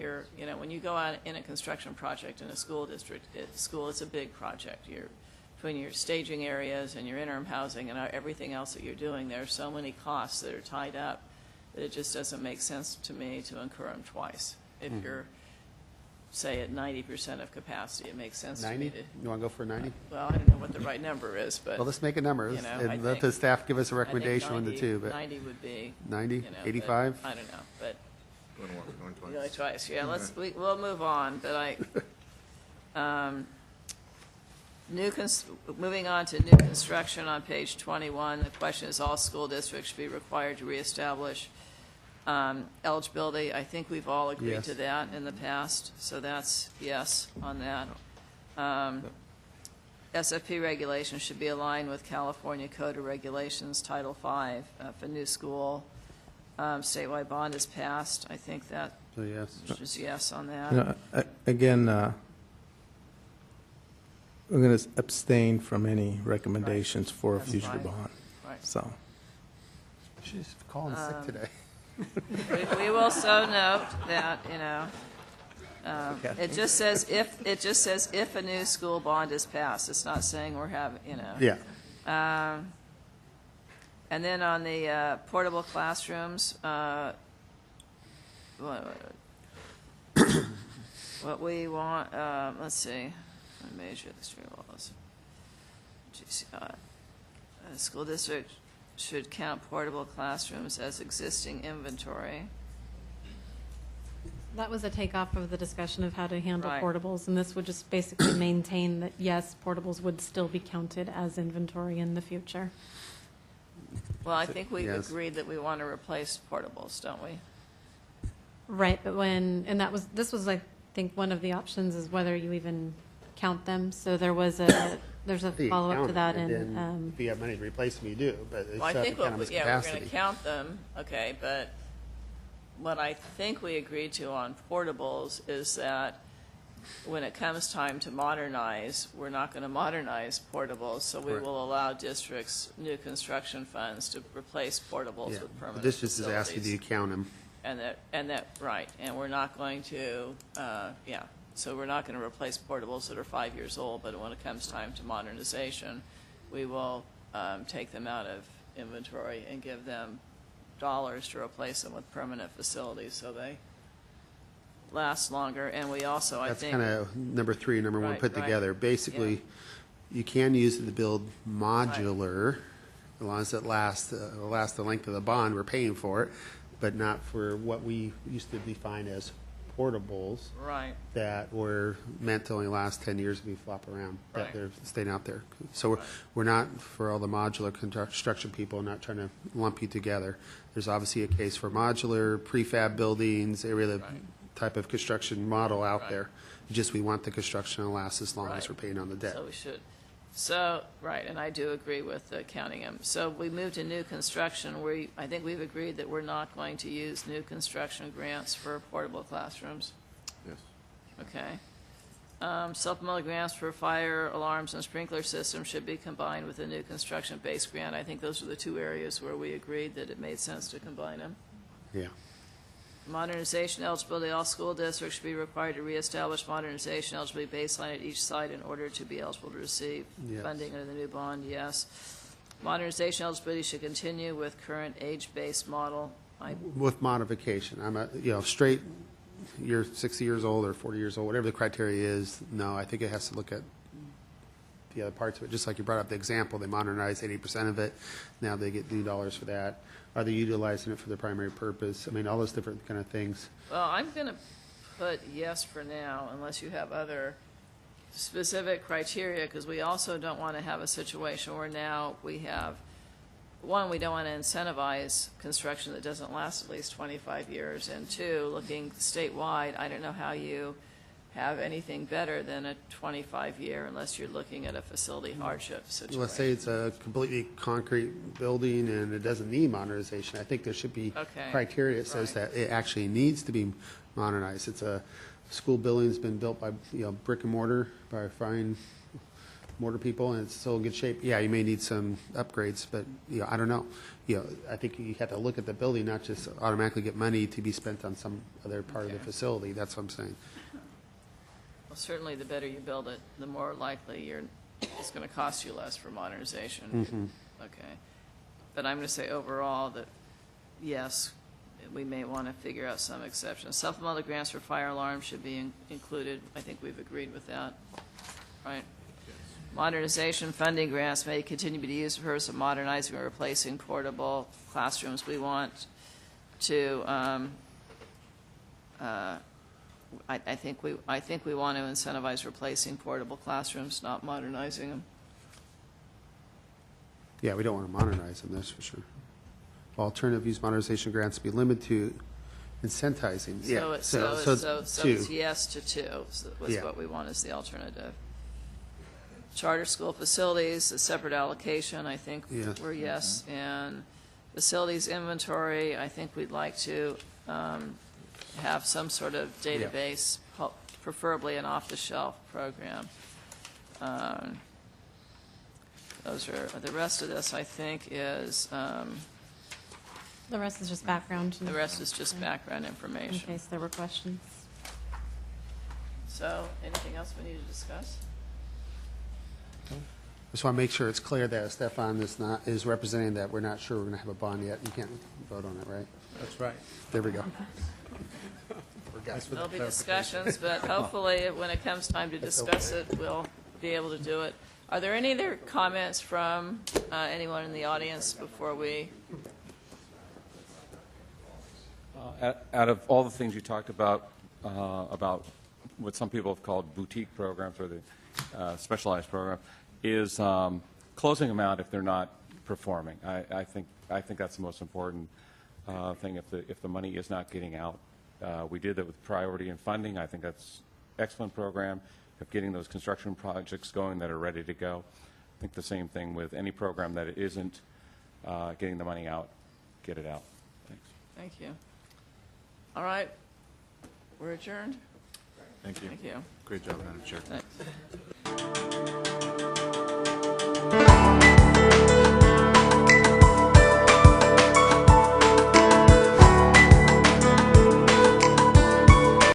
when you go out in a construction project in a school district, it's a big project. Between your staging areas and your interim housing and everything else that you're doing, there are so many costs that are tied up that it just doesn't make sense to me to incur them twice. If you're, say, at 90% of capacity, it makes sense 90? to me You want to go for 90? Well, I don't know what the right number is, but. Well, let's make a number, and let the staff give us a recommendation on the two. But 90 would be. 90, but 85? I don't know, but. Going twice. Twice, yeah, we'll move on, but moving on to new construction on page 21, the question is all school districts should be required to reestablish eligibility. I think we've all agreed Yes. to that in the past, so that's yes on that. SFP regulations should be aligned with California Code of Regulations, Title V. If a new school statewide bond is passed, I think that So yes. is yes on that. Again, we're going to abstain from any recommendations for a That's future fine. bond. Right. So, She's calling sick today. We will so note that, it just says if a new school bond is passed. It's not saying we're having, Yeah. And then on the portable classrooms, what we want, let's see, measure the street walls. A school district should count portable classrooms as existing inventory. That was a takeoff of the discussion of how to handle Right. portables, and this would just basically maintain that, yes, portables would still be counted as inventory in the future. Well, I think we've Yes. agreed that we want to replace portables, don't we? Right, but this was, I think, one of the options is whether you even count them. So there's a You follow-up count to it, that, and and then if you have money to replace them, you do, but it's Well, I not think, count them as we're going to capacity. count them, okay, but what I think we agreed to on portables is that when it comes time to modernize, we're not going to modernize portables, so we Correct. will allow districts new construction funds to replace portables Yeah. with permanent This just is facilities. asking, do you count them? Right, and we're not going to, so we're not going to replace portables that are 5 years old, but when it comes time to modernization, we will take them out of inventory and give them dollars to replace them with permanent facilities, so they last longer, and we also, I That's think. kind of number three, number one Right, put right. together. Basically, you can use it to build modular, as long as it lasts the length of the bond, we're paying for it, but not for what we used to define as portables Right, that were meant to only last 10 years if we flop around, that Right. they're staying out there. So we're not, for all the modular construction people, not trying to lump you together. There's obviously a case for modular, prefab buildings, every other type of construction model out Right. there. Just we want the construction to last as long as Right. we're paying on the debt. so we should. So, right, and I do agree with counting them. So we moved to new construction. I think we've agreed that we're not going to use new construction grants for portable classrooms. Yes. Okay. Supplemental grants for fire alarms and sprinkler systems should be combined with a new construction-based grant. I think those are the two areas where we agreed that it made sense to combine them. Yeah. Modernization eligibility, all school districts should be required to reestablish modernization eligibility baseline at each site in order to be eligible to receive Yes. funding under the new bond, yes. Modernization eligibility should continue with current age-based model. With modification. I'm straight, you're 60 years old or 40 years old, whatever the criteria is, no, I think it has to look at the other parts of it. Just like you brought up the example, they modernized 80% of it. Now they get new dollars for that. Are they utilizing it for their primary purpose? I mean, all those different kind of things. Well, I'm going to put yes for now, unless you have other specific criteria, because we also don't want to have a situation where now we have, one, we don't want to incentivize construction that doesn't last at least 25 years, and two, looking statewide, I don't know how you have anything better than a 25-year unless you're looking at a facility hardship situation. Let's say it's a completely concrete building and it doesn't need modernization. I think there should be Okay. criteria that says that it actually needs to be modernized. It's a school building's been built by, brick and mortar, by fine mortar people, and it's still in good shape. Yeah, you may need some upgrades, but, I don't know. I think you have to look at the building, not just automatically get money to be spent on some other part of the facility. That's what I'm saying. Well, certainly the better you build it, the more likely it's going to cost you less for modernization. Mhm. Okay. But I'm going to say overall that, yes, we may want to figure out some exceptions. Supplemental grants for fire alarms should be included. I think we've agreed with that, right? Modernization funding grants may continue to be used for the purpose of modernizing or replacing portable classrooms. We want to, I think we want to incentivize replacing portable classrooms, not modernizing them. Yeah, we don't want to modernize them, that's for sure. Alternative use modernization grants be limited to incentivizing. So Yeah, it's two. yes to two, was Yeah. what we want as the alternative. Charter school facilities, a separate allocation, I think Yeah. we're yes. And facilities inventory, I think we'd like to have some sort of database, preferably an off-the-shelf program. Those are, the rest of this, I think, is, The rest is just background. the rest is just background In information. case there were questions. So, anything else we need to discuss? Just want to make sure it's clear that Stefan is representing that we're not sure we're going to have a bond yet. You can't vote on it, right? That's right. There we go. There'll be discussions, but hopefully, when it comes time to discuss it, we'll be able to do it. Are there any other comments from anyone in the audience before we? Out of all the things you talked about what some people have called boutique programs or the specialized program, is closing them out if they're not performing. I think that's the most important thing. If the money is not getting out, we did that with priority and funding. I think that's excellent program of getting those construction projects going that are ready to go. I think the same thing with any program that isn't getting the money out, get it out. Thanks. Thank you. All right, we're adjourned. Thank you. Thank you. Great job, Madam Chair. Thanks.